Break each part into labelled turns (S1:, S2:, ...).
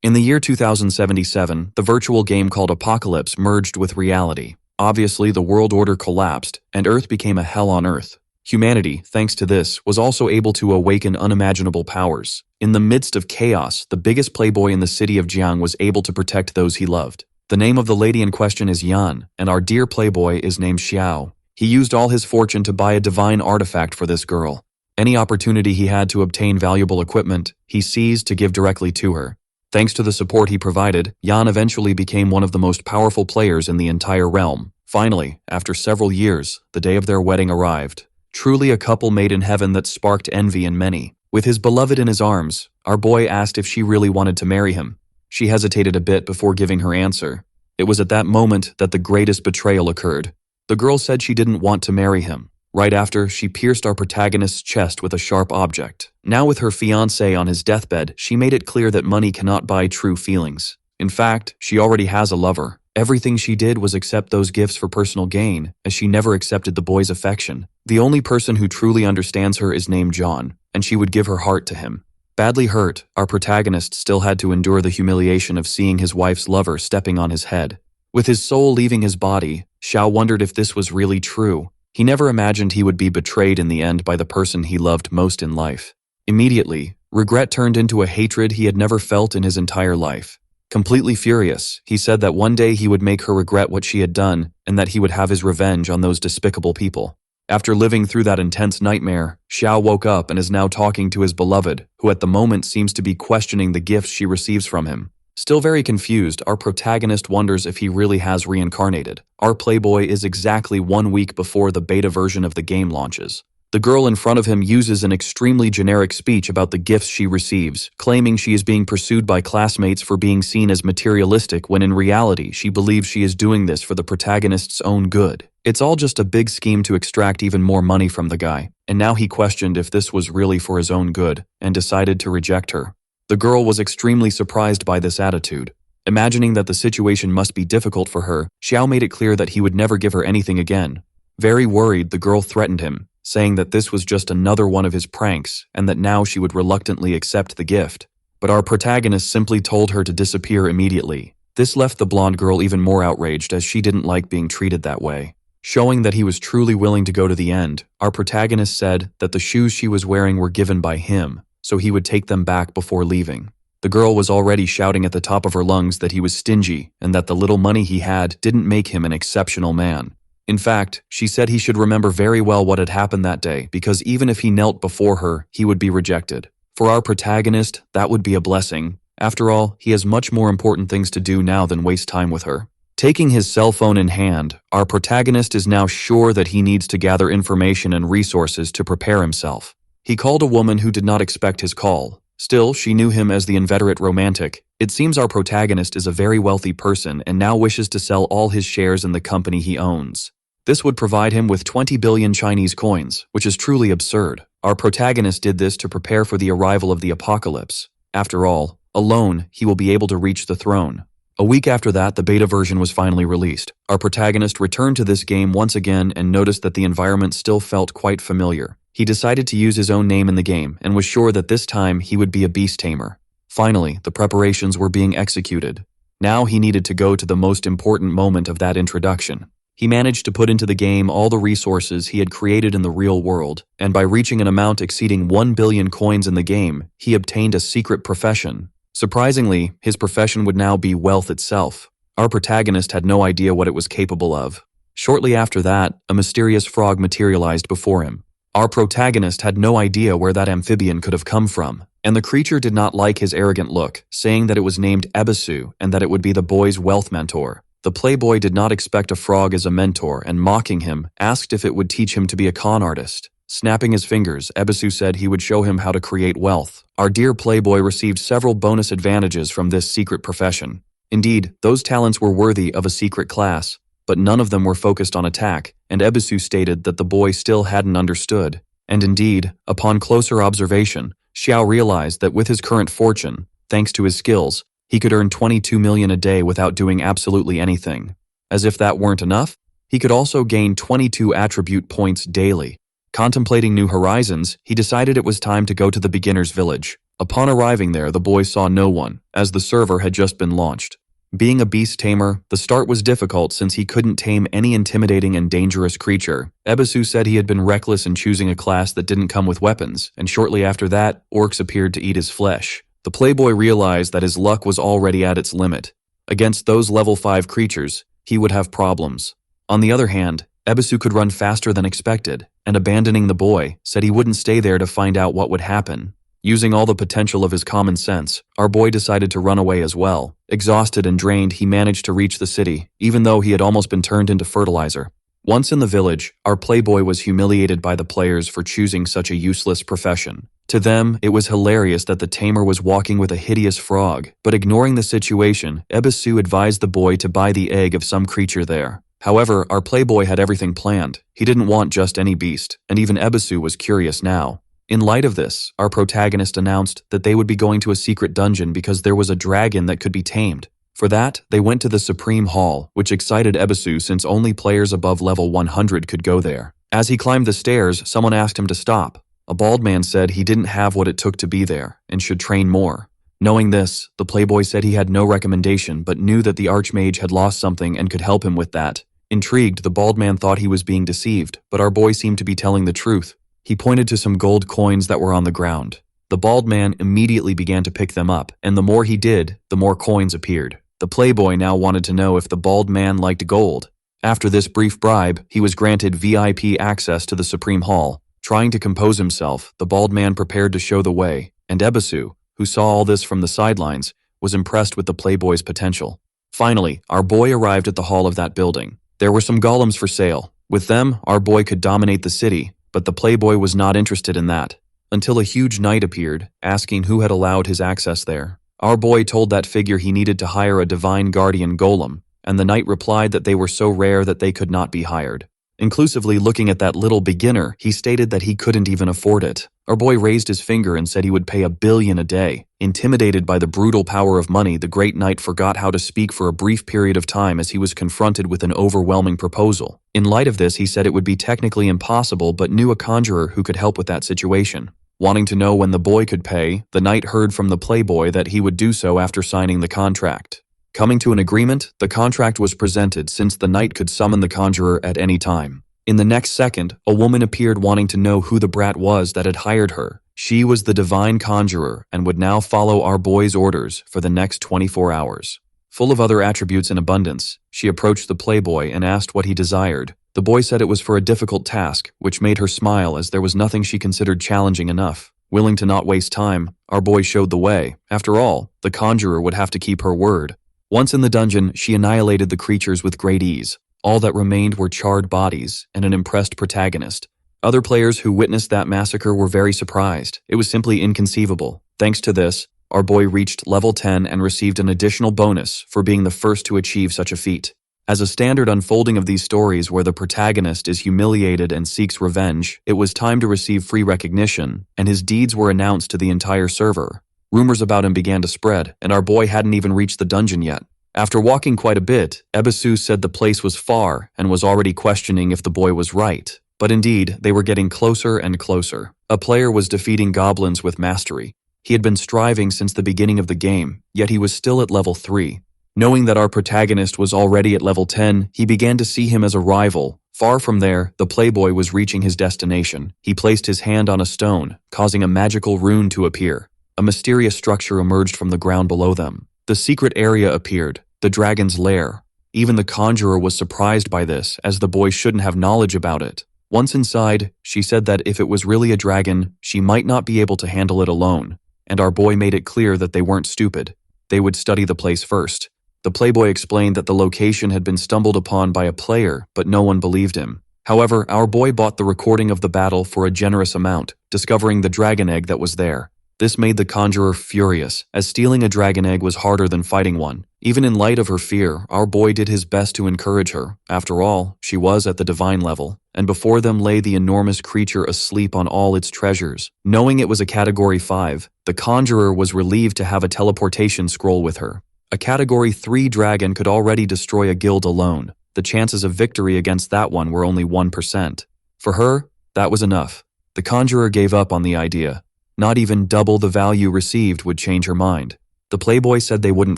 S1: In the year 2077, the virtual game called Apocalypse merged with reality. Obviously, the world order collapsed, and Earth became a hell on Earth. Humanity, thanks to this, was also able to awaken unimaginable powers. In the midst of chaos, the biggest playboy in the city of Jiang was able to protect those he loved. The name of the lady in question is Yan, and our dear playboy is named Xiao. He used all his fortune to buy a divine artifact for this girl. Any opportunity he had to obtain valuable equipment, he seized to give directly to her. Thanks to the support he provided, Yan eventually became one of the most powerful players in the entire realm. Finally, after several years, the day of their wedding arrived. Truly a couple made in heaven that sparked envy in many. With his beloved in his arms, our boy asked if she really wanted to marry him. She hesitated a bit before giving her answer. It was at that moment that the greatest betrayal occurred. The girl said she didn't want to marry him. Right after, she pierced our protagonist's chest with a sharp object. Now with her fiancé on his deathbed, she made it clear that money cannot buy true feelings. In fact, she already has a lover. Everything she did was accept those gifts for personal gain, as she never accepted the boy's affection. The only person who truly understands her is named John, and she would give her heart to him. Badly hurt, our protagonist still had to endure the humiliation of seeing his wife's lover stepping on his head. With his soul leaving his body, Xiao wondered if this was really true. He never imagined he would be betrayed in the end by the person he loved most in life. Immediately, regret turned into a hatred he had never felt in his entire life. Completely furious, he said that one day he would make her regret what she had done and that he would have his revenge on those despicable people. After living through that intense nightmare, Xiao woke up and is now talking to his beloved, who at the moment seems to be questioning the gifts she receives from him. Still very confused, our protagonist wonders if he really has reincarnated. Our playboy is exactly 1 week before the beta version of the game launches. The girl in front of him uses an extremely generic speech about the gifts she receives, claiming she is being pursued by classmates for being seen as materialistic when in reality she believes she is doing this for the protagonist's own good. It's all just a big scheme to extract even more money from the guy, and now he questioned if this was really for his own good, and decided to reject her. The girl was extremely surprised by this attitude. Imagining that the situation must be difficult for her, Xiao made it clear that he would never give her anything again. Very worried, the girl threatened him, saying that this was just another one of his pranks and that now she would reluctantly accept the gift. But our protagonist simply told her to disappear immediately. This left the blonde girl even more outraged as she didn't like being treated that way. Showing that he was truly willing to go to the end, our protagonist said that the shoes she was wearing were given by him, so he would take them back before leaving. The girl was already shouting at the top of her lungs that he was stingy and that the little money he had didn't make him an exceptional man. In fact, she said he should remember very well what had happened that day because even if he knelt before her, he would be rejected. For our protagonist, that would be a blessing. After all, he has much more important things to do now than waste time with her. Taking his cell phone in hand, our protagonist is now sure that he needs to gather information and resources to prepare himself. He called a woman who did not expect his call. Still, she knew him as the inveterate romantic. It seems our protagonist is a very wealthy person and now wishes to sell all his shares in the company he owns. This would provide him with 20 billion Chinese coins, which is truly absurd. Our protagonist did this to prepare for the arrival of the apocalypse. After all, alone, he will be able to reach the throne. A week after that, the beta version was finally released. Our protagonist returned to this game once again and noticed that the environment still felt quite familiar. He decided to use his own name in the game and was sure that this time he would be a beast tamer. Finally, the preparations were being executed. Now he needed to go to the most important moment of that introduction. He managed to put into the game all the resources he had created in the real world, and by reaching an amount exceeding 1 billion coins in the game, he obtained a secret profession. Surprisingly, his profession would now be wealth itself. Our protagonist had no idea what it was capable of. Shortly after that, a mysterious frog materialized before him. Our protagonist had no idea where that amphibian could have come from, and the creature did not like his arrogant look, saying that it was named Ebisu and that it would be the boy's wealth mentor. The playboy did not expect a frog as a mentor and, mocking him, asked if it would teach him to be a con artist. Snapping his fingers, Ebisu said he would show him how to create wealth. Our dear playboy received several bonus advantages from this secret profession. Indeed, those talents were worthy of a secret class, but none of them were focused on attack, and Ebisu stated that the boy still hadn't understood. And indeed, upon closer observation, Xiao realized that with his current fortune, thanks to his skills, he could earn 22 million a day without doing absolutely anything. As if that weren't enough, he could also gain 22 attribute points daily. Contemplating new horizons, he decided it was time to go to the beginner's village. Upon arriving there, the boy saw no one, as the server had just been launched. Being a beast tamer, the start was difficult since he couldn't tame any intimidating and dangerous creature. Ebisu said he had been reckless in choosing a class that didn't come with weapons, and shortly after that, orcs appeared to eat his flesh. The playboy realized that his luck was already at its limit. Against those level 5 creatures, he would have problems. On the other hand, Ebisu could run faster than expected, and abandoning the boy, said he wouldn't stay there to find out what would happen. Using all the potential of his common sense, our boy decided to run away as well. Exhausted and drained, he managed to reach the city, even though he had almost been turned into fertilizer. Once in the village, our playboy was humiliated by the players for choosing such a useless profession. To them, it was hilarious that the tamer was walking with a hideous frog, but ignoring the situation, Ebisu advised the boy to buy the egg of some creature there. However, our playboy had everything planned. He didn't want just any beast, and even Ebisu was curious now. In light of this, our protagonist announced that they would be going to a secret dungeon because there was a dragon that could be tamed. For that, they went to the Supreme Hall, which excited Ebisu since only players above level 100 could go there. As he climbed the stairs, someone asked him to stop. A bald man said he didn't have what it took to be there, and should train more. Knowing this, the playboy said he had no recommendation but knew that the archmage had lost something and could help him with that. Intrigued, the bald man thought he was being deceived, but our boy seemed to be telling the truth. He pointed to some gold coins that were on the ground. The bald man immediately began to pick them up, and the more he did, the more coins appeared. The playboy now wanted to know if the bald man liked gold. After this brief bribe, he was granted VIP access to the Supreme Hall. Trying to compose himself, the bald man prepared to show the way, and Ebisu, who saw all this from the sidelines, was impressed with the playboy's potential. Finally, our boy arrived at the hall of that building. There were some golems for sale. With them, our boy could dominate the city, but the playboy was not interested in that. Until a huge knight appeared, asking who had allowed his access there. Our boy told that figure he needed to hire a divine guardian golem, and the knight replied that they were so rare that they could not be hired. Inclusively looking at that little beginner, he stated that he couldn't even afford it. Our boy raised his finger and said he would pay $1 billion a day. Intimidated by the brutal power of money, the great knight forgot how to speak for a brief period of time as he was confronted with an overwhelming proposal. In light of this, he said it would be technically impossible but knew a conjurer who could help with that situation. Wanting to know when the boy could pay, the knight heard from the playboy that he would do so after signing the contract. Coming to an agreement, the contract was presented since the knight could summon the conjurer at any time. In the next second, a woman appeared wanting to know who the brat was that had hired her. She was the divine conjurer and would now follow our boy's orders for the next 24 hours. Full of other attributes in abundance, she approached the playboy and asked what he desired. The boy said it was for a difficult task, which made her smile as there was nothing she considered challenging enough. Willing to not waste time, our boy showed the way. After all, the conjurer would have to keep her word. Once in the dungeon, she annihilated the creatures with great ease. All that remained were charred bodies and an impressed protagonist. Other players who witnessed that massacre were very surprised. It was simply inconceivable. Thanks to this, our boy reached level 10 and received an additional bonus for being the first to achieve such a feat. As a standard unfolding of these stories where the protagonist is humiliated and seeks revenge, it was time to receive free recognition, and his deeds were announced to the entire server. Rumors about him began to spread, and our boy hadn't even reached the dungeon yet. After walking quite a bit, Ebisu said the place was far and was already questioning if the boy was right. But indeed, they were getting closer and closer. A player was defeating goblins with mastery. He had been striving since the beginning of the game, yet he was still at level 3. Knowing that our protagonist was already at level 10, he began to see him as a rival. Far from there, the playboy was reaching his destination. He placed his hand on a stone, causing a magical rune to appear. A mysterious structure emerged from the ground below them. The secret area appeared, the dragon's lair. Even the conjurer was surprised by this, as the boy shouldn't have knowledge about it. Once inside, she said that if it was really a dragon, she might not be able to handle it alone, and our boy made it clear that they weren't stupid. They would study the place first. The playboy explained that the location had been stumbled upon by a player, but no one believed him. However, our boy bought the recording of the battle for a generous amount, discovering the dragon egg that was there. This made the conjurer furious, as stealing a dragon egg was harder than fighting one. Even in light of her fear, our boy did his best to encourage her. After all, she was at the divine level, and before them lay the enormous creature asleep on all its treasures. Knowing it was a Category 5, the conjurer was relieved to have a teleportation scroll with her. A Category 3 dragon could already destroy a guild alone. The chances of victory against that one were only 1%. For her, that was enough. The conjurer gave up on the idea. Not even double the value received would change her mind. The playboy said they wouldn't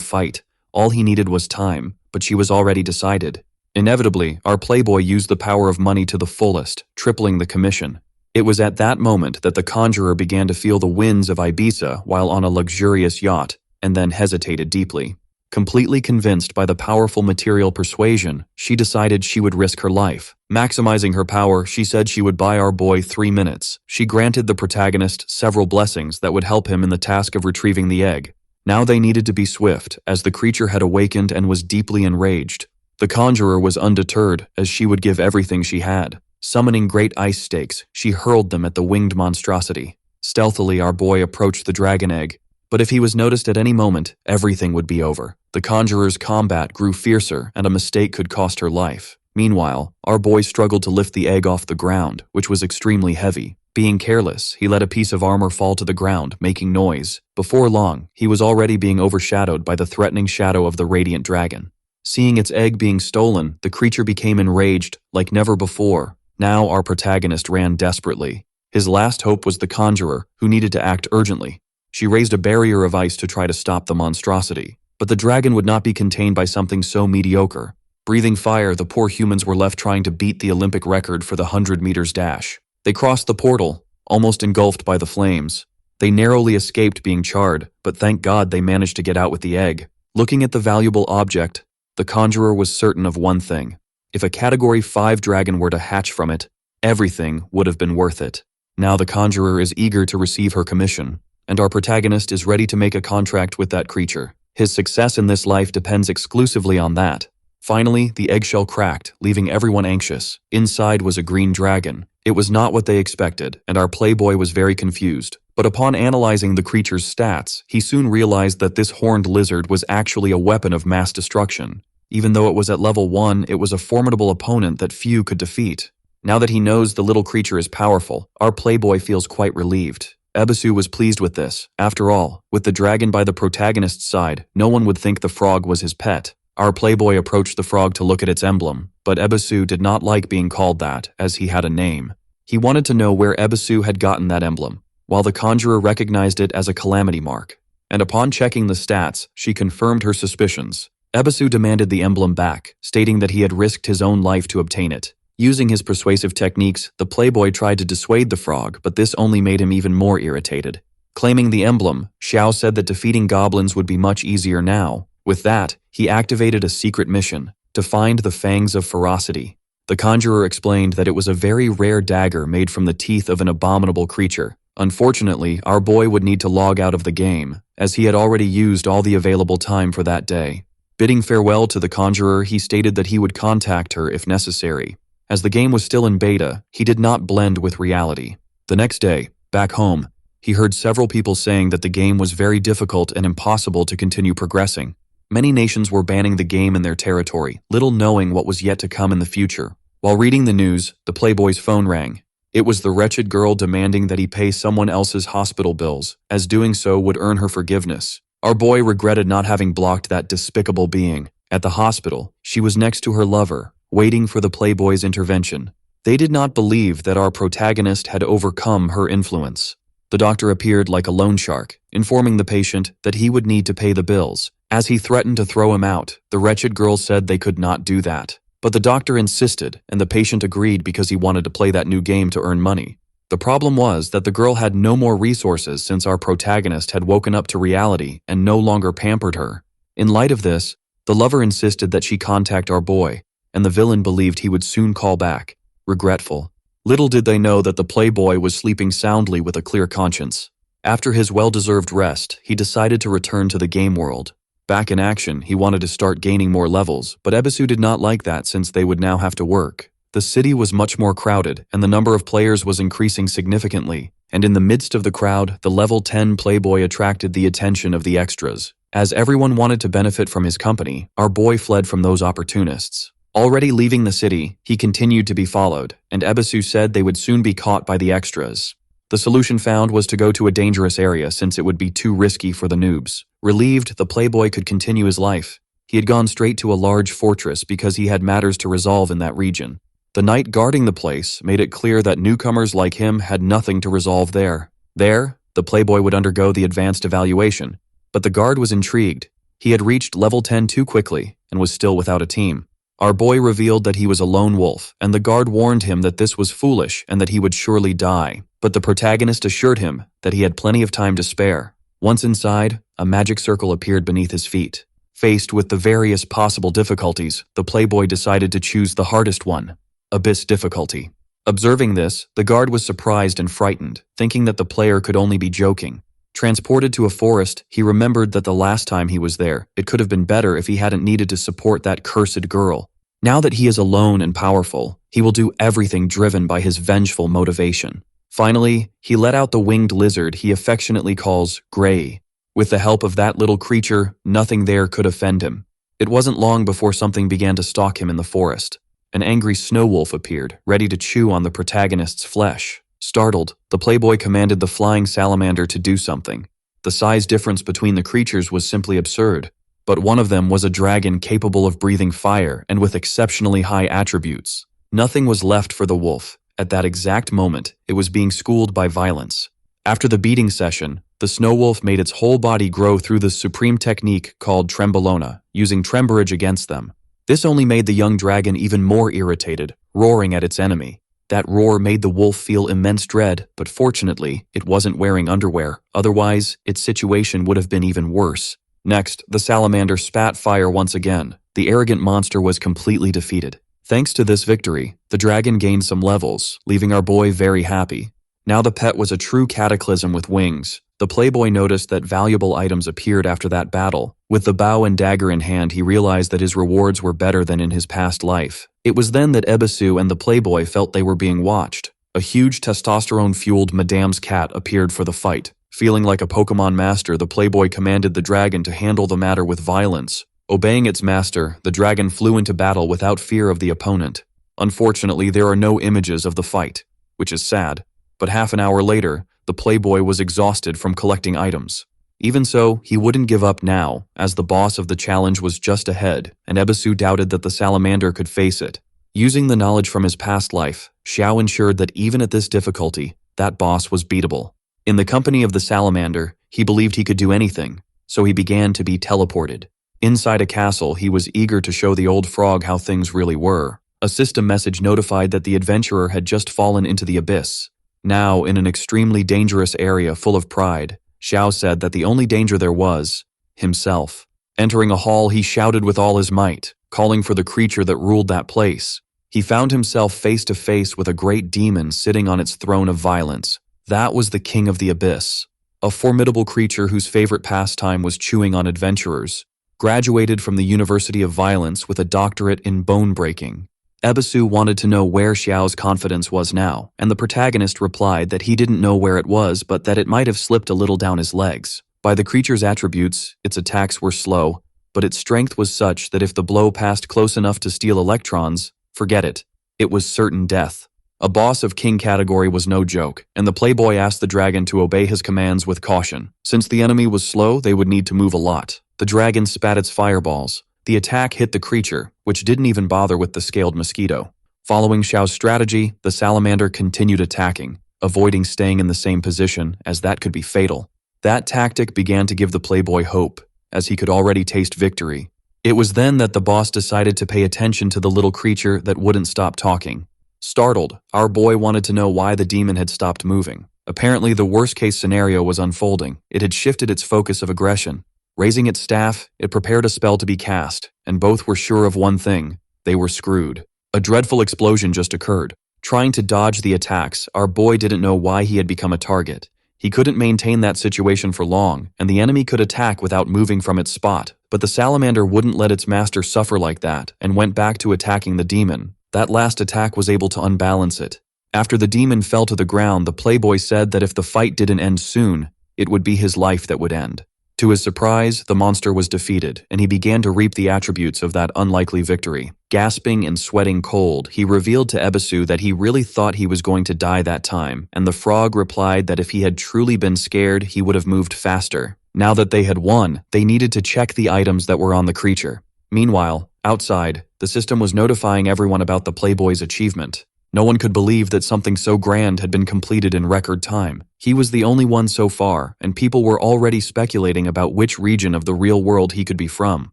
S1: fight. All he needed was time, but she was already decided. Inevitably, our playboy used the power of money to the fullest, tripling the commission. It was at that moment that the conjurer began to feel the winds of Ibiza while on a luxurious yacht, and then hesitated deeply. Completely convinced by the powerful material persuasion, she decided she would risk her life. Maximizing her power, she said she would buy our boy 3 minutes. She granted the protagonist several blessings that would help him in the task of retrieving the egg. Now they needed to be swift, as the creature had awakened and was deeply enraged. The conjurer was undeterred, as she would give everything she had. Summoning great ice stakes, she hurled them at the winged monstrosity. Stealthily, our boy approached the dragon egg. But if he was noticed at any moment, everything would be over. The conjurer's combat grew fiercer, and a mistake could cost her life. Meanwhile, our boy struggled to lift the egg off the ground, which was extremely heavy. Being careless, he let a piece of armor fall to the ground, making noise. Before long, he was already being overshadowed by the threatening shadow of the radiant dragon. Seeing its egg being stolen, the creature became enraged, like never before. Now our protagonist ran desperately. His last hope was the conjurer, who needed to act urgently. She raised a barrier of ice to try to stop the monstrosity. But the dragon would not be contained by something so mediocre. Breathing fire, the poor humans were left trying to beat the Olympic record for the 100 meters dash. They crossed the portal, almost engulfed by the flames. They narrowly escaped being charred, but thank God they managed to get out with the egg. Looking at the valuable object, the conjurer was certain of one thing. If a Category 5 dragon were to hatch from it, everything would have been worth it. Now the conjurer is eager to receive her commission, and our protagonist is ready to make a contract with that creature. His success in this life depends exclusively on that. Finally, the eggshell cracked, leaving everyone anxious. Inside was a green dragon. It was not what they expected, and our playboy was very confused. But upon analyzing the creature's stats, he soon realized that this horned lizard was actually a weapon of mass destruction. Even though it was at level 1, it was a formidable opponent that few could defeat. Now that he knows the little creature is powerful, our playboy feels quite relieved. Ebisu was pleased with this. After all, with the dragon by the protagonist's side, no one would think the frog was his pet. Our playboy approached the frog to look at its emblem, but Ebisu did not like being called that, as he had a name. He wanted to know where Ebisu had gotten that emblem, while the conjurer recognized it as a calamity mark. And upon checking the stats, she confirmed her suspicions. Ebisu demanded the emblem back, stating that he had risked his own life to obtain it. Using his persuasive techniques, the playboy tried to dissuade the frog, but this only made him even more irritated. Claiming the emblem, Xiao said that defeating goblins would be much easier now. With that, he activated a secret mission, to find the Fangs of Ferocity. The conjurer explained that it was a very rare dagger made from the teeth of an abominable creature. Unfortunately, our boy would need to log out of the game, as he had already used all the available time for that day. Bidding farewell to the conjurer, he stated that he would contact her if necessary. As the game was still in beta, he did not blend with reality. The next day, back home, he heard several people saying that the game was very difficult and impossible to continue progressing. Many nations were banning the game in their territory, little knowing what was yet to come in the future. While reading the news, the playboy's phone rang. It was the wretched girl demanding that he pay someone else's hospital bills, as doing so would earn her forgiveness. Our boy regretted not having blocked that despicable being. At the hospital, she was next to her lover, waiting for the playboy's intervention. They did not believe that our protagonist had overcome her influence. The doctor appeared like a loan shark, informing the patient that he would need to pay the bills. As he threatened to throw him out, the wretched girl said they could not do that. But the doctor insisted, and the patient agreed because he wanted to play that new game to earn money. The problem was that the girl had no more resources since our protagonist had woken up to reality and no longer pampered her. In light of this, the lover insisted that she contact our boy, and the villain believed he would soon call back, regretful. Little did they know that the playboy was sleeping soundly with a clear conscience. After his well-deserved rest, he decided to return to the game world. Back in action, he wanted to start gaining more levels, but Ebisu did not like that since they would now have to work. The city was much more crowded, and the number of players was increasing significantly, and in the midst of the crowd, the level 10 playboy attracted the attention of the extras. As everyone wanted to benefit from his company, our boy fled from those opportunists. Already leaving the city, he continued to be followed, and Ebisu said they would soon be caught by the extras. The solution found was to go to a dangerous area since it would be too risky for the noobs. Relieved, the playboy could continue his life. He had gone straight to a large fortress because he had matters to resolve in that region. The knight guarding the place made it clear that newcomers like him had nothing to resolve there. There, the playboy would undergo the advanced evaluation. But the guard was intrigued. He had reached level 10 too quickly and was still without a team. Our boy revealed that he was a lone wolf, and the guard warned him that this was foolish and that he would surely die. But the protagonist assured him that he had plenty of time to spare. Once inside, a magic circle appeared beneath his feet. Faced with the various possible difficulties, the playboy decided to choose the hardest one, Abyss difficulty. Observing this, the guard was surprised and frightened, thinking that the player could only be joking. Transported to a forest, he remembered that the last time he was there, it could have been better if he hadn't needed to support that cursed girl. Now that he is alone and powerful, he will do everything driven by his vengeful motivation. Finally, he let out the winged lizard he affectionately calls Gray. With the help of that little creature, nothing there could offend him. It wasn't long before something began to stalk him in the forest. An angry snow wolf appeared, ready to chew on the protagonist's flesh. Startled, the playboy commanded the flying salamander to do something. The size difference between the creatures was simply absurd. But one of them was a dragon capable of breathing fire and with exceptionally high attributes. Nothing was left for the wolf. At that exact moment, it was being schooled by violence. After the beating session, the snow wolf made its whole body grow through the supreme technique called Trembolona, using Tremborage against them. This only made the young dragon even more irritated, roaring at its enemy. That roar made the wolf feel immense dread, but fortunately, it wasn't wearing underwear. Otherwise, its situation would have been even worse. Next, the salamander spat fire once again. The arrogant monster was completely defeated. Thanks to this victory, the dragon gained some levels, leaving our boy very happy. Now the pet was a true cataclysm with wings. The playboy noticed that valuable items appeared after that battle. With the bow and dagger in hand, he realized that his rewards were better than in his past life. It was then that Ebisu and the playboy felt they were being watched. A huge testosterone-fueled Madame's cat appeared for the fight. Feeling like a Pokemon master, the playboy commanded the dragon to handle the matter with violence. Obeying its master, the dragon flew into battle without fear of the opponent. Unfortunately, there are no images of the fight, which is sad. But half an hour later, the playboy was exhausted from collecting items. Even so, he wouldn't give up now, as the boss of the challenge was just ahead, and Ebisu doubted that the salamander could face it. Using the knowledge from his past life, Xiao ensured that even at this difficulty, that boss was beatable. In the company of the salamander, he believed he could do anything, so he began to be teleported. Inside a castle, he was eager to show the old frog how things really were. A system message notified that the adventurer had just fallen into the abyss. Now, in an extremely dangerous area full of pride, Xiao said that the only danger there was himself. Entering a hall, he shouted with all his might, calling for the creature that ruled that place. He found himself face to face with a great demon sitting on its throne of violence. That was the king of the abyss, a formidable creature whose favorite pastime was chewing on adventurers. Graduated from the University of Violence with a doctorate in bone breaking. Ebisu wanted to know where Xiao's confidence was now, and the protagonist replied that he didn't know where it was, but that it might have slipped a little down his legs. By the creature's attributes, its attacks were slow, but its strength was such that if the blow passed close enough to steal electrons, forget it. It was certain death. A boss of king category was no joke, and the playboy asked the dragon to obey his commands with caution. Since the enemy was slow, they would need to move a lot. The dragon spat its fireballs. The attack hit the creature, which didn't even bother with the scaled mosquito. Following Xiao's strategy, the salamander continued attacking, avoiding staying in the same position, as that could be fatal. That tactic began to give the playboy hope, as he could already taste victory. It was then that the boss decided to pay attention to the little creature that wouldn't stop talking. Startled, our boy wanted to know why the demon had stopped moving. Apparently, the worst-case scenario was unfolding. It had shifted its focus of aggression. Raising its staff, it prepared a spell to be cast, and both were sure of one thing: they were screwed. A dreadful explosion just occurred. Trying to dodge the attacks, our boy didn't know why he had become a target. He couldn't maintain that situation for long, and the enemy could attack without moving from its spot. But the salamander wouldn't let its master suffer like that, and went back to attacking the demon. That last attack was able to unbalance it. After the demon fell to the ground, the playboy said that if the fight didn't end soon, it would be his life that would end. To his surprise, the monster was defeated, and he began to reap the attributes of that unlikely victory. Gasping and sweating cold, he revealed to Ebisu that he really thought he was going to die that time, and the frog replied that if he had truly been scared, he would have moved faster. Now that they had won, they needed to check the items that were on the creature. Meanwhile, outside, the system was notifying everyone about the playboy's achievement. No one could believe that something so grand had been completed in record time. He was the only one so far, and people were already speculating about which region of the real world he could be from.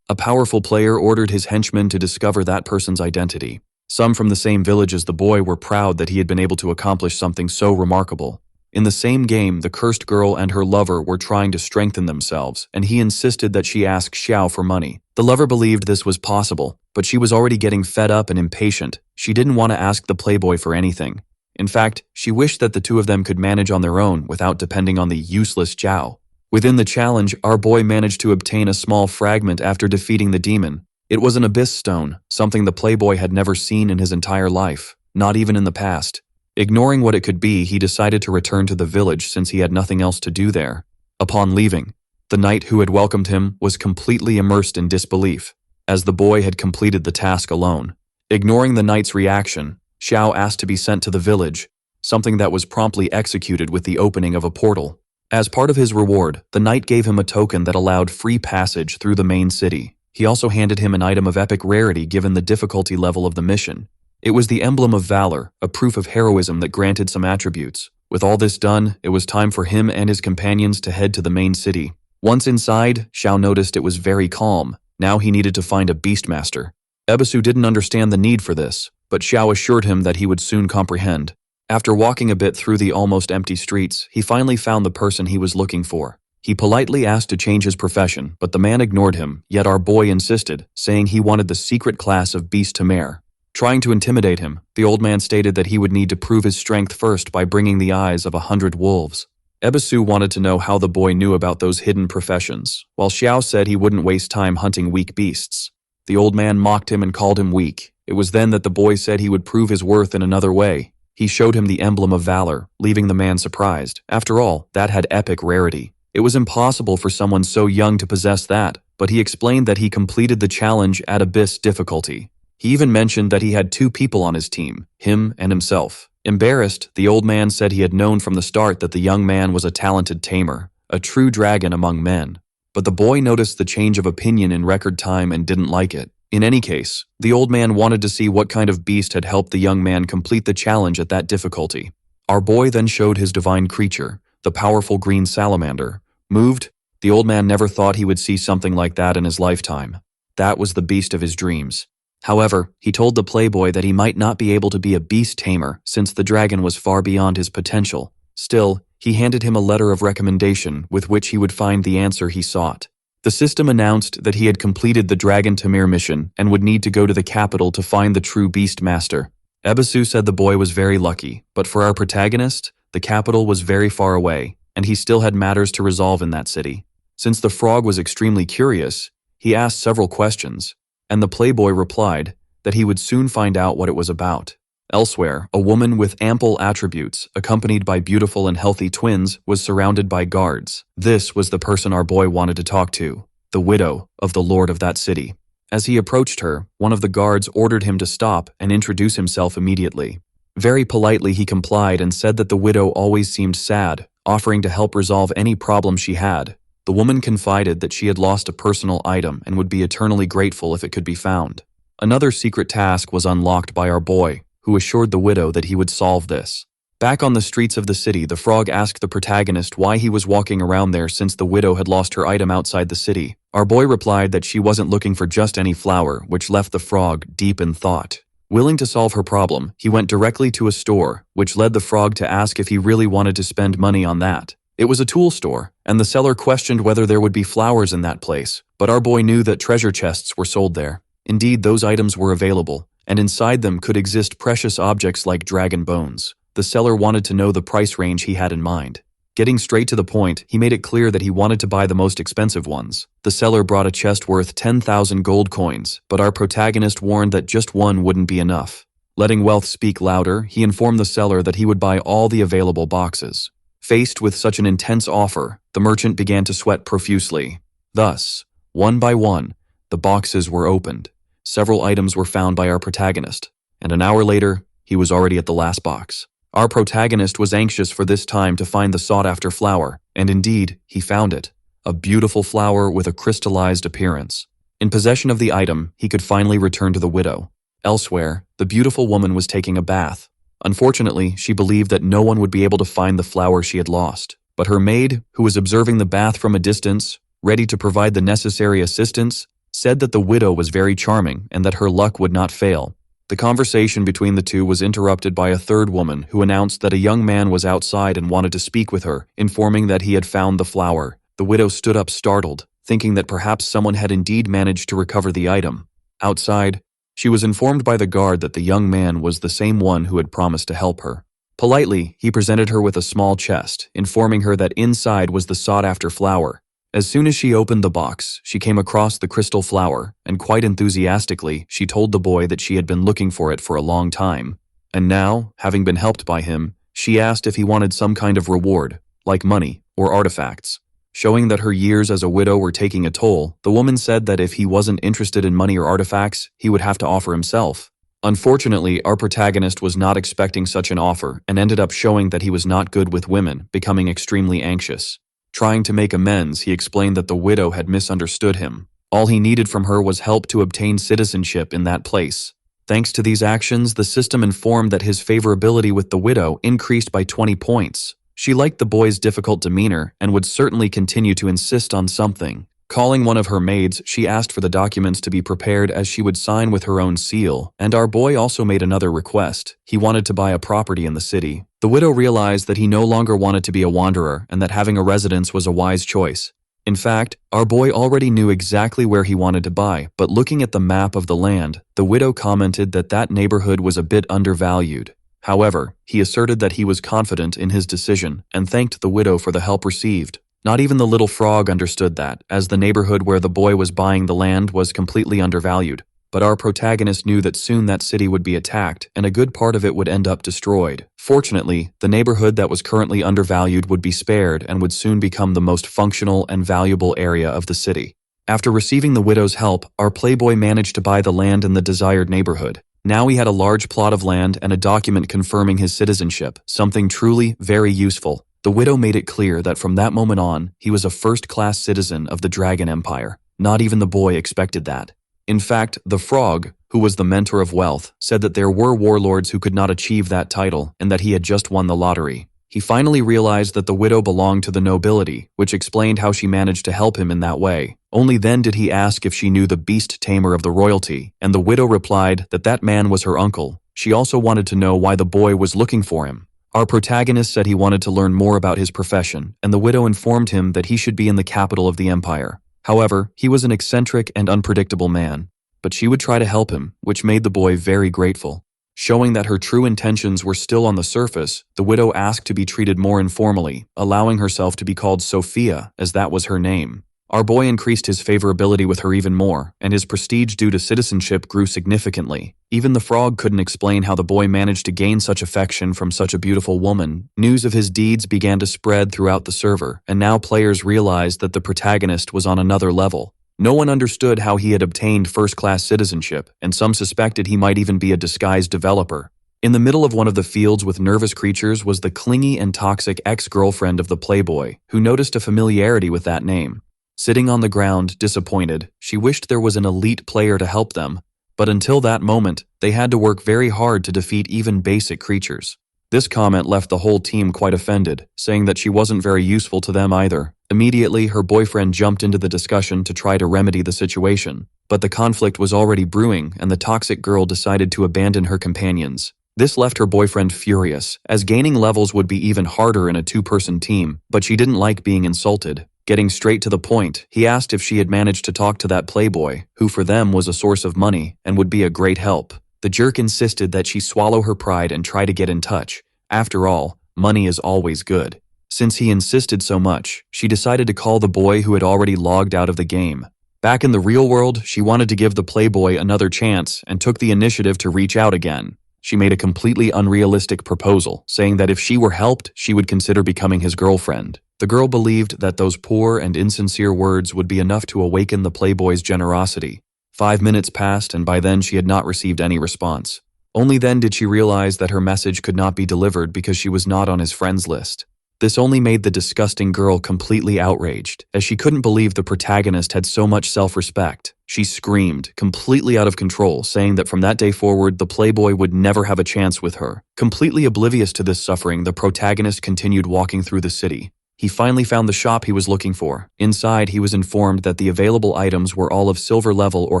S1: A powerful player ordered his henchmen to discover that person's identity. Some from the same village as the boy were proud that he had been able to accomplish something so remarkable. In the same game, the cursed girl and her lover were trying to strengthen themselves, and he insisted that she ask Xiao for money. The lover believed this was possible, but she was already getting fed up and impatient. She didn't want to ask the playboy for anything. In fact, she wished that the two of them could manage on their own without depending on the useless Xiao. Within the challenge, our boy managed to obtain a small fragment after defeating the demon. It was an abyss stone, something the playboy had never seen in his entire life, not even in the past. Ignoring what it could be, he decided to return to the village since he had nothing else to do there. Upon leaving, the knight who had welcomed him was completely immersed in disbelief, as the boy had completed the task alone. Ignoring the knight's reaction, Xiao asked to be sent to the village, something that was promptly executed with the opening of a portal. As part of his reward, the knight gave him a token that allowed free passage through the main city. He also handed him an item of epic rarity given the difficulty level of the mission. It was the emblem of valor, a proof of heroism that granted some attributes. With all this done, it was time for him and his companions to head to the main city. Once inside, Xiao noticed it was very calm. Now he needed to find a beastmaster. Ebisu didn't understand the need for this, but Xiao assured him that he would soon comprehend. After walking a bit through the almost empty streets, he finally found the person he was looking for. He politely asked to change his profession, but the man ignored him, yet our boy insisted, saying he wanted the secret class of beast TAMER. Trying to intimidate him, the old man stated that he would need to prove his strength first by bringing the eyes of 100 wolves. Ebisu wanted to know how the boy knew about those hidden professions, while Xiao said he wouldn't waste time hunting weak beasts. The old man mocked him and called him weak. It was then that the boy said he would prove his worth in another way. He showed him the emblem of valor, leaving the man surprised. After all, that had epic rarity. It was impossible for someone so young to possess that, but he explained that he completed the challenge at abyss difficulty. He even mentioned that he had 2 people on his team, him and himself. Embarrassed, the old man said he had known from the start that the young man was a talented tamer, a true dragon among men. But the boy noticed the change of opinion in record time and didn't like it. In any case, the old man wanted to see what kind of beast had helped the young man complete the challenge at that difficulty. Our boy then showed his divine creature, the powerful green salamander. Moved, the old man never thought he would see something like that in his lifetime. That was the beast of his dreams. However, he told the playboy that he might not be able to be a beast tamer since the dragon was far beyond his potential. Still, he handed him a letter of recommendation with which he would find the answer he sought. The system announced that he had completed the Dragon Tamer mission and would need to go to the capital to find the true beast master. Ebisu said the boy was very lucky, but for our protagonist, the capital was very far away, and he still had matters to resolve in that city. Since the frog was extremely curious, he asked several questions, and the playboy replied that he would soon find out what it was about. Elsewhere, a woman with ample attributes, accompanied by beautiful and healthy twins, was surrounded by guards. This was the person our boy wanted to talk to, the widow of the lord of that city. As he approached her, one of the guards ordered him to stop and introduce himself immediately. Very politely, he complied and said that the widow always seemed sad, offering to help resolve any problem she had. The woman confided that she had lost a personal item and would be eternally grateful if it could be found. Another secret task was unlocked by our boy, who assured the widow that he would solve this. Back on the streets of the city, the frog asked the protagonist why he was walking around there since the widow had lost her item outside the city. Our boy replied that she wasn't looking for just any flower, which left the frog deep in thought. Willing to solve her problem, he went directly to a store, which led the frog to ask if he really wanted to spend money on that. It was a tool store, and the seller questioned whether there would be flowers in that place, but our boy knew that treasure chests were sold there. Indeed, those items were available, and inside them could exist precious objects like dragon bones. The seller wanted to know the price range he had in mind. Getting straight to the point, he made it clear that he wanted to buy the most expensive ones. The seller brought a chest worth 10,000 gold coins, but our protagonist warned that just one wouldn't be enough. Letting wealth speak louder, he informed the seller that he would buy all the available boxes. Faced with such an intense offer, the merchant began to sweat profusely. Thus, one by one, the boxes were opened. Several items were found by our protagonist, and an hour later, he was already at the last box. Our protagonist was anxious for this time to find the sought-after flower, and indeed, he found it. A beautiful flower with a crystallized appearance. In possession of the item, he could finally return to the widow. Elsewhere, the beautiful woman was taking a bath. Unfortunately, she believed that no one would be able to find the flower she had lost. But her maid, who was observing the bath from a distance, ready to provide the necessary assistance, said that the widow was very charming and that her luck would not fail. The conversation between the two was interrupted by a third woman who announced that a young man was outside and wanted to speak with her, informing that he had found the flower. The widow stood up startled, thinking that perhaps someone had indeed managed to recover the item. Outside, she was informed by the guard that the young man was the same one who had promised to help her. Politely, he presented her with a small chest, informing her that inside was the sought-after flower. As soon as she opened the box, she came across the crystal flower, and quite enthusiastically, she told the boy that she had been looking for it for a long time. And now, having been helped by him, she asked if he wanted some kind of reward, like money or artifacts. Showing that her years as a widow were taking a toll, the woman said that if he wasn't interested in money or artifacts, he would have to offer himself. Unfortunately, our protagonist was not expecting such an offer and ended up showing that he was not good with women, becoming extremely anxious. Trying to make amends, he explained that the widow had misunderstood him. All he needed from her was help to obtain citizenship in that place. Thanks to these actions, the system informed that his favorability with the widow increased by 20 points. She liked the boy's difficult demeanor and would certainly continue to insist on something. Calling one of her maids, she asked for the documents to be prepared as she would sign with her own seal, and our boy also made another request. He wanted to buy a property in the city. The widow realized that he no longer wanted to be a wanderer and that having a residence was a wise choice. In fact, our boy already knew exactly where he wanted to buy, but looking at the map of the land, the widow commented that that neighborhood was a bit undervalued. However, he asserted that he was confident in his decision and thanked the widow for the help received. Not even the little frog understood that, as the neighborhood where the boy was buying the land was completely undervalued. But our protagonist knew that soon that city would be attacked, and a good part of it would end up destroyed. Fortunately, the neighborhood that was currently undervalued would be spared and would soon become the most functional and valuable area of the city. After receiving the widow's help, our playboy managed to buy the land in the desired neighborhood. Now he had a large plot of land and a document confirming his citizenship, something truly very useful. The widow made it clear that from that moment on, he was a first-class citizen of the Dragon Empire. Not even the boy expected that. In fact, the frog, who was the mentor of wealth, said that there were warlords who could not achieve that title and that he had just won the lottery. He finally realized that the widow belonged to the nobility, which explained how she managed to help him in that way. Only then did he ask if she knew the beast tamer of the royalty, and the widow replied that that man was her uncle. She also wanted to know why the boy was looking for him. Our protagonist said he wanted to learn more about his profession, and the widow informed him that he should be in the capital of the empire. However, he was an eccentric and unpredictable man, but she would try to help him, which made the boy very grateful. Showing that her true intentions were still on the surface, the widow asked to be treated more informally, allowing herself to be called Sophia, as that was her name. Our boy increased his favorability with her even more, and his prestige due to citizenship grew significantly. Even the frog couldn't explain how the boy managed to gain such affection from such a beautiful woman. News of his deeds began to spread throughout the server, and now players realized that the protagonist was on another level. No one understood how he had obtained first-class citizenship, and some suspected he might even be a disguised developer. In the middle of one of the fields with nervous creatures was the clingy and toxic ex-girlfriend of the playboy, who noticed a familiarity with that name. Sitting on the ground, disappointed, she wished there was an elite player to help them, but until that moment, they had to work very hard to defeat even basic creatures. This comment left the whole team quite offended, saying that she wasn't very useful to them either. Immediately, her boyfriend jumped into the discussion to try to remedy the situation, but the conflict was already brewing and the toxic girl decided to abandon her companions. This left her boyfriend furious, as gaining levels would be even harder in a two-person team, but she didn't like being insulted. Getting straight to the point, he asked if she had managed to talk to that playboy, who for them was a source of money and would be a great help. The jerk insisted that she swallow her pride and try to get in touch. After all, money is always good. Since he insisted so much, she decided to call the boy who had already logged out of the game. Back in the real world, she wanted to give the playboy another chance and took the initiative to reach out again. She made a completely unrealistic proposal, saying that if she were helped, she would consider becoming his girlfriend. The girl believed that those poor and insincere words would be enough to awaken the playboy's generosity. 5 minutes passed, and by then she had not received any response. Only then did she realize that her message could not be delivered because she was not on his friends list. This only made the disgusting girl completely outraged, as she couldn't believe the protagonist had so much self-respect. She screamed, completely out of control, saying that from that day forward, the playboy would never have a chance with her. Completely oblivious to this suffering, the protagonist continued walking through the city. He finally found the shop he was looking for. Inside, he was informed that the available items were all of silver level or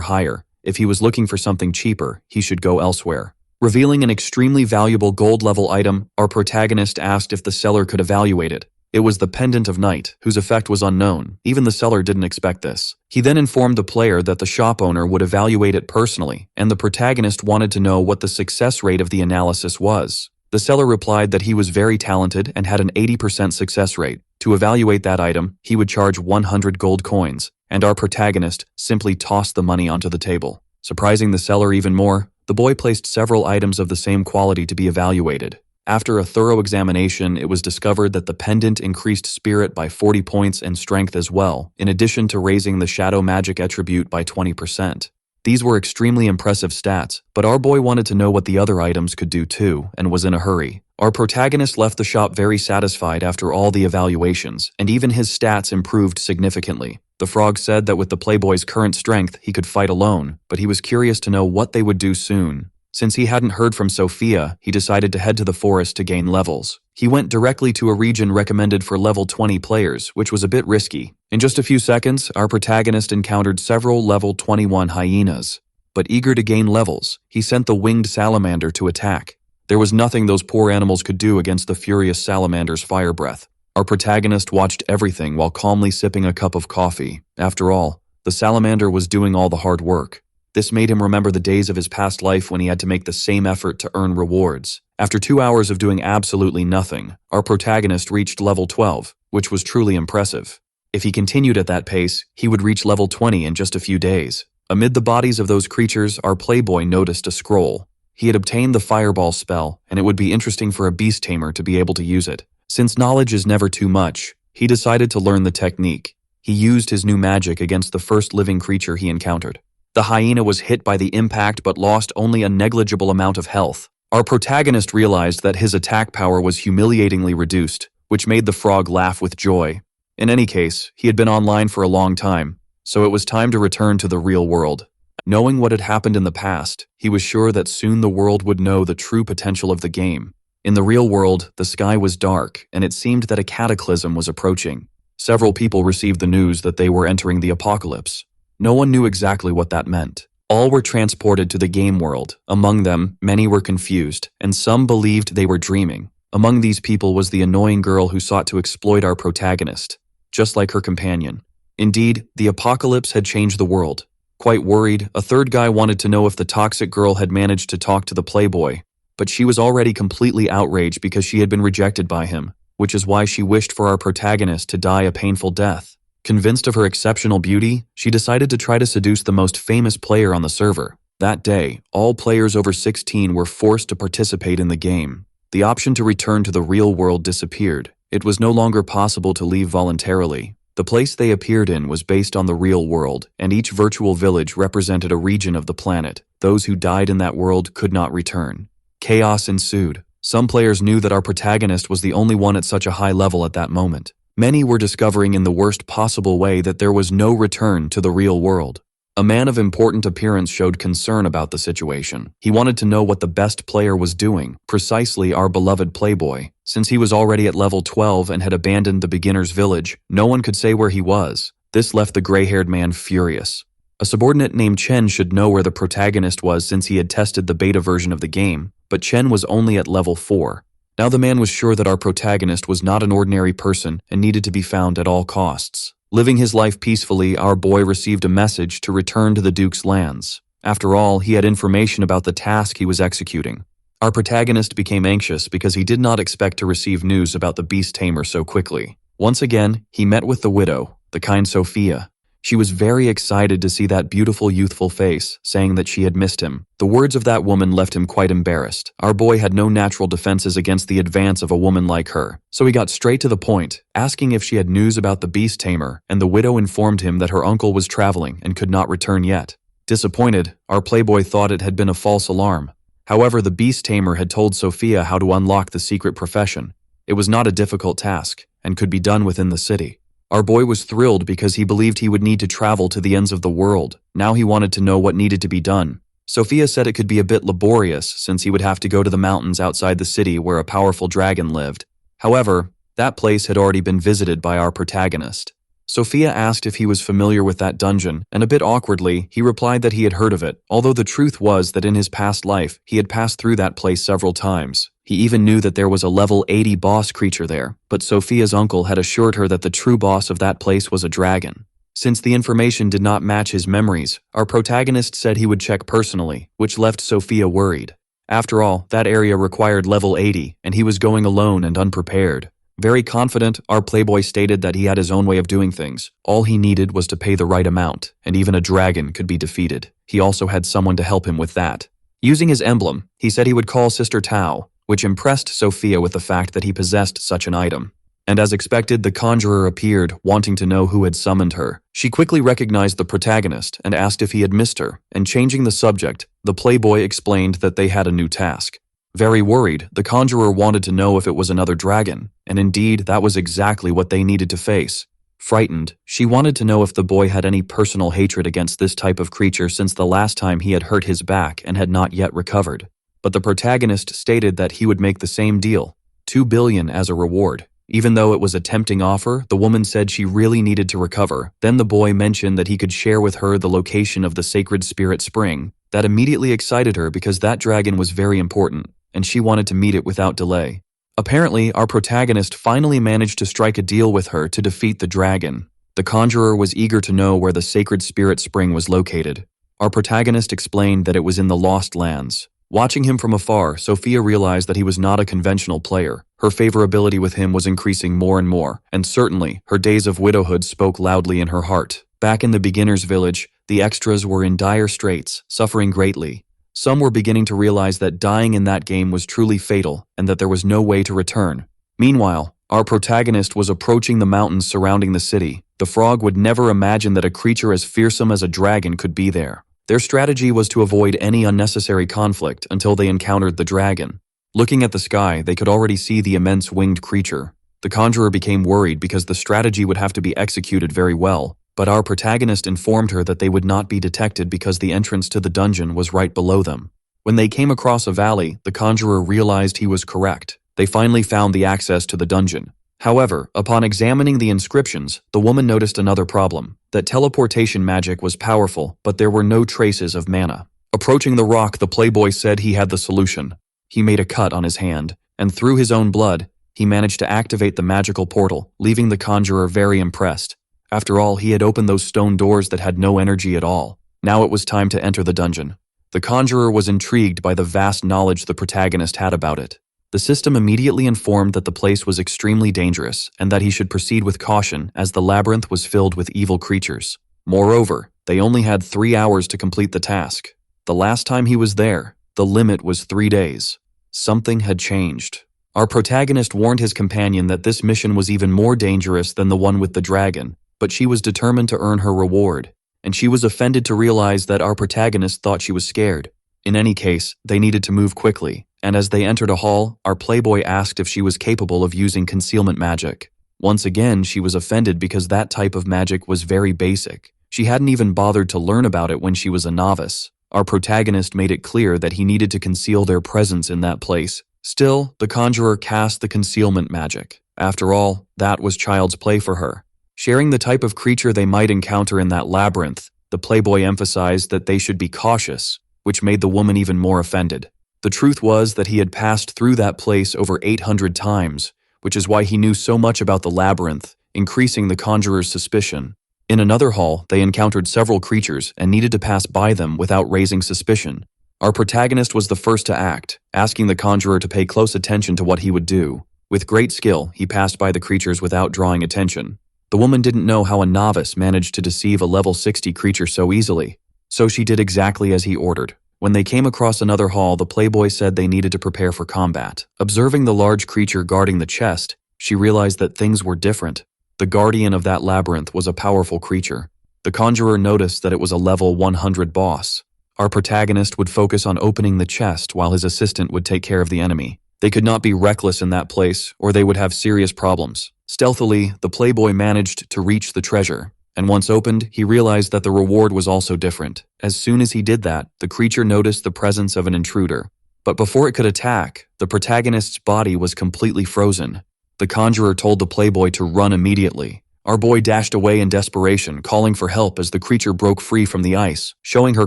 S1: higher. If he was looking for something cheaper, he should go elsewhere. Revealing an extremely valuable gold-level item, our protagonist asked if the seller could evaluate it. It was the Pendant of Night, whose effect was unknown. Even the seller didn't expect this. He then informed the player that the shop owner would evaluate it personally, and the protagonist wanted to know what the success rate of the analysis was. The seller replied that he was very talented and had an 80% success rate. To evaluate that item, he would charge 100 gold coins, and our protagonist simply tossed the money onto the table. Surprising the seller even more, the boy placed several items of the same quality to be evaluated. After a thorough examination, it was discovered that the pendant increased spirit by 40 points and strength as well, in addition to raising the shadow magic attribute by 20%. These were extremely impressive stats, but our boy wanted to know what the other items could do too, and was in a hurry. Our protagonist left the shop very satisfied after all the evaluations, and even his stats improved significantly. The frog said that with the playboy's current strength, he could fight alone, but he was curious to know what they would do soon. Since he hadn't heard from Sophia, he decided to head to the forest to gain levels. He went directly to a region recommended for level 20 players, which was a bit risky. In just a few seconds, our protagonist encountered several level 21 hyenas. But eager to gain levels, he sent the winged salamander to attack. There was nothing those poor animals could do against the furious salamander's fire breath. Our protagonist watched everything while calmly sipping a cup of coffee. After all, the salamander was doing all the hard work. This made him remember the days of his past life when he had to make the same effort to earn rewards. After 2 hours of doing absolutely nothing, our protagonist reached level 12, which was truly impressive. If he continued at that pace, he would reach level 20 in just a few days. Amid the bodies of those creatures, our playboy noticed a scroll. He had obtained the fireball spell, and it would be interesting for a beast tamer to be able to use it. Since knowledge is never too much, he decided to learn the technique. He used his new magic against the first living creature he encountered. The hyena was hit by the impact but lost only a negligible amount of health. Our protagonist realized that his attack power was humiliatingly reduced, which made the frog laugh with joy. In any case, he had been online for a long time, so it was time to return to the real world. Knowing what had happened in the past, he was sure that soon the world would know the true potential of the game. In the real world, the sky was dark, and it seemed that a cataclysm was approaching. Several people received the news that they were entering the apocalypse. No one knew exactly what that meant. All were transported to the game world. Among them, many were confused, and some believed they were dreaming. Among these people was the annoying girl who sought to exploit our protagonist, just like her companion. Indeed, the apocalypse had changed the world. Quite worried, a third guy wanted to know if the toxic girl had managed to talk to the playboy, but she was already completely outraged because she had been rejected by him, which is why she wished for our protagonist to die a painful death. Convinced of her exceptional beauty, she decided to try to seduce the most famous player on the server. That day, all players over 16 were forced to participate in the game. The option to return to the real world disappeared. It was no longer possible to leave voluntarily. The place they appeared in was based on the real world, and each virtual village represented a region of the planet. Those who died in that world could not return. Chaos ensued. Some players knew that our protagonist was the only one at such a high level at that moment. Many were discovering in the worst possible way that there was no return to the real world. A man of important appearance showed concern about the situation. He wanted to know what the best player was doing, precisely our beloved playboy. Since he was already at level 12 and had abandoned the beginner's village, no one could say where he was. This left the gray-haired man furious. A subordinate named Chen should know where the protagonist was since he had tested the beta version of the game, but Chen was only at level 4. Now the man was sure that our protagonist was not an ordinary person and needed to be found at all costs. Living his life peacefully, our boy received a message to return to the Duke's lands. After all, he had information about the task he was executing. Our protagonist became anxious because he did not expect to receive news about the beast tamer so quickly. Once again, he met with the widow, the kind Sophia. She was very excited to see that beautiful youthful face, saying that she had missed him. The words of that woman left him quite embarrassed. Our boy had no natural defenses against the advance of a woman like her, so he got straight to the point, asking if she had news about the beast tamer, and the widow informed him that her uncle was traveling and could not return yet. Disappointed, our playboy thought it had been a false alarm. However, the beast tamer had told Sophia how to unlock the secret profession. It was not a difficult task, and could be done within the city. Our boy was thrilled because he believed he would need to travel to the ends of the world. Now he wanted to know what needed to be done. Sophia said it could be a bit laborious since he would have to go to the mountains outside the city where a powerful dragon lived. However, that place had already been visited by our protagonist. Sophia asked if he was familiar with that dungeon, and a bit awkwardly, he replied that he had heard of it, although the truth was that in his past life, he had passed through that place several times. He even knew that there was a level 80 boss creature there, but Sophia's uncle had assured her that the true boss of that place was a dragon. Since the information did not match his memories, our protagonist said he would check personally, which left Sophia worried. After all, that area required level 80, and he was going alone and unprepared. Very confident, our playboy stated that he had his own way of doing things. All he needed was to pay the right amount, and even a dragon could be defeated. He also had someone to help him with that. Using his emblem, he said he would call Sister Tao, which impressed Sophia with the fact that he possessed such an item. And as expected, the conjurer appeared, wanting to know who had summoned her. She quickly recognized the protagonist and asked if he had missed her, and changing the subject, the playboy explained that they had a new task. Very worried, the conjurer wanted to know if it was another dragon, and indeed, that was exactly what they needed to face. Frightened, she wanted to know if the boy had any personal hatred against this type of creature since the last time he had hurt his back and had not yet recovered. But the protagonist stated that he would make the same deal, 2 billion as a reward. Even though it was a tempting offer, the woman said she really needed to recover. Then the boy mentioned that he could share with her the location of the sacred spirit spring. That immediately excited her because that dragon was very important, and she wanted to meet it without delay. Apparently, our protagonist finally managed to strike a deal with her to defeat the dragon. The conjurer was eager to know where the sacred spirit spring was located. Our protagonist explained that it was in the Lost Lands. Watching him from afar, Sophia realized that he was not a conventional player. Her favorability with him was increasing more and more, and certainly, her days of widowhood spoke loudly in her heart. Back in the beginner's village, the extras were in dire straits, suffering greatly. Some were beginning to realize that dying in that game was truly fatal, and that there was no way to return. Meanwhile, our protagonist was approaching the mountains surrounding the city. The frog would never imagine that a creature as fearsome as a dragon could be there. Their strategy was to avoid any unnecessary conflict until they encountered the dragon. Looking at the sky, they could already see the immense winged creature. The conjurer became worried because the strategy would have to be executed very well, but our protagonist informed her that they would not be detected because the entrance to the dungeon was right below them. When they came across a valley, the conjurer realized he was correct. They finally found the access to the dungeon. However, upon examining the inscriptions, the woman noticed another problem, that teleportation magic was powerful, but there were no traces of mana. Approaching the rock, the playboy said he had the solution. He made a cut on his hand, and through his own blood, he managed to activate the magical portal, leaving the conjurer very impressed. After all, he had opened those stone doors that had no energy at all. Now it was time to enter the dungeon. The conjurer was intrigued by the vast knowledge the protagonist had about it. The system immediately informed that the place was extremely dangerous and that he should proceed with caution as the labyrinth was filled with evil creatures. Moreover, they only had 3 hours to complete the task. The last time he was there, the limit was 3 days. Something had changed. Our protagonist warned his companion that this mission was even more dangerous than the one with the dragon, but she was determined to earn her reward, and she was offended to realize that our protagonist thought she was scared. In any case, they needed to move quickly, and as they entered a hall, our playboy asked if she was capable of using concealment magic. Once again, she was offended because that type of magic was very basic. She hadn't even bothered to learn about it when she was a novice. Our protagonist made it clear that he needed to conceal their presence in that place. Still, the conjurer cast the concealment magic. After all, that was child's play for her. Sharing the type of creature they might encounter in that labyrinth, the playboy emphasized that they should be cautious, which made the woman even more offended. The truth was that he had passed through that place over 800 times, which is why he knew so much about the labyrinth, increasing the conjurer's suspicion. In another hall, they encountered several creatures and needed to pass by them without raising suspicion. Our protagonist was the first to act, asking the conjurer to pay close attention to what he would do. With great skill, he passed by the creatures without drawing attention. The woman didn't know how a novice managed to deceive a level 60 creature so easily, so she did exactly as he ordered. When they came across another hall, the playboy said they needed to prepare for combat. Observing the large creature guarding the chest, she realized that things were different. The guardian of that labyrinth was a powerful creature. The conjurer noticed that it was a level 100 boss. Our protagonist would focus on opening the chest while his assistant would take care of the enemy. They could not be reckless in that place, or they would have serious problems. Stealthily, the playboy managed to reach the treasure, and once opened, he realized that the reward was also different. As soon as he did that, the creature noticed the presence of an intruder. But before it could attack, the protagonist's body was completely frozen. The conjurer told the playboy to run immediately. Our boy dashed away in desperation, calling for help as the creature broke free from the ice. Showing her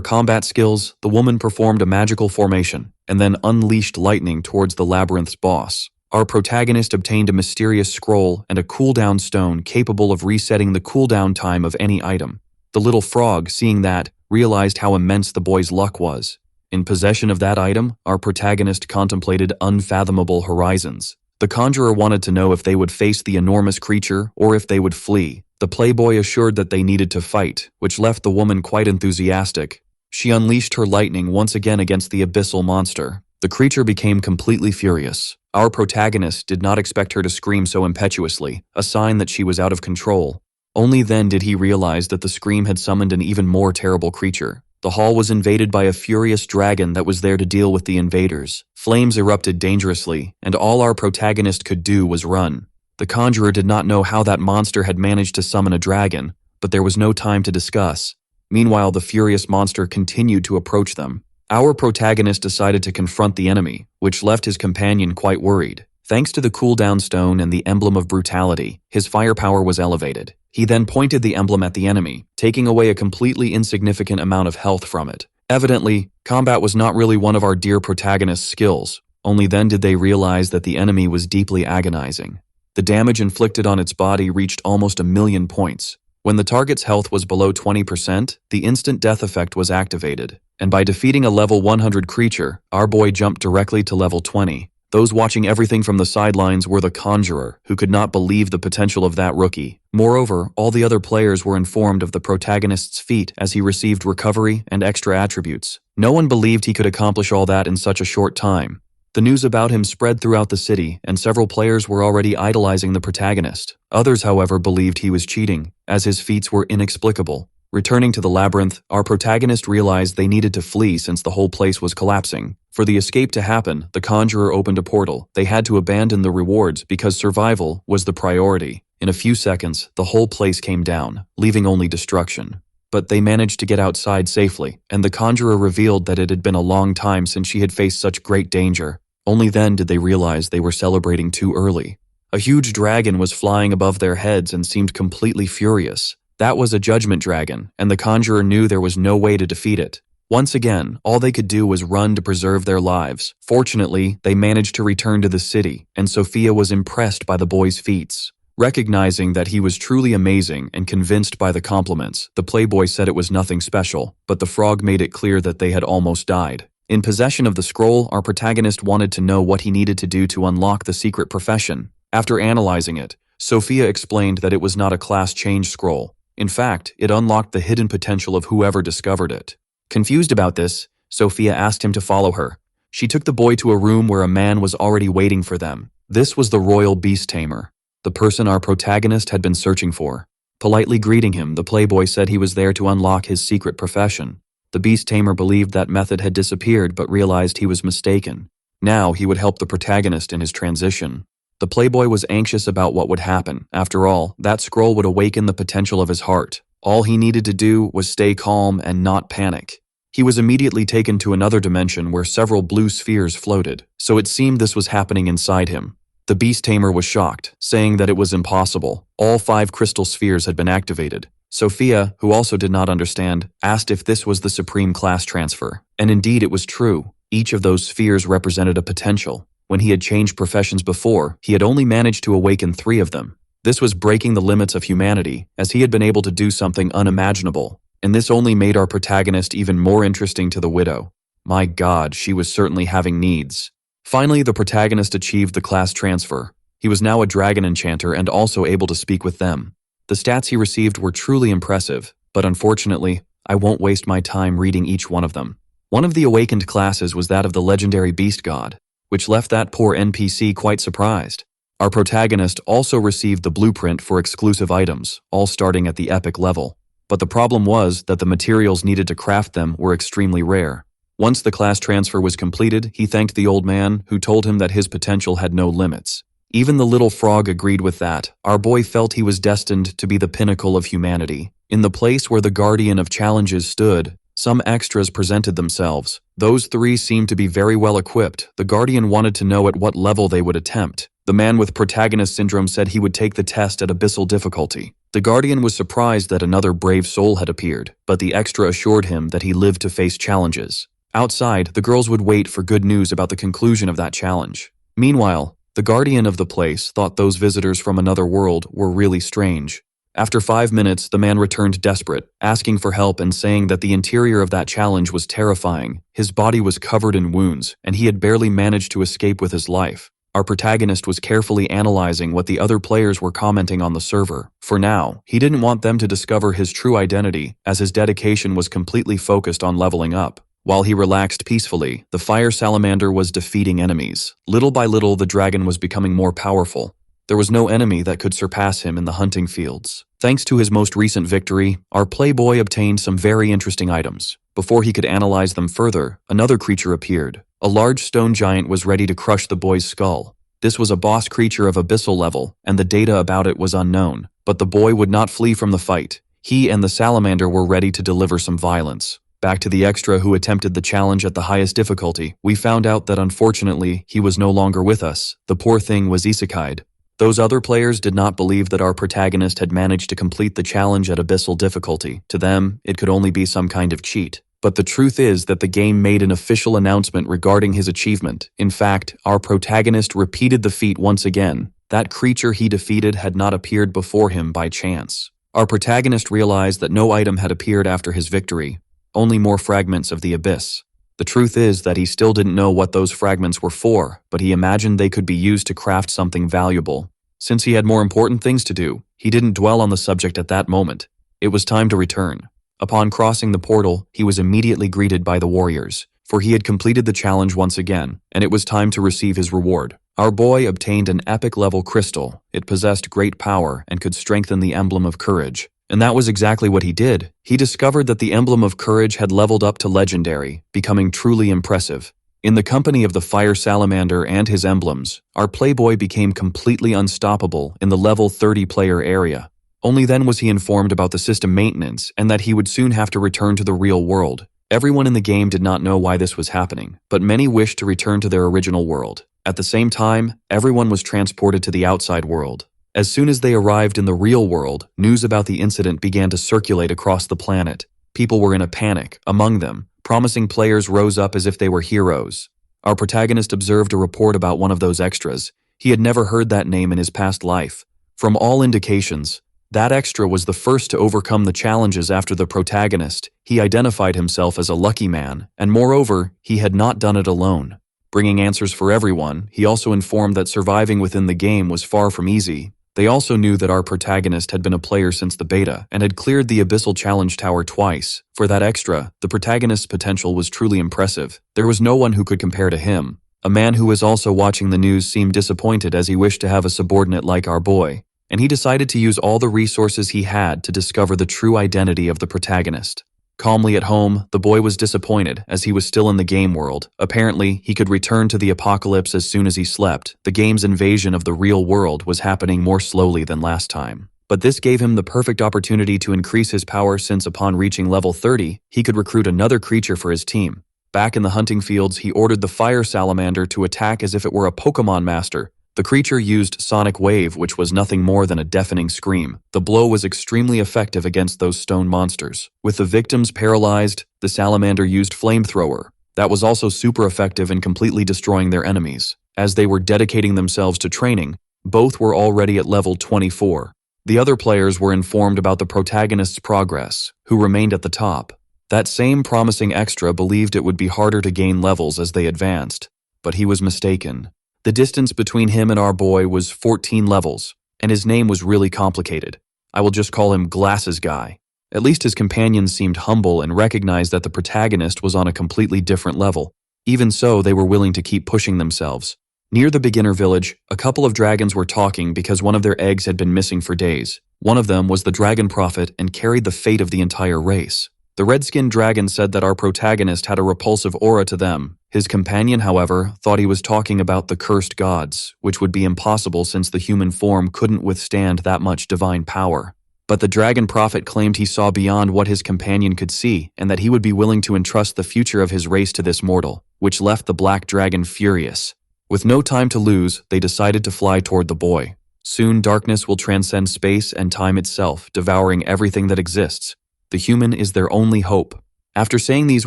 S1: combat skills, the woman performed a magical formation, and then unleashed lightning towards the labyrinth's boss. Our protagonist obtained a mysterious scroll and a cooldown stone capable of resetting the cooldown time of any item. The little frog, seeing that, realized how immense the boy's luck was. In possession of that item, our protagonist contemplated unfathomable horizons. The conjurer wanted to know if they would face the enormous creature or if they would flee. The playboy assured that they needed to fight, which left the woman quite enthusiastic. She unleashed her lightning once again against the abyssal monster. The creature became completely furious. Our protagonist did not expect her to scream so impetuously, a sign that she was out of control. Only then did he realize that the scream had summoned an even more terrible creature. The hall was invaded by a furious dragon that was there to deal with the invaders. Flames erupted dangerously, and all our protagonist could do was run. The conjurer did not know how that monster had managed to summon a dragon, but there was no time to discuss. Meanwhile, the furious monster continued to approach them. Our protagonist decided to confront the enemy, which left his companion quite worried. Thanks to the cooldown stone and the emblem of brutality, his firepower was elevated. He then pointed the emblem at the enemy, taking away a completely insignificant amount of health from it. Evidently, combat was not really one of our dear protagonist's skills. Only then did they realize that the enemy was deeply agonizing. The damage inflicted on its body reached almost 1,000,000 points. When the target's health was below 20%, the instant death effect was activated. And by defeating a level 100 creature, our boy jumped directly to level 20. Those watching everything from the sidelines were the conjurer, who could not believe the potential of that rookie. Moreover, all the other players were informed of the protagonist's feat as he received recovery and extra attributes. No one believed he could accomplish all that in such a short time. The news about him spread throughout the city, and several players were already idolizing the protagonist. Others, however, believed he was cheating, as his feats were inexplicable. Returning to the labyrinth, our protagonist realized they needed to flee since the whole place was collapsing. For the escape to happen, the conjurer opened a portal. They had to abandon the rewards because survival was the priority. In a few seconds, the whole place came down, leaving only destruction. But they managed to get outside safely, and the conjurer revealed that it had been a long time since she had faced such great danger. Only then did they realize they were celebrating too early. A huge dragon was flying above their heads and seemed completely furious. That was a judgment dragon, and the conjurer knew there was no way to defeat it. Once again, all they could do was run to preserve their lives. Fortunately, they managed to return to the city, and Sophia was impressed by the boy's feats. Recognizing that he was truly amazing and convinced by the compliments, the playboy said it was nothing special, but the frog made it clear that they had almost died. In possession of the scroll, our protagonist wanted to know what he needed to do to unlock the secret profession. After analyzing it, Sophia explained that it was not a class change scroll. In fact, it unlocked the hidden potential of whoever discovered it. Confused about this, Sophia asked him to follow her. She took the boy to a room where a man was already waiting for them. This was the royal beast tamer, the person our protagonist had been searching for. Politely greeting him, the playboy said he was there to unlock his secret profession. The beast tamer believed that method had disappeared but realized he was mistaken. Now he would help the protagonist in his transition. The playboy was anxious about what would happen. After all, that scroll would awaken the potential of his heart. All he needed to do was stay calm and not panic. He was immediately taken to another dimension where several blue spheres floated, so it seemed this was happening inside him. The beast tamer was shocked, saying that it was impossible. All 5 crystal spheres had been activated. Sophia, who also did not understand, asked if this was the supreme class transfer. And indeed it was true. Each of those spheres represented a potential. When he had changed professions before, he had only managed to awaken 3 of them. This was breaking the limits of humanity, as he had been able to do something unimaginable. And this only made our protagonist even more interesting to the widow. My God, she was certainly having needs. Finally, the protagonist achieved the class transfer. He was now a dragon enchanter and also able to speak with them. The stats he received were truly impressive, but unfortunately, I won't waste my time reading each one of them. One of the awakened classes was that of the legendary beast god, which left that poor NPC quite surprised. Our protagonist also received the blueprint for exclusive items, all starting at the epic level. But the problem was that the materials needed to craft them were extremely rare. Once the class transfer was completed, he thanked the old man, who told him that his potential had no limits. Even the little frog agreed with that. Our boy felt he was destined to be the pinnacle of humanity. In the place where the guardian of challenges stood, some extras presented themselves. Those three seemed to be very well equipped. The guardian wanted to know at what level they would attempt. The man with protagonist syndrome said he would take the test at abyssal difficulty. The guardian was surprised that another brave soul had appeared, but the extra assured him that he lived to face challenges. Outside, the girls would wait for good news about the conclusion of that challenge. Meanwhile, the guardian of the place thought those visitors from another world were really strange. After 5 minutes, the man returned desperate, asking for help and saying that the interior of that challenge was terrifying. His body was covered in wounds, and he had barely managed to escape with his life. Our protagonist was carefully analyzing what the other players were commenting on the server. For now, he didn't want them to discover his true identity, as his dedication was completely focused on leveling up. While he relaxed peacefully, the fire salamander was defeating enemies. Little by little, the dragon was becoming more powerful. There was no enemy that could surpass him in the hunting fields. Thanks to his most recent victory, our playboy obtained some very interesting items. Before he could analyze them further, another creature appeared. A large stone giant was ready to crush the boy's skull. This was a boss creature of abyssal level, and the data about it was unknown. But the boy would not flee from the fight. He and the salamander were ready to deliver some violence. Back to the extra who attempted the challenge at the highest difficulty, we found out that unfortunately, he was no longer with us. The poor thing was isekai'd. Those other players did not believe that our protagonist had managed to complete the challenge at abyssal difficulty. To them, it could only be some kind of cheat. But the truth is that the game made an official announcement regarding his achievement. In fact, our protagonist repeated the feat once again. That creature he defeated had not appeared before him by chance. Our protagonist realized that no item had appeared after his victory, only more fragments of the abyss. The truth is that he still didn't know what those fragments were for, but he imagined they could be used to craft something valuable. Since he had more important things to do, he didn't dwell on the subject at that moment. It was time to return. Upon crossing the portal, he was immediately greeted by the warriors, for he had completed the challenge once again, and it was time to receive his reward. Our boy obtained an epic-level crystal. It possessed great power and could strengthen the emblem of courage. And that was exactly what he did. He discovered that the emblem of courage had leveled up to legendary, becoming truly impressive. In the company of the fire salamander and his emblems, our playboy became completely unstoppable in the level 30 player area. Only then was he informed about the system maintenance and that he would soon have to return to the real world. Everyone in the game did not know why this was happening, but many wished to return to their original world. At the same time, everyone was transported to the outside world. As soon as they arrived in the real world, news about the incident began to circulate across the planet. People were in a panic. Among them, promising players rose up as if they were heroes. Our protagonist observed a report about one of those extras. He had never heard that name in his past life. From all indications, that extra was the first to overcome the challenges after the protagonist. He identified himself as a lucky man, and moreover, he had not done it alone. Bringing answers for everyone, he also informed that surviving within the game was far from easy. They also knew that our protagonist had been a player since the beta and had cleared the Abyssal Challenge Tower twice. For that extra, the protagonist's potential was truly impressive. There was no one who could compare to him. A man who was also watching the news seemed disappointed as he wished to have a subordinate like our boy, and he decided to use all the resources he had to discover the true identity of the protagonist. Calmly at home, the boy was disappointed as he was still in the game world. Apparently, he could return to the apocalypse as soon as he slept. The game's invasion of the real world was happening more slowly than last time. But this gave him the perfect opportunity to increase his power since upon reaching level 30, he could recruit another creature for his team. Back in the hunting fields, he ordered the fire salamander to attack as if it were a Pokemon master. The creature used Sonic Wave, which was nothing more than a deafening scream. The blow was extremely effective against those stone monsters. With the victims paralyzed, the salamander used Flamethrower. That was also super effective in completely destroying their enemies. As they were dedicating themselves to training, both were already at level 24. The other players were informed about the protagonist's progress, who remained at the top. That same promising extra believed it would be harder to gain levels as they advanced, but he was mistaken. The distance between him and our boy was 14 levels, and his name was really complicated. I will just call him Glasses Guy. At least his companions seemed humble and recognized that the protagonist was on a completely different level. Even so, they were willing to keep pushing themselves. Near the beginner village, a couple of dragons were talking because one of their eggs had been missing for days. One of them was the dragon prophet and carried the fate of the entire race. The red-skinned dragon said that our protagonist had a repulsive aura to them. His companion, however, thought he was talking about the cursed gods, which would be impossible since the human form couldn't withstand that much divine power. But the dragon prophet claimed he saw beyond what his companion could see, and that he would be willing to entrust the future of his race to this mortal, which left the black dragon furious. With no time to lose, they decided to fly toward the boy. Soon darkness will transcend space and time itself, devouring everything that exists. The human is their only hope. After saying these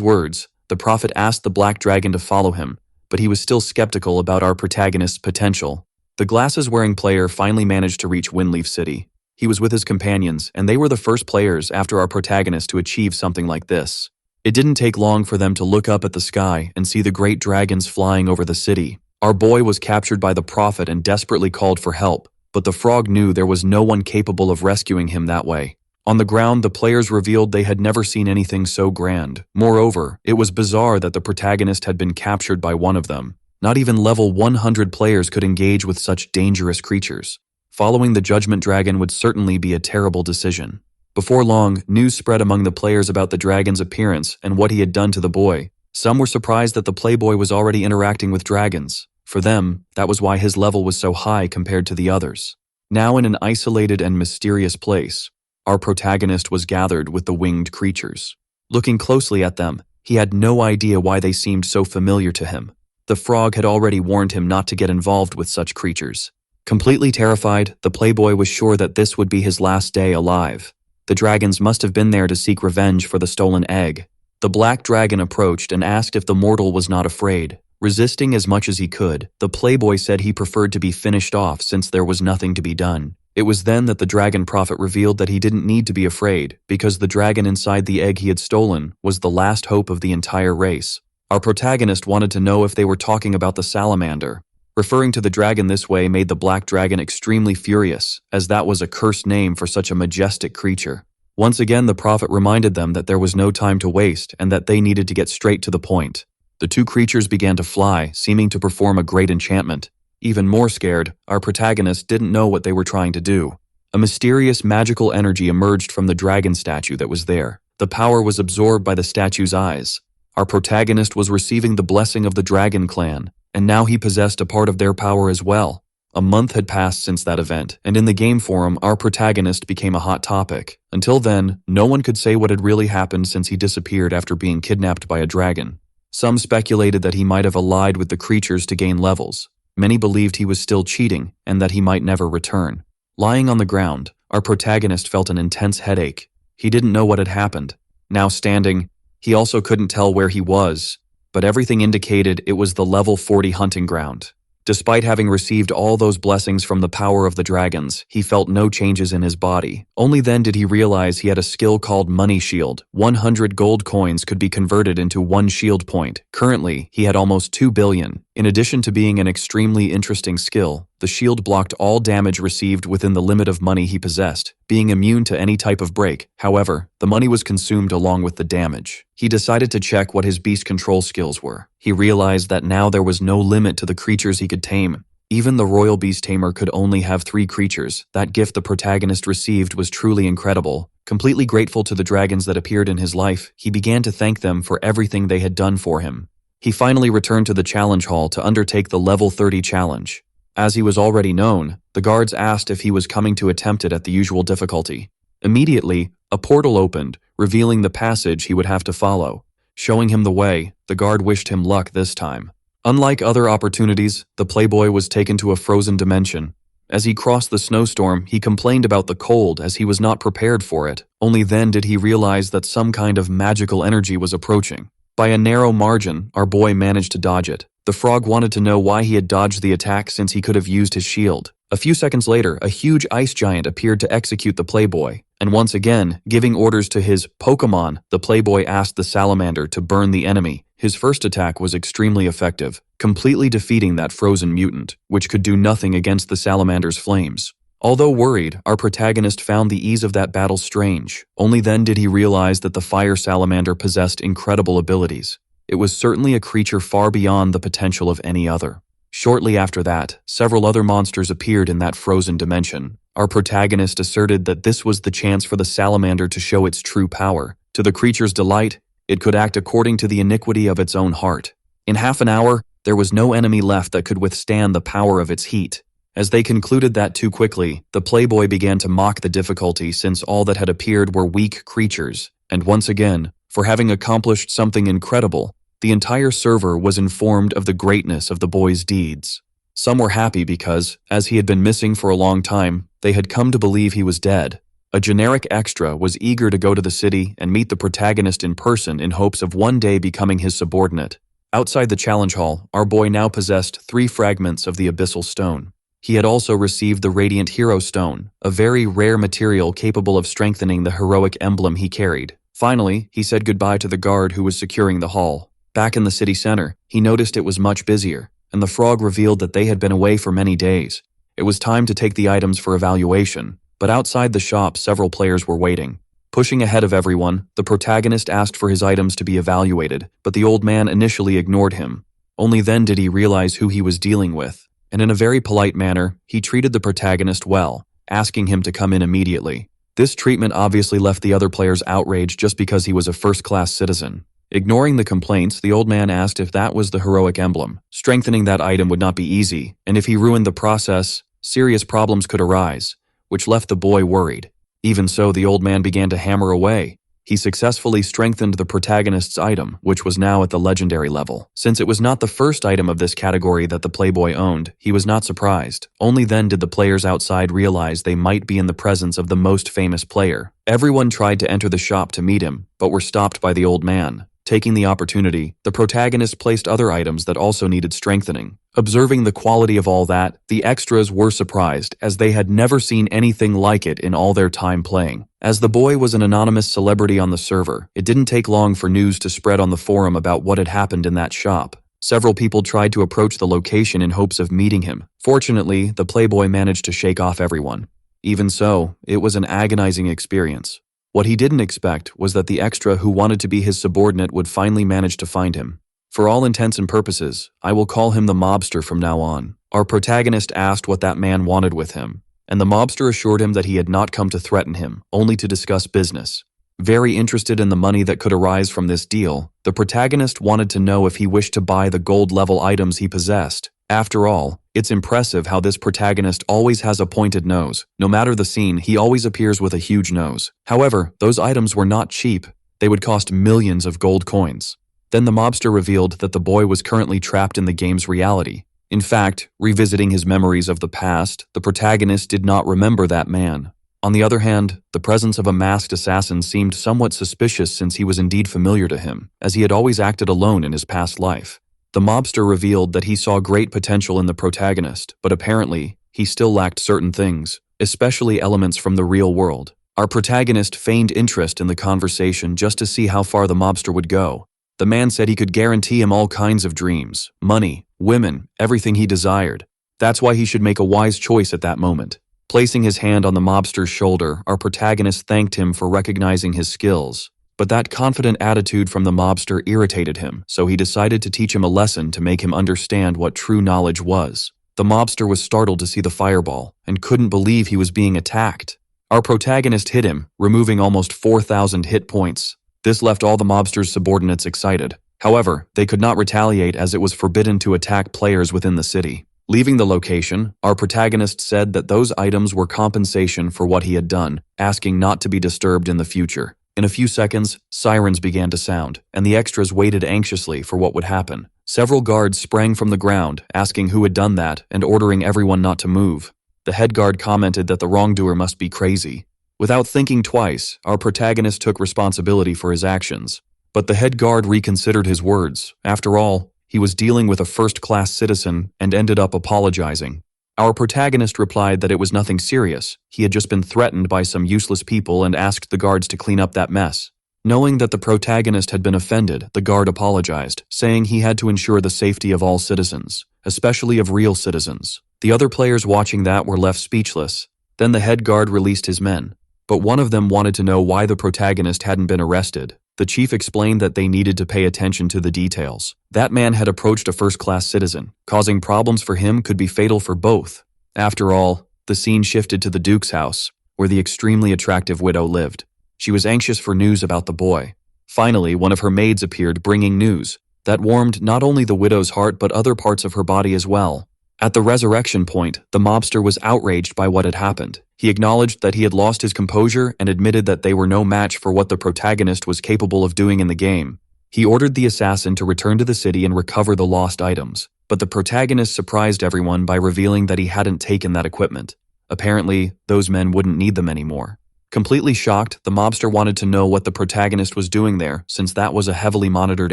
S1: words, the prophet asked the black dragon to follow him, but he was still skeptical about our protagonist's potential. The glasses-wearing player finally managed to reach Windleaf City. He was with his companions, and they were the first players after our protagonist to achieve something like this. It didn't take long for them to look up at the sky and see the great dragons flying over the city. Our boy was captured by the prophet and desperately called for help, but the frog knew there was no one capable of rescuing him that way. On the ground, the players revealed they had never seen anything so grand. Moreover, it was bizarre that the protagonist had been captured by one of them. Not even level 100 players could engage with such dangerous creatures. Following the Judgment Dragon would certainly be a terrible decision. Before long, news spread among the players about the dragon's appearance and what he had done to the boy. Some were surprised that the playboy was already interacting with dragons. For them, that was why his level was so high compared to the others. Now in an isolated and mysterious place, our protagonist was gathered with the winged creatures. Looking closely at them, he had no idea why they seemed so familiar to him. The frog had already warned him not to get involved with such creatures. Completely terrified, the playboy was sure that this would be his last day alive. The dragons must have been there to seek revenge for the stolen egg. The black dragon approached and asked if the mortal was not afraid. Resisting as much as he could, the playboy said he preferred to be finished off since there was nothing to be done. It was then that the dragon prophet revealed that he didn't need to be afraid, because the dragon inside the egg he had stolen was the last hope of the entire race. Our protagonist wanted to know if they were talking about the salamander. Referring to the dragon this way made the black dragon extremely furious, as that was a cursed name for such a majestic creature. Once again, the prophet reminded them that there was no time to waste and that they needed to get straight to the point. The two creatures began to fly, seeming to perform a great enchantment. Even more scared, our protagonist didn't know what they were trying to do. A mysterious magical energy emerged from the dragon statue that was there. The power was absorbed by the statue's eyes. Our protagonist was receiving the blessing of the dragon clan, and now he possessed a part of their power as well. A month had passed since that event, and in the game forum, our protagonist became a hot topic. Until then, no one could say what had really happened since he disappeared after being kidnapped by a dragon. Some speculated that he might have allied with the creatures to gain levels. Many believed he was still cheating and that he might never return. Lying on the ground, our protagonist felt an intense headache. He didn't know what had happened. Now standing, he also couldn't tell where he was, but everything indicated it was the level 40 hunting ground. Despite having received all those blessings from the power of the dragons, he felt no changes in his body. Only then did he realize he had a skill called Money Shield. 100 gold coins could be converted into 1 shield point. Currently, he had almost 2 billion. In addition to being an extremely interesting skill, the shield blocked all damage received within the limit of money he possessed, being immune to any type of break. However, the money was consumed along with the damage. He decided to check what his beast control skills were. He realized that now there was no limit to the creatures he could tame. Even the royal beast tamer could only have 3 creatures. That gift the protagonist received was truly incredible. Completely grateful to the dragons that appeared in his life, he began to thank them for everything they had done for him. He finally returned to the challenge hall to undertake the level 30 challenge. As he was already known, the guards asked if he was coming to attempt it at the usual difficulty. Immediately, a portal opened, revealing the passage he would have to follow. Showing him the way, the guard wished him luck this time. Unlike other opportunities, the playboy was taken to a frozen dimension. As he crossed the snowstorm, he complained about the cold as he was not prepared for it. Only then did he realize that some kind of magical energy was approaching. By a narrow margin, our boy managed to dodge it. The frog wanted to know why he had dodged the attack since he could have used his shield. A few seconds later, a huge ice giant appeared to execute the playboy. And once again, giving orders to his Pokemon, the playboy asked the salamander to burn the enemy. His first attack was extremely effective, completely defeating that frozen mutant, which could do nothing against the salamander's flames. Although worried, our protagonist found the ease of that battle strange. Only then did he realize that the fire salamander possessed incredible abilities. It was certainly a creature far beyond the potential of any other. Shortly after that, several other monsters appeared in that frozen dimension. Our protagonist asserted that this was the chance for the salamander to show its true power. To the creature's delight, it could act according to the iniquity of its own heart. In half an hour, there was no enemy left that could withstand the power of its heat. As they concluded that too quickly, the playboy began to mock the difficulty since all that had appeared were weak creatures, and once again, for having accomplished something incredible, the entire server was informed of the greatness of the boy's deeds. Some were happy because, as he had been missing for a long time, they had come to believe he was dead. A generic extra was eager to go to the city and meet the protagonist in person in hopes of one day becoming his subordinate. Outside the challenge hall, our boy now possessed 3 fragments of the Abyssal Stone. He had also received the Radiant Hero Stone, a very rare material capable of strengthening the heroic emblem he carried. Finally, he said goodbye to the guard who was securing the hall. Back in the city center, he noticed it was much busier, and the frog revealed that they had been away for many days. It was time to take the items for evaluation, but outside the shop several players were waiting. Pushing ahead of everyone, the protagonist asked for his items to be evaluated, but the old man initially ignored him. Only then did he realize who he was dealing with, and in a very polite manner, he treated the protagonist well, asking him to come in immediately. This treatment obviously left the other players outraged just because he was a first-class citizen. Ignoring the complaints, the old man asked if that was the heroic emblem. Strengthening that item would not be easy, and if he ruined the process, serious problems could arise, which left the boy worried. Even so, the old man began to hammer away. He successfully strengthened the protagonist's item, which was now at the legendary level. Since it was not the first item of this category that the playboy owned, he was not surprised. Only then did the players outside realize they might be in the presence of the most famous player. Everyone tried to enter the shop to meet him, but were stopped by the old man. Taking the opportunity, the protagonist placed other items that also needed strengthening. Observing the quality of all that, the extras were surprised, as they had never seen anything like it in all their time playing. As the boy was an anonymous celebrity on the server, it didn't take long for news to spread on the forum about what had happened in that shop. Several people tried to approach the location in hopes of meeting him. Fortunately, the playboy managed to shake off everyone. Even so, it was an agonizing experience. What he didn't expect was that the extra who wanted to be his subordinate would finally manage to find him. For all intents and purposes, I will call him the mobster from now on. Our protagonist asked what that man wanted with him, and the mobster assured him that he had not come to threaten him, only to discuss business. Very interested in the money that could arise from this deal, the protagonist wanted to know if he wished to buy the gold-level items he possessed. After all, it's impressive how this protagonist always has a pointed nose. No matter the scene, he always appears with a huge nose. However, those items were not cheap. They would cost millions of gold coins. Then the mobster revealed that the boy was currently trapped in the game's reality. In fact, revisiting his memories of the past, the protagonist did not remember that man. On the other hand, the presence of a masked assassin seemed somewhat suspicious since he was indeed familiar to him, as he had always acted alone in his past life. The mobster revealed that he saw great potential in the protagonist, but apparently, he still lacked certain things, especially elements from the real world. Our protagonist feigned interest in the conversation just to see how far the mobster would go. The man said he could guarantee him all kinds of dreams, money, women, everything he desired. That's why he should make a wise choice at that moment. Placing his hand on the mobster's shoulder, our protagonist thanked him for recognizing his skills. But that confident attitude from the mobster irritated him, so he decided to teach him a lesson to make him understand what true knowledge was. The mobster was startled to see the fireball, and couldn't believe he was being attacked. Our protagonist hit him, removing almost 4,000 hit points. This left all the mobster's subordinates excited. However, they could not retaliate as it was forbidden to attack players within the city. Leaving the location, our protagonist said that those items were compensation for what he had done, asking not to be disturbed in the future. In a few seconds, sirens began to sound, and the extras waited anxiously for what would happen. Several guards sprang from the ground, asking who had done that and ordering everyone not to move. The head guard commented that the wrongdoer must be crazy. Without thinking twice, our protagonist took responsibility for his actions. But the head guard reconsidered his words. After all, he was dealing with a first-class citizen and ended up apologizing. Our protagonist replied that it was nothing serious. He had just been threatened by some useless people and asked the guards to clean up that mess. Knowing that the protagonist had been offended, the guard apologized, saying he had to ensure the safety of all citizens, especially of real citizens. The other players watching that were left speechless. Then the head guard released his men. But one of them wanted to know why the protagonist hadn't been arrested. The chief explained that they needed to pay attention to the details. That man had approached a first-class citizen. Causing problems for him could be fatal for both. After all, the scene shifted to the Duke's house, where the extremely attractive widow lived. She was anxious for news about the boy. Finally, one of her maids appeared bringing news that warmed not only the widow's heart but other parts of her body as well. At the resurrection point, the mobster was outraged by what had happened. He acknowledged that he had lost his composure and admitted that they were no match for what the protagonist was capable of doing in the game. He ordered the assassin to return to the city and recover the lost items, but the protagonist surprised everyone by revealing that he hadn't taken that equipment. Apparently, those men wouldn't need them anymore. Completely shocked, the mobster wanted to know what the protagonist was doing there, since that was a heavily monitored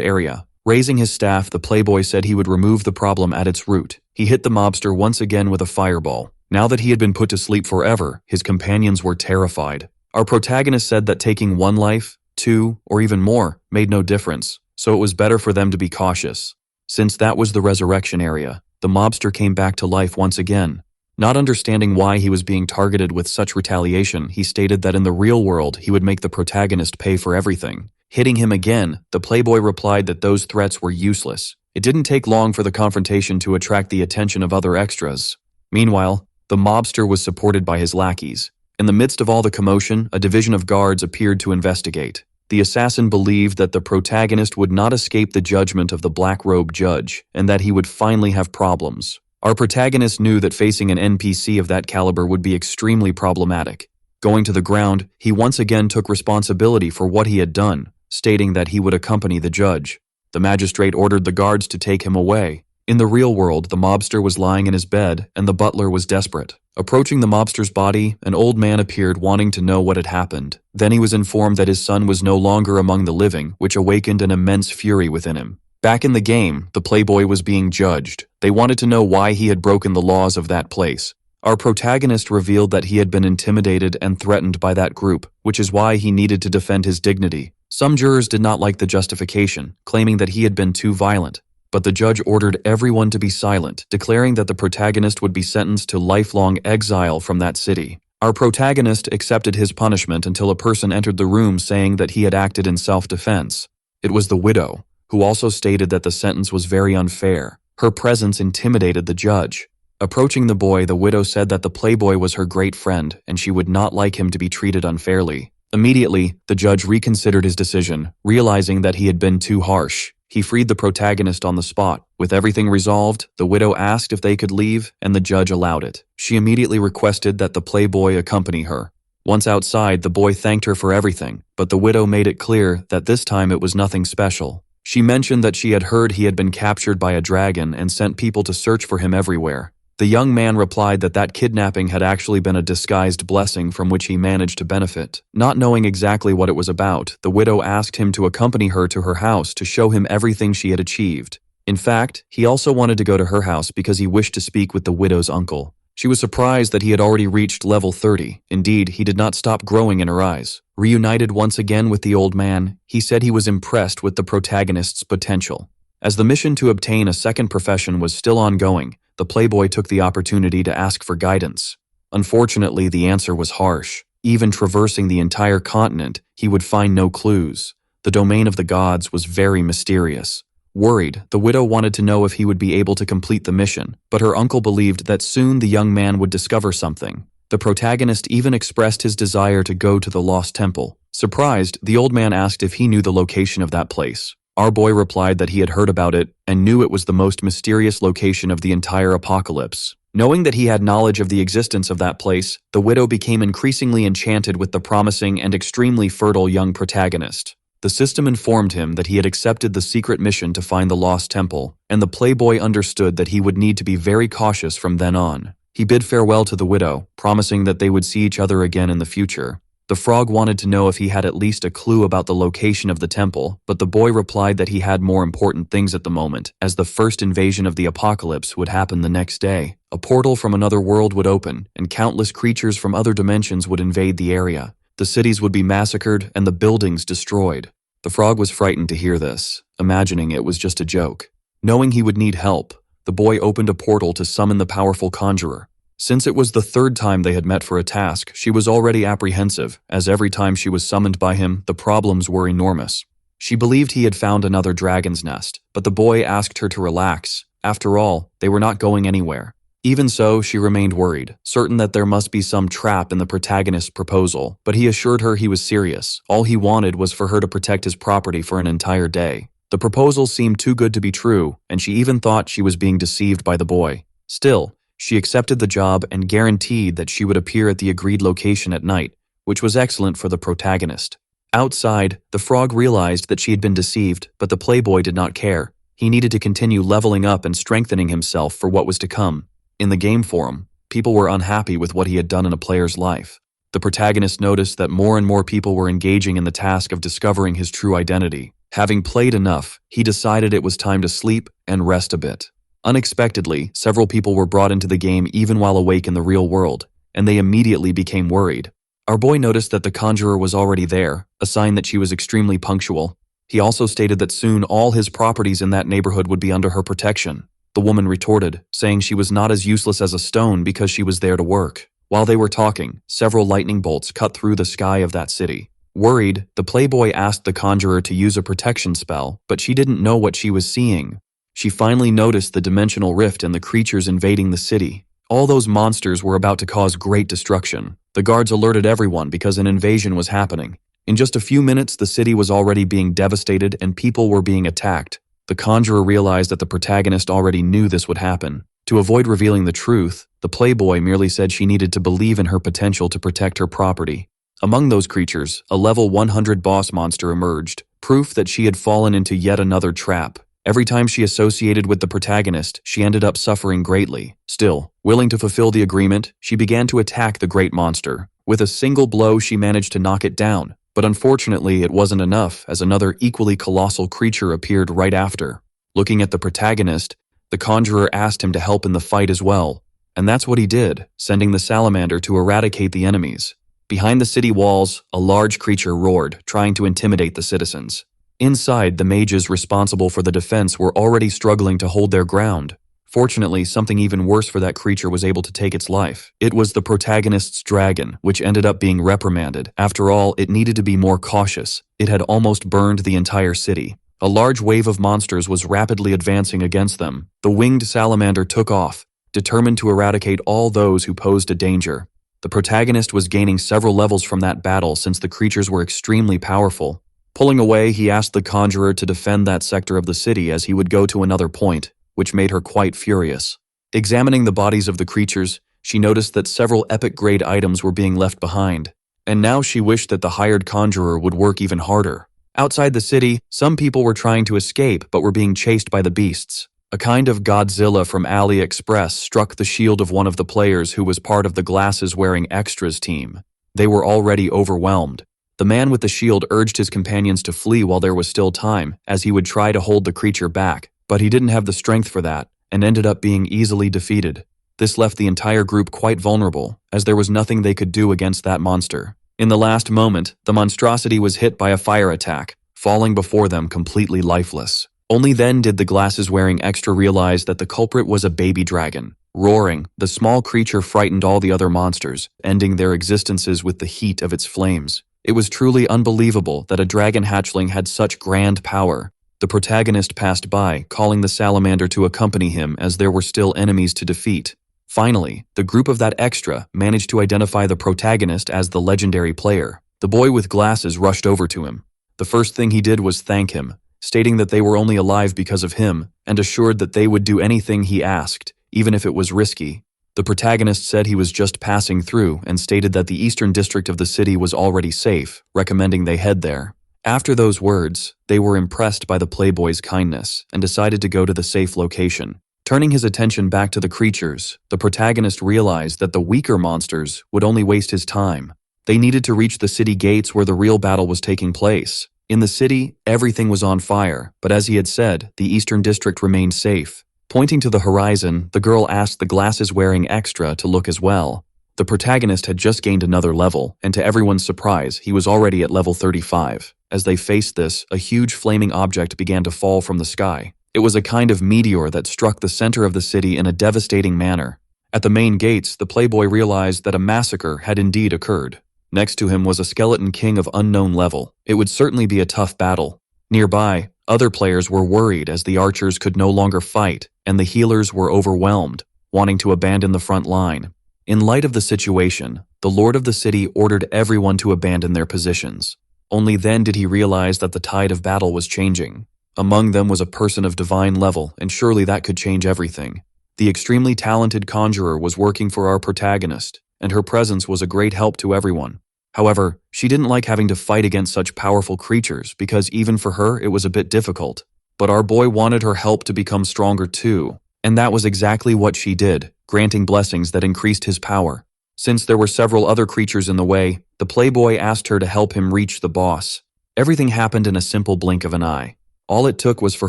S1: area. Raising his staff, the playboy said he would remove the problem at its root. He hit the mobster once again with a fireball. Now that he had been put to sleep forever, his companions were terrified. Our protagonist said that taking one life, two, or even more, made no difference, so it was better for them to be cautious. Since that was the resurrection area, the mobster came back to life once again. Not understanding why he was being targeted with such retaliation, he stated that in the real world he would make the protagonist pay for everything. Hitting him again, the playboy replied that those threats were useless. It didn't take long for the confrontation to attract the attention of other extras. Meanwhile, the mobster was supported by his lackeys. In the midst of all the commotion, a division of guards appeared to investigate. The assassin believed that the protagonist would not escape the judgment of the black-robed judge, and that he would finally have problems. Our protagonist knew that facing an NPC of that caliber would be extremely problematic. Going to the ground, he once again took responsibility for what he had done, stating that he would accompany the judge. The magistrate ordered the guards to take him away. In the real world, the mobster was lying in his bed, and the butler was desperate. Approaching the mobster's body, an old man appeared wanting to know what had happened. Then he was informed that his son was no longer among the living, which awakened an immense fury within him. Back in the game, the playboy was being judged. They wanted to know why he had broken the laws of that place. Our protagonist revealed that he had been intimidated and threatened by that group, which is why he needed to defend his dignity. Some jurors did not like the justification, claiming that he had been too violent. But the judge ordered everyone to be silent, declaring that the protagonist would be sentenced to lifelong exile from that city. Our protagonist accepted his punishment until a person entered the room saying that he had acted in self-defense. It was the widow, who also stated that the sentence was very unfair. Her presence intimidated the judge. Approaching the boy, the widow said that the playboy was her great friend and she would not like him to be treated unfairly. Immediately, the judge reconsidered his decision, realizing that he had been too harsh. He freed the protagonist on the spot. With everything resolved, the widow asked if they could leave, and the judge allowed it. She immediately requested that the playboy accompany her. Once outside, the boy thanked her for everything, but the widow made it clear that this time it was nothing special. She mentioned that she had heard he had been captured by a dragon and sent people to search for him everywhere. The young man replied that that kidnapping had actually been a disguised blessing from which he managed to benefit. Not knowing exactly what it was about, the widow asked him to accompany her to her house to show him everything she had achieved. In fact, he also wanted to go to her house because he wished to speak with the widow's uncle. She was surprised that he had already reached level 30. Indeed, he did not stop growing in her eyes. Reunited once again with the old man, he said he was impressed with the protagonist's potential. As the mission to obtain a second profession was still ongoing, the playboy took the opportunity to ask for guidance. Unfortunately, the answer was harsh. Even traversing the entire continent, he would find no clues. The domain of the gods was very mysterious. Worried, the widow wanted to know if he would be able to complete the mission, but her uncle believed that soon the young man would discover something. The protagonist even expressed his desire to go to the lost temple. Surprised, the old man asked if he knew the location of that place. Our boy replied that he had heard about it and knew it was the most mysterious location of the entire apocalypse. Knowing that he had knowledge of the existence of that place, the widow became increasingly enchanted with the promising and extremely fertile young protagonist. The system informed him that he had accepted the secret mission to find the lost temple, and the playboy understood that he would need to be very cautious from then on. He bid farewell to the widow, promising that they would see each other again in the future. The frog wanted to know if he had at least a clue about the location of the temple, but the boy replied that he had more important things at the moment, as the first invasion of the apocalypse would happen the next day. A portal from another world would open, and countless creatures from other dimensions would invade the area. The cities would be massacred and the buildings destroyed. The frog was frightened to hear this, imagining it was just a joke. Knowing he would need help, the boy opened a portal to summon the powerful conjurer. Since it was the third time they had met for a task, she was already apprehensive, as every time she was summoned by him, the problems were enormous. She believed he had found another dragon's nest, but the boy asked her to relax. After all, they were not going anywhere. Even so, she remained worried, certain that there must be some trap in the protagonist's proposal, but he assured her he was serious. All he wanted was for her to protect his property for an entire day. The proposal seemed too good to be true, and she even thought she was being deceived by the boy. Still, she accepted the job and guaranteed that she would appear at the agreed location at night, which was excellent for the protagonist. Outside, the frog realized that she had been deceived, but the playboy did not care. He needed to continue leveling up and strengthening himself for what was to come. In the game forum, people were unhappy with what he had done in a player's life. The protagonist noticed that more and more people were engaging in the task of discovering his true identity. Having played enough, he decided it was time to sleep and rest a bit. Unexpectedly, several people were brought into the game even while awake in the real world, and they immediately became worried. Our boy noticed that the conjurer was already there, a sign that she was extremely punctual. He also stated that soon all his properties in that neighborhood would be under her protection. The woman retorted, saying she was not as useless as a stone because she was there to work. While they were talking, several lightning bolts cut through the sky of that city. Worried, the playboy asked the conjurer to use a protection spell, but she didn't know what she was seeing. She finally noticed the dimensional rift and the creatures invading the city. All those monsters were about to cause great destruction. The guards alerted everyone because an invasion was happening. In just a few minutes, the city was already being devastated and people were being attacked. The conjurer realized that the protagonist already knew this would happen. To avoid revealing the truth, the playboy merely said she needed to believe in her potential to protect her property. Among those creatures, a level 100 boss monster emerged, proof that she had fallen into yet another trap. Every time she associated with the protagonist, she ended up suffering greatly. Still, willing to fulfill the agreement, she began to attack the great monster. With a single blow, she managed to knock it down. But unfortunately, it wasn't enough, as another equally colossal creature appeared right after. Looking at the protagonist, the conjurer asked him to help in the fight as well. And that's what he did, sending the salamander to eradicate the enemies. Behind the city walls, a large creature roared, trying to intimidate the citizens. Inside, the mages responsible for the defense were already struggling to hold their ground. Fortunately, something even worse for that creature was able to take its life. It was the protagonist's dragon, which ended up being reprimanded. After all, it needed to be more cautious. It had almost burned the entire city. A large wave of monsters was rapidly advancing against them. The winged salamander took off, determined to eradicate all those who posed a danger. The protagonist was gaining several levels from that battle since the creatures were extremely powerful. Pulling away, he asked the conjurer to defend that sector of the city as he would go to another point, which made her quite furious. Examining the bodies of the creatures, she noticed that several epic-grade items were being left behind, and now she wished that the hired conjurer would work even harder. Outside the city, some people were trying to escape but were being chased by the beasts. A kind of Godzilla from AliExpress struck the shield of one of the players who was part of the glasses-wearing extras team. They were already overwhelmed. The man with the shield urged his companions to flee while there was still time, as he would try to hold the creature back, but he didn't have the strength for that, and ended up being easily defeated. This left the entire group quite vulnerable, as there was nothing they could do against that monster. In the last moment, the monstrosity was hit by a fire attack, falling before them completely lifeless. Only then did the glasses-wearing extra realize that the culprit was a baby dragon. Roaring, the small creature frightened all the other monsters, ending their existences with the heat of its flames. It was truly unbelievable that a dragon hatchling had such grand power. The protagonist passed by, calling the salamander to accompany him as there were still enemies to defeat. Finally, the group of that extra managed to identify the protagonist as the legendary player. The boy with glasses rushed over to him. The first thing he did was thank him, stating that they were only alive because of him, and assured that they would do anything he asked, even if it was risky. The protagonist said he was just passing through and stated that the eastern district of the city was already safe, recommending they head there. After those words, they were impressed by the playboy's kindness and decided to go to the safe location. Turning his attention back to the creatures, the protagonist realized that the weaker monsters would only waste his time. They needed to reach the city gates where the real battle was taking place. In the city, everything was on fire, but as he had said, the eastern district remained safe. Pointing to the horizon, the girl asked the glasses-wearing extra to look as well. The protagonist had just gained another level, and to everyone's surprise, he was already at level 35. As they faced this, a huge flaming object began to fall from the sky. It was a kind of meteor that struck the center of the city in a devastating manner. At the main gates, the playboy realized that a massacre had indeed occurred. Next to him was a skeleton king of unknown level. It would certainly be a tough battle. Nearby, other players were worried as the archers could no longer fight, and the healers were overwhelmed. wanting to abandon the front line. In light of the situation, the lord of the city ordered everyone to abandon their positions. Only then did he realize that the tide of battle was changing. Among them was a person of divine level, and surely that could change everything. The extremely talented conjurer was working for our protagonist, and her presence was a great help to everyone. However, she didn't like having to fight against such powerful creatures because even for her it was a bit difficult. But our boy wanted her help to become stronger too, and that was exactly what she did, granting blessings that increased his power. Since there were several other creatures in the way, the playboy asked her to help him reach the boss. Everything happened in a simple blink of an eye. All it took was for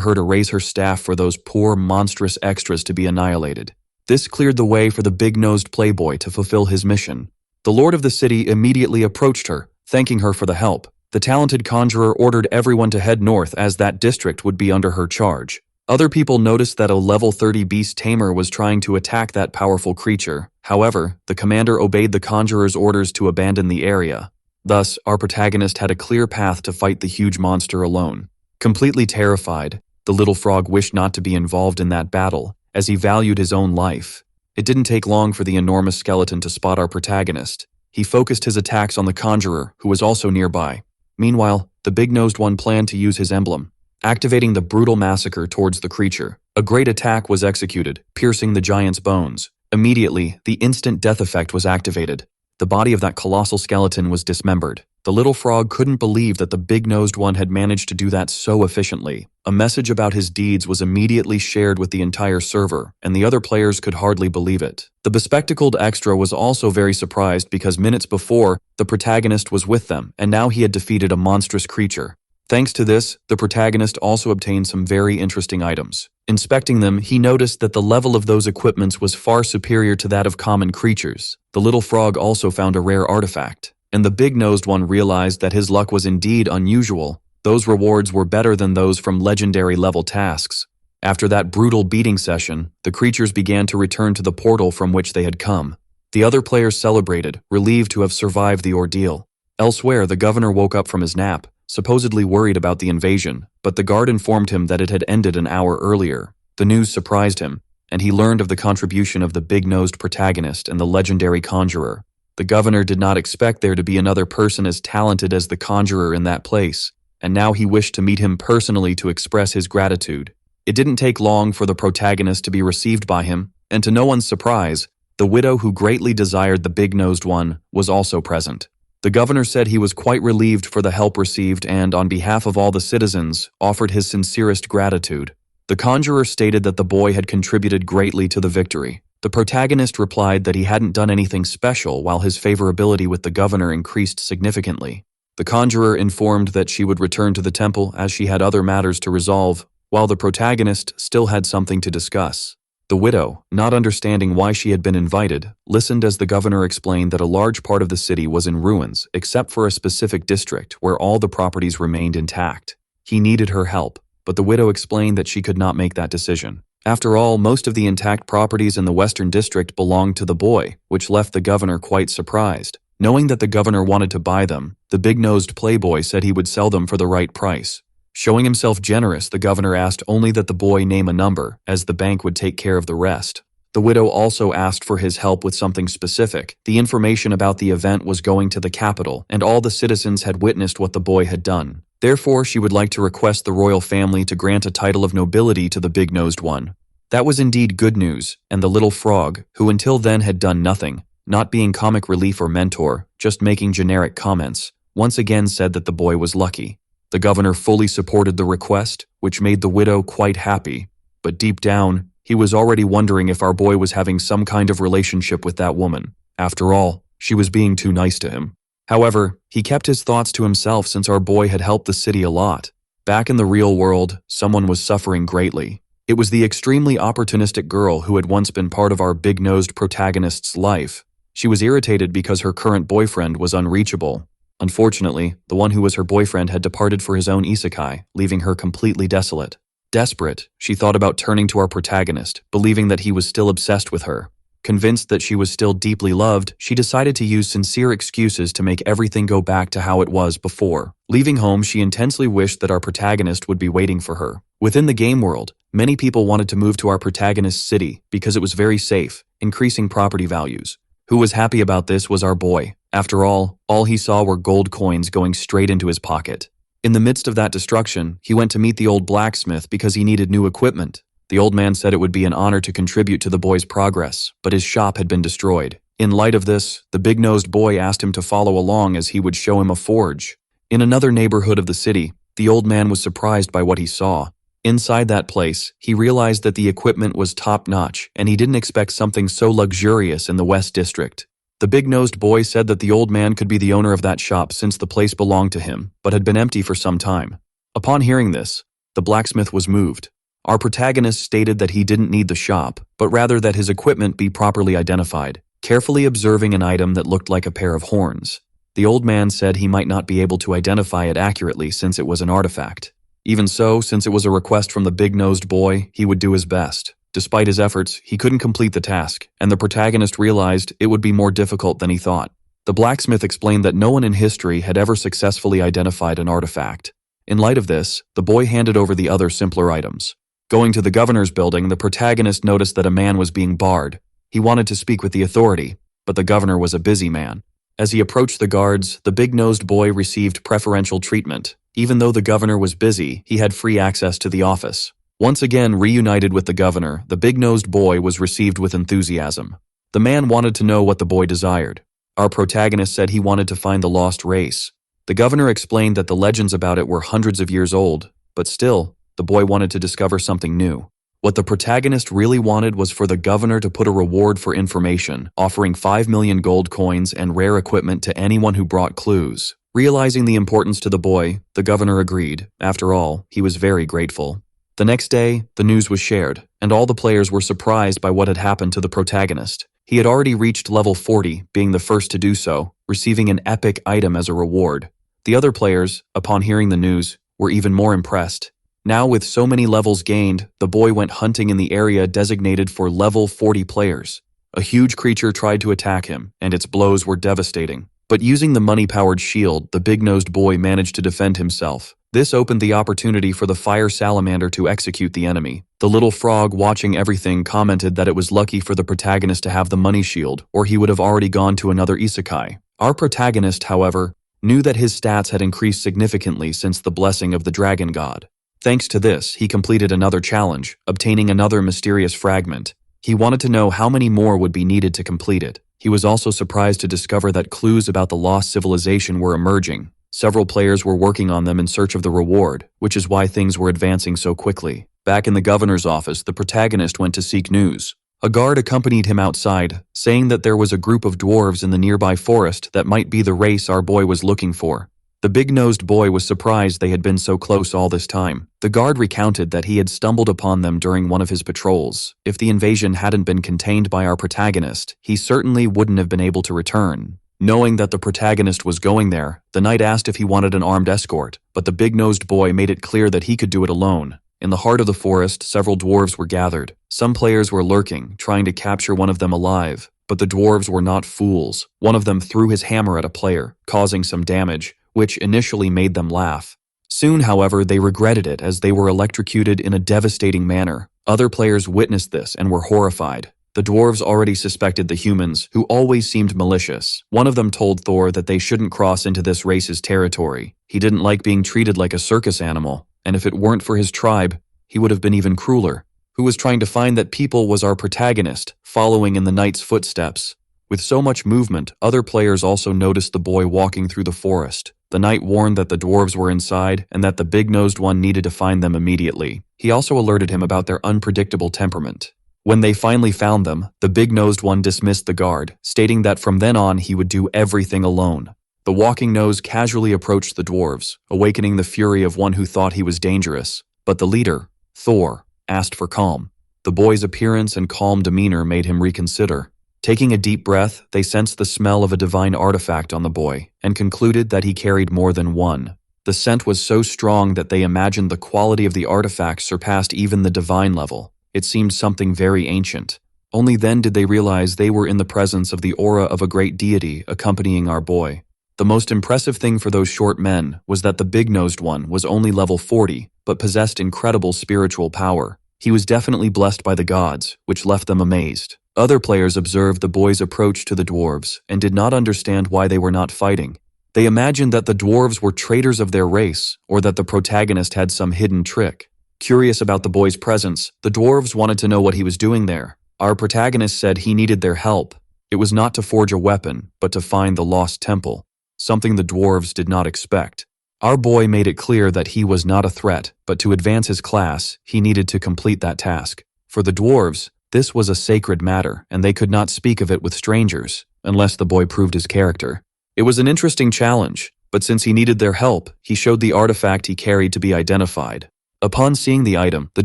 S1: her to raise her staff for those poor, monstrous extras to be annihilated. This cleared the way for the big-nosed playboy to fulfill his mission. The lord of the city immediately approached her, thanking her for the help. The talented conjurer ordered everyone to head north as that district would be under her charge. Other people noticed that a level 30 beast tamer was trying to attack that powerful creature. However, the commander obeyed the conjurer's orders to abandon the area. Thus, our protagonist had a clear path to fight the huge monster alone. Completely terrified, the little frog wished not to be involved in that battle, as he valued his own life. It didn't take long for the enormous skeleton to spot our protagonist. He focused his attacks on the conjurer, who was also nearby. Meanwhile, the big-nosed one planned to use his emblem, activating the brutal massacre towards the creature. A great attack was executed, piercing the giant's bones. Immediately, the instant death effect was activated. The body of that colossal skeleton was dismembered. The little frog couldn't believe that the big-nosed one had managed to do that so efficiently. A message about his deeds was immediately shared with the entire server, and the other players could hardly believe it. The bespectacled extra was also very surprised because minutes before, the protagonist was with them, and now he had defeated a monstrous creature. Thanks to this, the protagonist also obtained some very interesting items. Inspecting them, he noticed that the level of those equipments was far superior to that of common creatures. The little frog also found a rare artifact, and the big-nosed one realized that his luck was indeed unusual. Those rewards were better than those from legendary-level tasks. After that brutal beating session, the creatures began to return to the portal from which they had come. The other players celebrated, relieved to have survived the ordeal. Elsewhere, the governor woke up from his nap, supposedly worried about the invasion, but the guard informed him that it had ended an hour earlier. The news surprised him, and he learned of the contribution of the big-nosed protagonist and the legendary conjurer. The governor did not expect there to be another person as talented as the conjurer in that place, and now he wished to meet him personally to express his gratitude. It didn't take long for the protagonist to be received by him, and to no one's surprise, the widow who greatly desired the big-nosed one was also present. The governor said he was quite relieved for the help received and, on behalf of all the citizens, offered his sincerest gratitude. The conjurer stated that the boy had contributed greatly to the victory. The protagonist replied that he hadn't done anything special while his favorability with the governor increased significantly. The conjurer informed that she would return to the temple as she had other matters to resolve, while the protagonist still had something to discuss. The widow, not understanding why she had been invited, listened as the governor explained that a large part of the city was in ruins, except for a specific district where all the properties remained intact. He needed her help, but the widow explained that she could not make that decision. After all, most of the intact properties in the western district belonged to the boy, which left the governor quite surprised. Knowing that the governor wanted to buy them, the big-nosed playboy said he would sell them for the right price. Showing himself generous, the governor asked only that the boy name a number, as the bank would take care of the rest. The widow also asked for his help with something specific. The information about the event was going to the capital, and all the citizens had witnessed what the boy had done. Therefore, she would like to request the royal family to grant a title of nobility to the big-nosed one. That was indeed good news, and the little frog, who until then had done nothing, not being comic relief or mentor, just making generic comments, once again said that the boy was lucky. The governor fully supported the request, which made the widow quite happy. But deep down, he was already wondering if our boy was having some kind of relationship with that woman. After all, she was being too nice to him. However, he kept his thoughts to himself since our boy had helped the city a lot. Back in the real world, someone was suffering greatly. It was the extremely opportunistic girl who had once been part of our big-nosed protagonist's life. She was irritated because her current boyfriend was unreachable. Unfortunately, the one who was her boyfriend had departed for his own isekai, leaving her completely desolate. Desperate, she thought about turning to our protagonist, believing that he was still obsessed with her. Convinced that she was still deeply loved, she decided to use sincere excuses to make everything go back to how it was before. Leaving home, she intensely wished that our protagonist would be waiting for her. Within the game world, Many people wanted to move to our protagonist's city because it was very safe, increasing property values. Who was happy about this was our boy. After all he saw were gold coins going straight into his pocket. In the midst of that destruction, he went to meet the old blacksmith because he needed new equipment. The old man said it would be an honor to contribute to the boy's progress, but his shop had been destroyed. In light of this, the big-nosed boy asked him to follow along as he would show him a forge. In another neighborhood of the city, the old man was surprised by what he saw. Inside that place, he realized that the equipment was top-notch, and he didn't expect something so luxurious in the West District. The big-nosed boy said that the old man could be the owner of that shop since the place belonged to him, but had been empty for some time. Upon hearing this, the blacksmith was moved. Our protagonist stated that he didn't need the shop, but rather that his equipment be properly identified, carefully observing an item that looked like a pair of horns. The old man said he might not be able to identify it accurately since it was an artifact. Even so, since it was a request from the big-nosed boy, he would do his best. Despite his efforts, he couldn't complete the task, and the protagonist realized it would be more difficult than he thought. The blacksmith explained that no one in history had ever successfully identified an artifact. In light of this, the boy handed over the other simpler items. Going to the governor's building, the protagonist noticed that a man was being barred. He wanted to speak with the authority, but the governor was a busy man. As he approached the guards, the big-nosed boy received preferential treatment. Even though the governor was busy, he had free access to the office. Once again reunited with the governor, the big-nosed boy was received with enthusiasm. The man wanted to know what the boy desired. Our protagonist said he wanted to find the lost race. The governor explained that the legends about it were hundreds of years old, but still, the boy wanted to discover something new. What the protagonist really wanted was for the governor to put a reward for information, offering 5 million gold coins and rare equipment to anyone who brought clues. Realizing the importance to the boy, the governor agreed. After all, he was very grateful. The next day, the news was shared, and all the players were surprised by what had happened to the protagonist. He had already reached level 40, being the first to do so, receiving an epic item as a reward. The other players, upon hearing the news, were even more impressed. Now with so many levels gained, the boy went hunting in the area designated for level 40 players. A huge creature tried to attack him, and its blows were devastating. But using the money-powered shield, the big-nosed boy managed to defend himself. This opened the opportunity for the fire salamander to execute the enemy. The little frog watching everything commented that it was lucky for the protagonist to have the money shield, or he would have already gone to another isekai. Our protagonist, however, knew that his stats had increased significantly since the blessing of the dragon god. Thanks to this, he completed another challenge, obtaining another mysterious fragment. He wanted to know how many more would be needed to complete it. He was also surprised to discover that clues about the lost civilization were emerging. Several players were working on them in search of the reward, which is why things were advancing so quickly. Back in the governor's office, the protagonist went to seek news. A guard accompanied him outside, saying that there was a group of dwarves in the nearby forest that might be the race our boy was looking for. The big-nosed boy was surprised they had been so close all this time. The guard recounted that he had stumbled upon them during one of his patrols. If the invasion hadn't been contained by our protagonist, he certainly wouldn't have been able to return. Knowing that the protagonist was going there, the knight asked if he wanted an armed escort, but the big-nosed boy made it clear that he could do it alone. In the heart of the forest, several dwarves were gathered. Some players were lurking, trying to capture one of them alive, but the dwarves were not fools. One of them threw his hammer at a player, causing some damage, which initially made them laugh. Soon, however, they regretted it as they were electrocuted in a devastating manner. Other players witnessed this and were horrified. The dwarves already suspected the humans, who always seemed malicious. One of them told Thor that they shouldn't cross into this race's territory. He didn't like being treated like a circus animal, and if it weren't for his tribe, he would have been even crueler. Who was trying to find that people was our protagonist, following in the knight's footsteps. With so much movement, other players also noticed the boy walking through the forest. The knight warned that the dwarves were inside and that the big-nosed one needed to find them immediately. He also alerted him about their unpredictable temperament. When they finally found them, the big-nosed one dismissed the guard, stating that from then on he would do everything alone. The walking nose casually approached the dwarves, awakening the fury of one who thought he was dangerous. But the leader, Thor, asked for calm. The boy's appearance and calm demeanor made him reconsider. Taking a deep breath, they sensed the smell of a divine artifact on the boy and concluded that he carried more than one. The scent was so strong that they imagined the quality of the artifact surpassed even the divine level. It seemed something very ancient. Only then did they realize they were in the presence of the aura of a great deity accompanying our boy. The most impressive thing for those short men was that the big-nosed one was only level 40, but possessed incredible spiritual power. He was definitely blessed by the gods, which left them amazed. Other players observed the boy's approach to the dwarves and did not understand why they were not fighting. They imagined that the dwarves were traitors of their race, or that the protagonist had some hidden trick. Curious about the boy's presence, the dwarves wanted to know what he was doing there. Our protagonist said he needed their help. It was not to forge a weapon, but to find the lost temple, something the dwarves did not expect. Our boy made it clear that he was not a threat, but to advance his class, he needed to complete that task. For the dwarves, this was a sacred matter, and they could not speak of it with strangers, unless the boy proved his character. It was an interesting challenge, but since he needed their help, he showed the artifact he carried to be identified. Upon seeing the item, the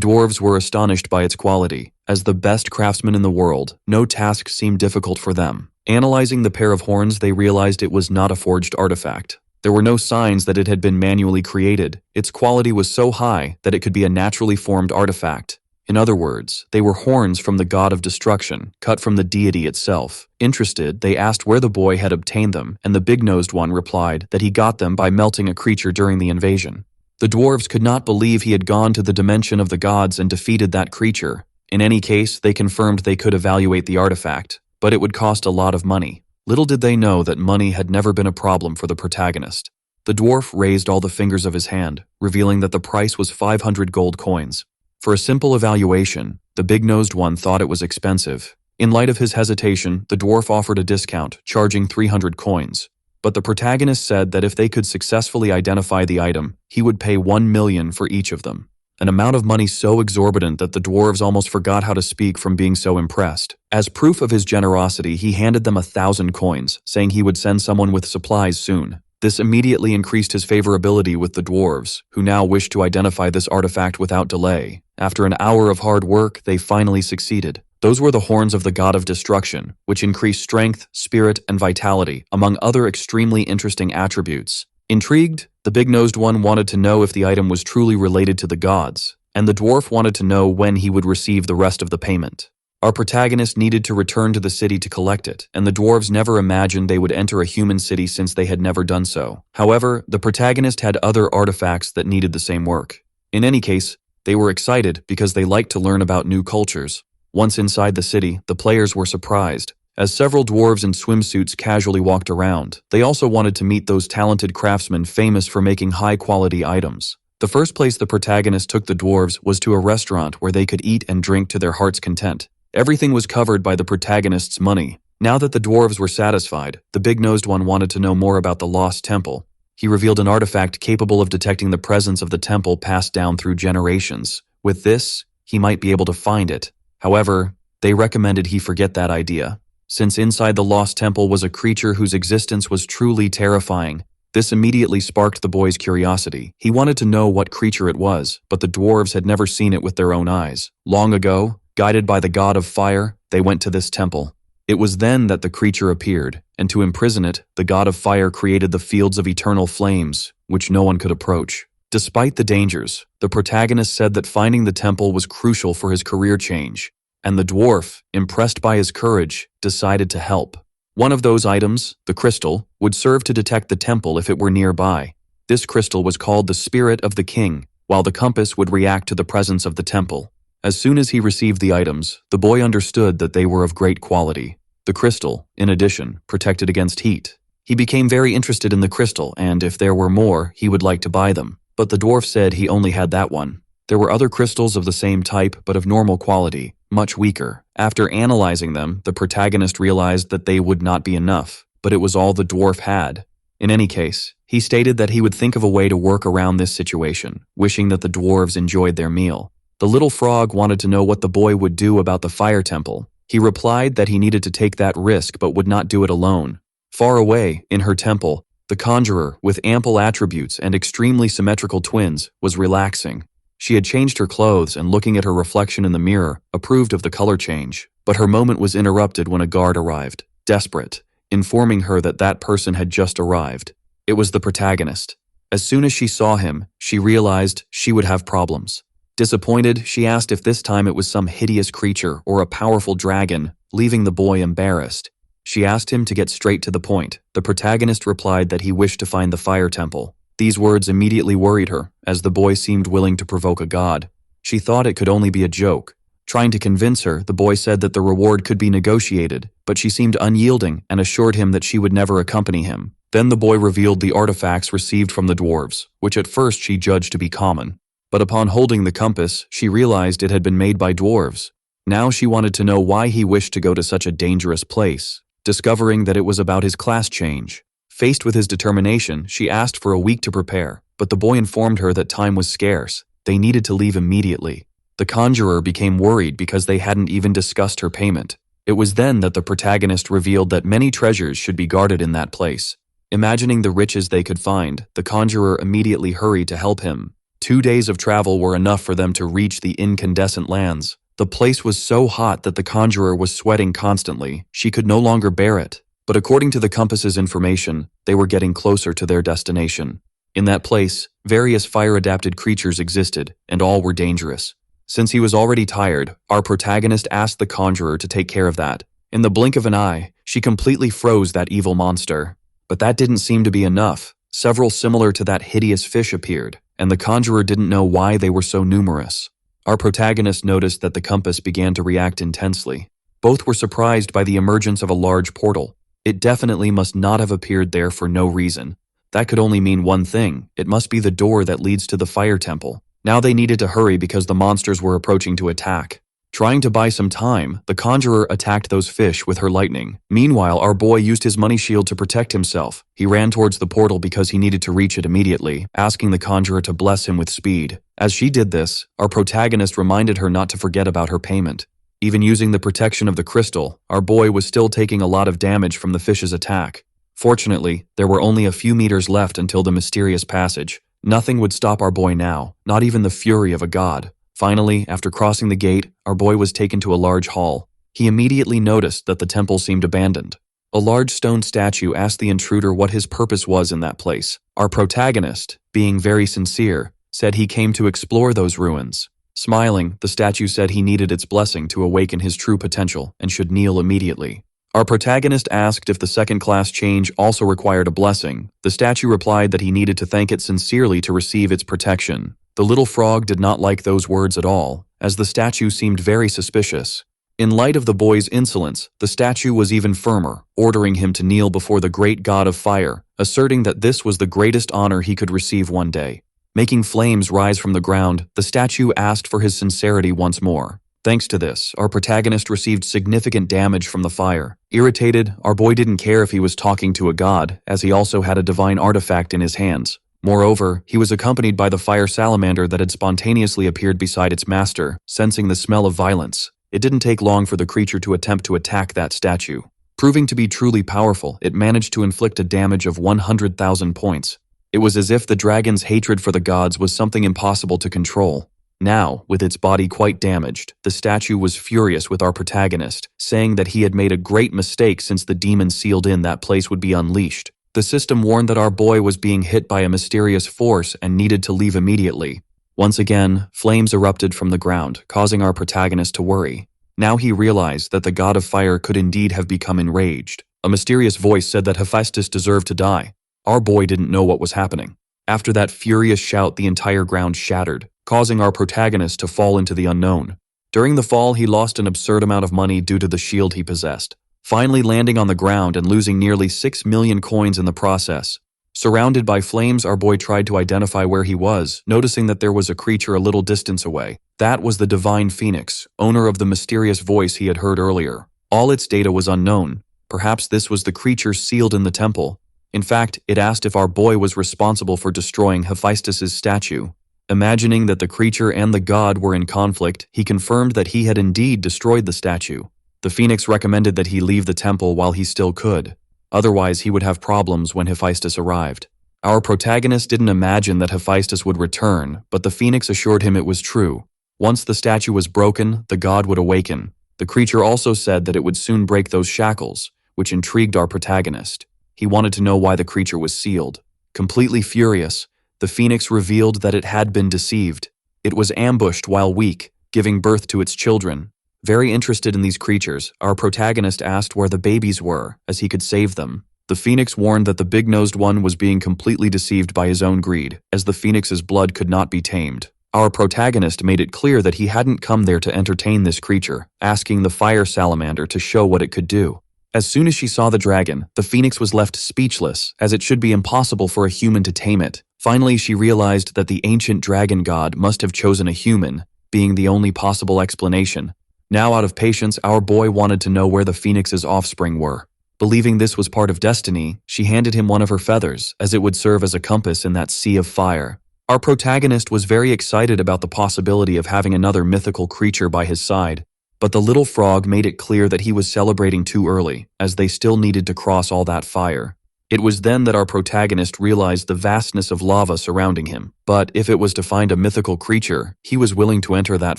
S1: dwarves were astonished by its quality. As the best craftsmen in the world, no task seemed difficult for them. Analyzing the pair of horns, they realized it was not a forged artifact. There were no signs that it had been manually created. Its quality was so high that it could be a naturally formed artifact. In other words, they were horns from the god of destruction, cut from the deity itself. Interested, they asked where the boy had obtained them, and the big-nosed one replied that he got them by melting a creature during the invasion. The dwarves could not believe he had gone to the dimension of the gods and defeated that creature. In any case, they confirmed they could evaluate the artifact, but it would cost a lot of money. Little did they know that money had never been a problem for the protagonist. The dwarf raised all the fingers of his hand, revealing that the price was 500 gold coins. For a simple evaluation, the big-nosed one thought it was expensive. In light of his hesitation, the dwarf offered a discount, charging 300 coins. But the protagonist said that if they could successfully identify the item, he would pay 1 million for each of them. An amount of money so exorbitant that the dwarves almost forgot how to speak from being so impressed. As proof of his generosity, he handed them 1,000 coins, saying he would send someone with supplies soon. This immediately increased his favorability with the dwarves, who now wished to identify this artifact without delay. After an hour of hard work, they finally succeeded. Those were the horns of the god of destruction, which increased strength, spirit, and vitality, among other extremely interesting attributes. Intrigued, the big-nosed one wanted to know if the item was truly related to the gods, and the dwarf wanted to know when he would receive the rest of the payment. Our protagonist needed to return to the city to collect it, and the dwarves never imagined they would enter a human city since they had never done so. However, the protagonist had other artifacts that needed the same work. In any case, they were excited because they liked to learn about new cultures. Once inside the city, the players were surprised, as several dwarves in swimsuits casually walked around. They also wanted to meet those talented craftsmen famous for making high-quality items. The first place the protagonist took the dwarves was to a restaurant where they could eat and drink to their heart's content. Everything was covered by the protagonist's money. Now that the dwarves were satisfied, the big-nosed one wanted to know more about the lost temple. He revealed an artifact capable of detecting the presence of the temple passed down through generations. With this, he might be able to find it. However, they recommended he forget that idea. Since inside the lost temple was a creature whose existence was truly terrifying, this immediately sparked the boy's curiosity. He wanted to know what creature it was, but the dwarves had never seen it with their own eyes. Long ago, guided by the god of fire, they went to this temple. It was then that the creature appeared, and to imprison it, the god of fire created the fields of eternal flames, which no one could approach. Despite the dangers, the protagonist said that finding the temple was crucial for his career change, and the dwarf, impressed by his courage, decided to help. One of those items, the crystal, would serve to detect the temple if it were nearby. This crystal was called the Spirit of the King, while the compass would react to the presence of the temple. As soon as he received the items, the boy understood that they were of great quality. The crystal, in addition, protected against heat. He became very interested in the crystal, and if there were more, he would like to buy them. But the dwarf said he only had that one. There were other crystals of the same type, but of normal quality, much weaker. After analyzing them, the protagonist realized that they would not be enough, but it was all the dwarf had. In any case, he stated that he would think of a way to work around this situation, wishing that the dwarves enjoyed their meal. The little frog wanted to know what the boy would do about the fire temple. He replied that he needed to take that risk but would not do it alone. Far away, in her temple, the conjurer, with ample attributes and extremely symmetrical twins, was relaxing. She had changed her clothes and, looking at her reflection in the mirror, approved of the color change. But her moment was interrupted when a guard arrived, desperate, informing her that that person had just arrived. It was the protagonist. As soon as she saw him, she realized she would have problems. Disappointed, she asked if this time it was some hideous creature or a powerful dragon, leaving the boy embarrassed. She asked him to get straight to the point. The protagonist replied that he wished to find the fire temple. These words immediately worried her, as the boy seemed willing to provoke a god. She thought it could only be a joke. Trying to convince her, the boy said that the reward could be negotiated, but she seemed unyielding and assured him that she would never accompany him. Then the boy revealed the artifacts received from the dwarves, which at first she judged to be common. But upon holding the compass, she realized it had been made by dwarves. Now she wanted to know why he wished to go to such a dangerous place, discovering that it was about his class change. Faced with his determination, she asked for a week to prepare, but the boy informed her that time was scarce. They needed to leave immediately. The conjurer became worried because they hadn't even discussed her payment. It was then that the protagonist revealed that many treasures should be guarded in that place. Imagining the riches they could find, the conjurer immediately hurried to help him. 2 days of travel were enough for them to reach the incandescent lands. The place was so hot that the conjurer was sweating constantly. She could no longer bear it. But according to the compass's information, they were getting closer to their destination. In that place, various fire-adapted creatures existed, and all were dangerous. Since he was already tired, our protagonist asked the conjurer to take care of that. In the blink of an eye, she completely froze that evil monster. But that didn't seem to be enough. Several similar to that hideous fish appeared, and the conjurer didn't know why they were so numerous. Our protagonist noticed that the compass began to react intensely. Both were surprised by the emergence of a large portal. It definitely must not have appeared there for no reason. That could only mean one thing. It must be the door that leads to the fire temple. Now they needed to hurry because the monsters were approaching to attack. Trying to buy some time, the conjurer attacked those fish with her lightning. Meanwhile, our boy used his money shield to protect himself. He ran towards the portal because he needed to reach it immediately, asking the conjurer to bless him with speed. As she did this, our protagonist reminded her not to forget about her payment. Even using the protection of the crystal, our boy was still taking a lot of damage from the fish's attack. Fortunately, there were only a few meters left until the mysterious passage. Nothing would stop our boy now, not even the fury of a god. Finally, after crossing the gate, our boy was taken to a large hall. He immediately noticed that the temple seemed abandoned. A large stone statue asked the intruder what his purpose was in that place. Our protagonist, being very sincere, said he came to explore those ruins. Smiling, the statue said he needed its blessing to awaken his true potential and should kneel immediately. Our protagonist asked if the second-class change also required a blessing. The statue replied that he needed to thank it sincerely to receive its protection. The little frog did not like those words at all, as the statue seemed very suspicious. In light of the boy's insolence, the statue was even firmer, ordering him to kneel before the great god of fire, asserting that this was the greatest honor he could receive one day. Making flames rise from the ground, the statue asked for his sincerity once more. Thanks to this, our protagonist received significant damage from the fire. Irritated, our boy didn't care if he was talking to a god, as he also had a divine artifact in his hands. Moreover, he was accompanied by the fire salamander that had spontaneously appeared beside its master, sensing the smell of violence. It didn't take long for the creature to attempt to attack that statue. Proving to be truly powerful, it managed to inflict a damage of 100,000 points. It was as if the dragon's hatred for the gods was something impossible to control. Now, with its body quite damaged, the statue was furious with our protagonist, saying that he had made a great mistake since the demon sealed in that place would be unleashed. The system warned that our boy was being hit by a mysterious force and needed to leave immediately. Once again, flames erupted from the ground, causing our protagonist to worry. Now he realized that the god of fire could indeed have become enraged. A mysterious voice said that Hephaestus deserved to die. Our boy didn't know what was happening. After that furious shout, the entire ground shattered, causing our protagonist to fall into the unknown. During the fall, he lost an absurd amount of money due to the shield he possessed, finally landing on the ground and losing nearly 6 million coins in the process. Surrounded by flames, our boy tried to identify where he was, noticing that there was a creature a little distance away. That was the divine phoenix, owner of the mysterious voice he had heard earlier. All its data was unknown. Perhaps this was the creature sealed in the temple. In fact, it asked if our boy was responsible for destroying Hephaestus's statue. Imagining that the creature and the god were in conflict, he confirmed that he had indeed destroyed the statue. The phoenix recommended that he leave the temple while he still could. Otherwise, he would have problems when Hephaestus arrived. Our protagonist didn't imagine that Hephaestus would return, but the phoenix assured him it was true. Once the statue was broken, the god would awaken. The creature also said that it would soon break those shackles, which intrigued our protagonist. He wanted to know why the creature was sealed. Completely furious, the phoenix revealed that it had been deceived. It was ambushed while weak, giving birth to its children. Very interested in these creatures, our protagonist asked where the babies were, as he could save them. The phoenix warned that the big-nosed one was being completely deceived by his own greed, as the phoenix's blood could not be tamed. Our protagonist made it clear that he hadn't come there to entertain this creature, asking the fire salamander to show what it could do. As soon as she saw the dragon, the phoenix was left speechless, as it should be impossible for a human to tame it. Finally, she realized that the ancient dragon god must have chosen a human, being the only possible explanation. Now, out of patience, our boy wanted to know where the phoenix's offspring were. Believing this was part of destiny, she handed him one of her feathers, as it would serve as a compass in that sea of fire. Our protagonist was very excited about the possibility of having another mythical creature by his side, but the little frog made it clear that he was celebrating too early, as they still needed to cross all that fire. It was then that our protagonist realized the vastness of lava surrounding him, but if it was to find a mythical creature, he was willing to enter that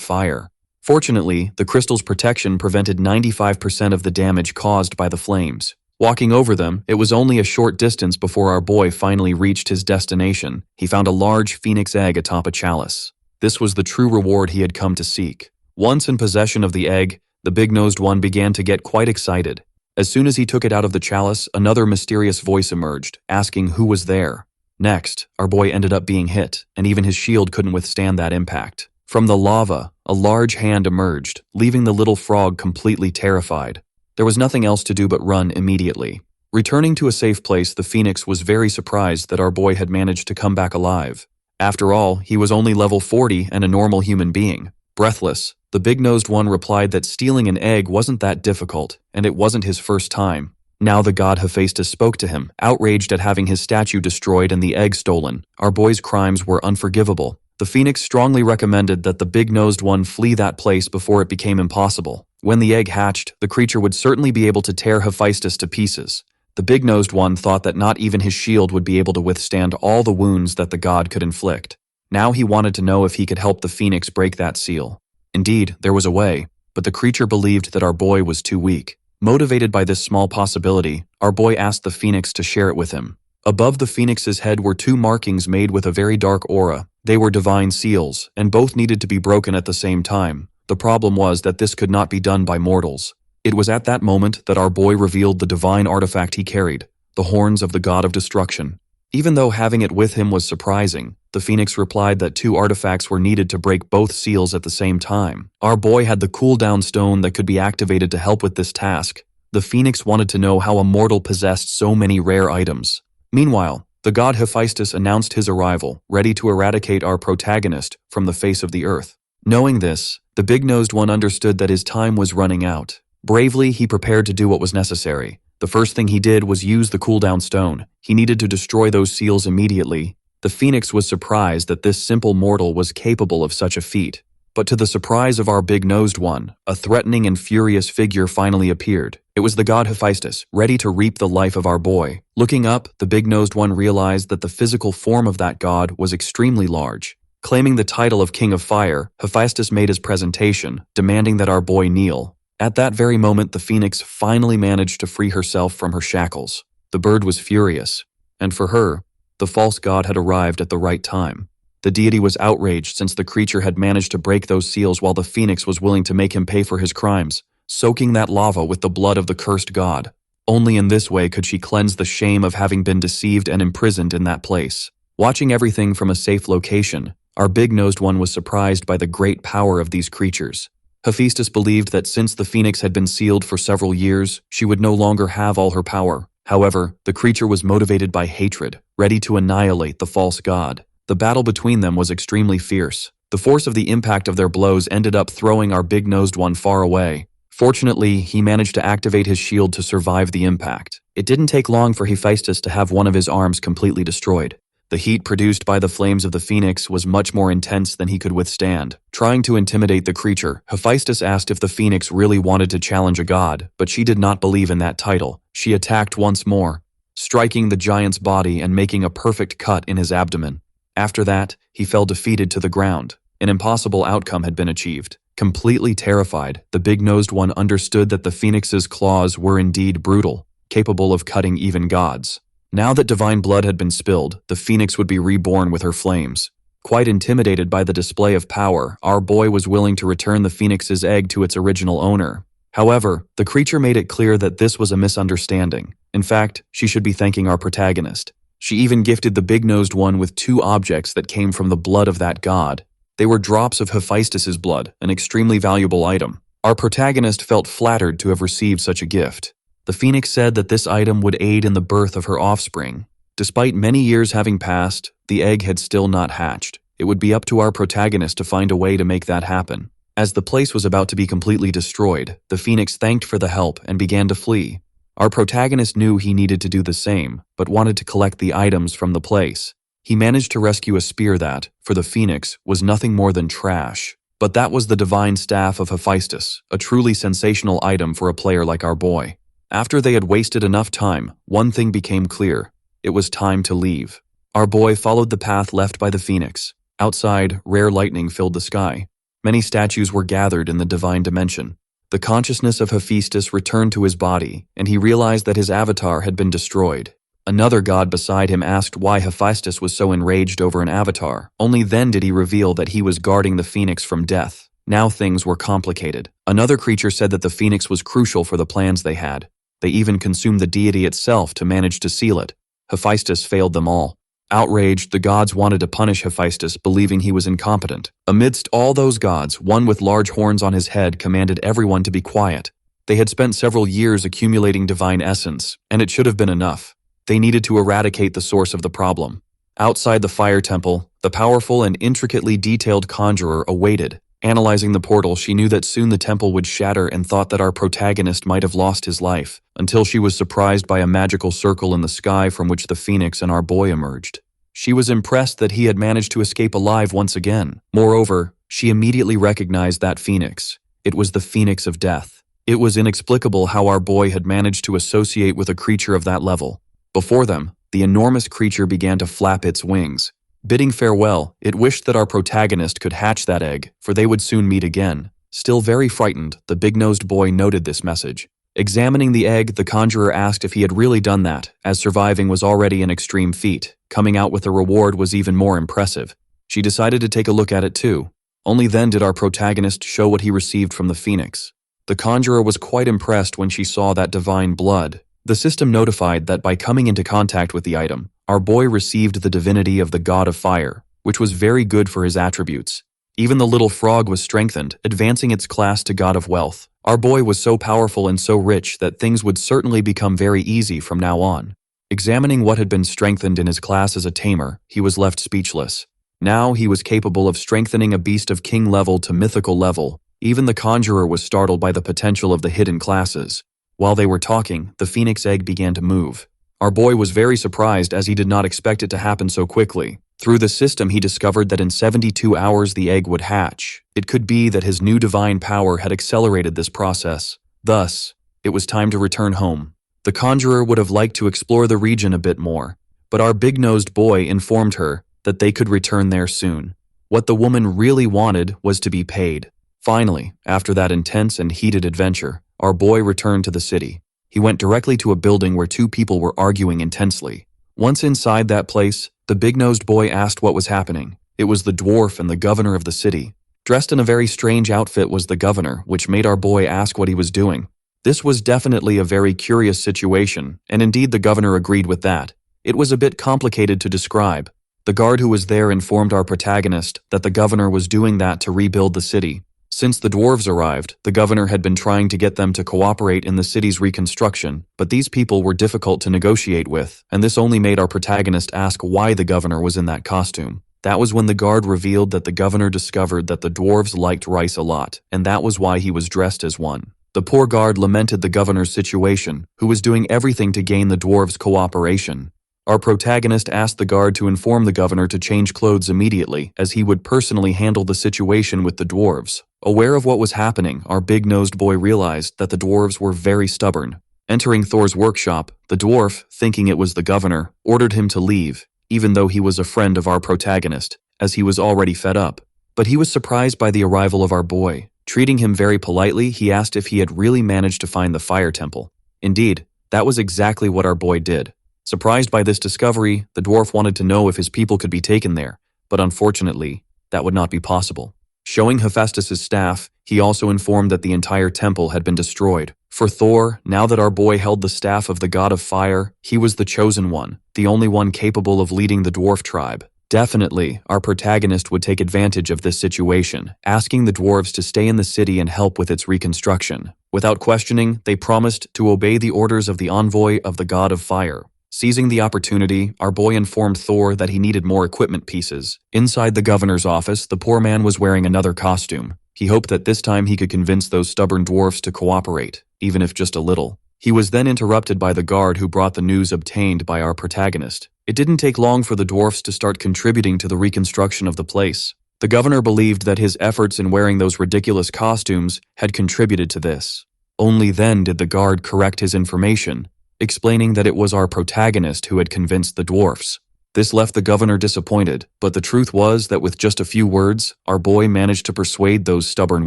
S1: fire. Fortunately, the crystal's protection prevented 95% of the damage caused by the flames. Walking over them, it was only a short distance before our boy finally reached his destination. He found a large phoenix egg atop a chalice. This was the true reward he had come to seek. Once in possession of the egg, the big-nosed one began to get quite excited. As soon as he took it out of the chalice, another mysterious voice emerged, asking who was there. Next, our boy ended up being hit, and even his shield couldn't withstand that impact. From the lava, a large hand emerged, leaving the little frog completely terrified. There was nothing else to do but run immediately. Returning to a safe place, the phoenix was very surprised that our boy had managed to come back alive. After all, he was only level 40 and a normal human being. Breathless, the big-nosed one replied that stealing an egg wasn't that difficult, and it wasn't his first time. Now the god Hephaestus spoke to him, outraged at having his statue destroyed and the egg stolen. Our boy's crimes were unforgivable. The phoenix strongly recommended that the big-nosed one flee that place before it became impossible. When the egg hatched, the creature would certainly be able to tear Hephaestus to pieces. The big-nosed one thought that not even his shield would be able to withstand all the wounds that the god could inflict. Now he wanted to know if he could help the phoenix break that seal. Indeed, there was a way, but the creature believed that our boy was too weak. Motivated by this small possibility, our boy asked the phoenix to share it with him. Above the phoenix's head were two markings made with a very dark aura. They were divine seals, and both needed to be broken at the same time. The problem was that this could not be done by mortals. It was at that moment that our boy revealed the divine artifact he carried, the horns of the god of destruction. Even though having it with him was surprising, the phoenix replied that two artifacts were needed to break both seals at the same time. Our boy had the cooldown stone that could be activated to help with this task. The phoenix wanted to know how a mortal possessed so many rare items. Meanwhile, the god Hephaestus announced his arrival, ready to eradicate our protagonist from the face of the earth. Knowing this, the big-nosed one understood that his time was running out. Bravely, he prepared to do what was necessary. The first thing he did was use the cooldown stone. He needed to destroy those seals immediately. The phoenix was surprised that this simple mortal was capable of such a feat. But to the surprise of our big-nosed one, a threatening and furious figure finally appeared. It was the god Hephaestus, ready to reap the life of our boy. Looking up, the big-nosed one realized that the physical form of that god was extremely large. Claiming the title of King of Fire, Hephaestus made his presentation, demanding that our boy kneel. At that very moment, the phoenix finally managed to free herself from her shackles. The bird was furious, and for her, the false god had arrived at the right time. The deity was outraged since the creature had managed to break those seals while the phoenix was willing to make him pay for his crimes, soaking that lava with the blood of the cursed god. Only in this way could she cleanse the shame of having been deceived and imprisoned in that place. Watching everything from a safe location, our big-nosed one was surprised by the great power of these creatures. Hephaestus believed that since the phoenix had been sealed for several years, she would no longer have all her power. However, the creature was motivated by hatred, ready to annihilate the false god. The battle between them was extremely fierce. The force of the impact of their blows ended up throwing our big-nosed one far away. Fortunately, he managed to activate his shield to survive the impact. It didn't take long for Hephaestus to have one of his arms completely destroyed. The heat produced by the flames of the phoenix was much more intense than he could withstand. Trying to intimidate the creature, Hephaestus asked if the phoenix really wanted to challenge a god, but she did not believe in that title. She attacked once more, striking the giant's body and making a perfect cut in his abdomen. After that, he fell defeated to the ground. An impossible outcome had been achieved. Completely terrified, the big-nosed one understood that the phoenix's claws were indeed brutal, capable of cutting even gods. Now that divine blood had been spilled, the phoenix would be reborn with her flames. Quite intimidated by the display of power, our boy was willing to return the phoenix's egg to its original owner. However, the creature made it clear that this was a misunderstanding. In fact, she should be thanking our protagonist. She even gifted the big-nosed one with two objects that came from the blood of that god. They were drops of Hephaestus's blood, an extremely valuable item. Our protagonist felt flattered to have received such a gift. The phoenix said that this item would aid in the birth of her offspring. Despite many years having passed, the egg had still not hatched. It would be up to our protagonist to find a way to make that happen. As the place was about to be completely destroyed, the phoenix thanked for the help and began to flee. Our protagonist knew he needed to do the same, but wanted to collect the items from the place. He managed to rescue a spear that, for the phoenix, was nothing more than trash. But that was the divine staff of Hephaestus, a truly sensational item for a player like our boy. After they had wasted enough time, one thing became clear. It was time to leave. Our boy followed the path left by the phoenix. Outside, rare lightning filled the sky. Many statues were gathered in the divine dimension. The consciousness of Hephaestus returned to his body, and he realized that his avatar had been destroyed. Another god beside him asked why Hephaestus was so enraged over an avatar. Only then did he reveal that he was guarding the phoenix from death. Now things were complicated. Another creature said that the phoenix was crucial for the plans they had. They even consumed the deity itself to manage to seal it. Hephaestus failed them all. Outraged, the gods wanted to punish Hephaestus, believing he was incompetent. Amidst all those gods, one with large horns on his head commanded everyone to be quiet. They had spent several years accumulating divine essence, and it should have been enough. They needed to eradicate the source of the problem. Outside the fire temple, the powerful and intricately detailed conjurer awaited. Analyzing the portal, she knew that soon the temple would shatter and thought that our protagonist might have lost his life, until she was surprised by a magical circle in the sky from which the phoenix and our boy emerged. She was impressed that he had managed to escape alive once again. Moreover, she immediately recognized that phoenix. It was the phoenix of death. It was inexplicable how our boy had managed to associate with a creature of that level. Before them, the enormous creature began to flap its wings. Bidding farewell, it wished that our protagonist could hatch that egg, for they would soon meet again. Still very frightened, the big-nosed boy noted this message. Examining the egg, the conjurer asked if he had really done that, as surviving was already an extreme feat. Coming out with a reward was even more impressive. She decided to take a look at it too. Only then did our protagonist show what he received from the phoenix. The conjurer was quite impressed when she saw that divine blood. The system notified that by coming into contact with the item, our boy received the divinity of the god of fire, which was very good for his attributes. Even the little frog was strengthened, advancing its class to god of wealth. Our boy was so powerful and so rich that things would certainly become very easy from now on. Examining what had been strengthened in his class as a tamer, he was left speechless. Now he was capable of strengthening a beast of king level to mythical level. Even the conjurer was startled by the potential of the hidden classes. While they were talking, the phoenix egg began to move. Our boy was very surprised as he did not expect it to happen so quickly. Through the system, he discovered that in 72 hours the egg would hatch. It could be that his new divine power had accelerated this process. Thus, it was time to return home. The conjurer would have liked to explore the region a bit more, but our big-nosed boy informed her that they could return there soon. What the woman really wanted was to be paid. Finally, after that intense and heated adventure, our boy returned to the city. He went directly to a building where two people were arguing intensely. Once inside that place, the big-nosed boy asked what was happening. It was the dwarf and the governor of the city. Dressed in a very strange outfit was the governor, which made our boy ask what he was doing. This was definitely a very curious situation, and indeed the governor agreed with that. It was a bit complicated to describe. The guard who was there informed our protagonist that the governor was doing that to rebuild the city. Since the dwarves arrived, the governor had been trying to get them to cooperate in the city's reconstruction, but these people were difficult to negotiate with, and this only made our protagonist ask why the governor was in that costume. That was when the guard revealed that the governor discovered that the dwarves liked rice a lot, and that was why he was dressed as one. The poor guard lamented the governor's situation, who was doing everything to gain the dwarves' cooperation. Our protagonist asked the guard to inform the governor to change clothes immediately, as he would personally handle the situation with the dwarves. Aware of what was happening, our big-nosed boy realized that the dwarves were very stubborn. Entering Thor's workshop, the dwarf, thinking it was the governor, ordered him to leave, even though he was a friend of our protagonist, as he was already fed up. But he was surprised by the arrival of our boy. Treating him very politely, he asked if he had really managed to find the fire temple. Indeed, that was exactly what our boy did. Surprised by this discovery, the dwarf wanted to know if his people could be taken there, but unfortunately, that would not be possible. Showing Hephaestus's staff, he also informed that the entire temple had been destroyed. For Thor, now that our boy held the staff of the god of fire, he was the chosen one, the only one capable of leading the dwarf tribe. Definitely, our protagonist would take advantage of this situation, asking the dwarves to stay in the city and help with its reconstruction. Without questioning, they promised to obey the orders of the envoy of the god of fire. Seizing the opportunity, our boy informed Thor that he needed more equipment pieces. Inside the governor's office, the poor man was wearing another costume. He hoped that this time he could convince those stubborn dwarfs to cooperate, even if just a little. He was then interrupted by the guard who brought the news obtained by our protagonist. It didn't take long for the dwarfs to start contributing to the reconstruction of the place. The governor believed that his efforts in wearing those ridiculous costumes had contributed to this. Only then did the guard correct his information, explaining that it was our protagonist who had convinced the dwarfs. This left the governor disappointed, but the truth was that with just a few words, our boy managed to persuade those stubborn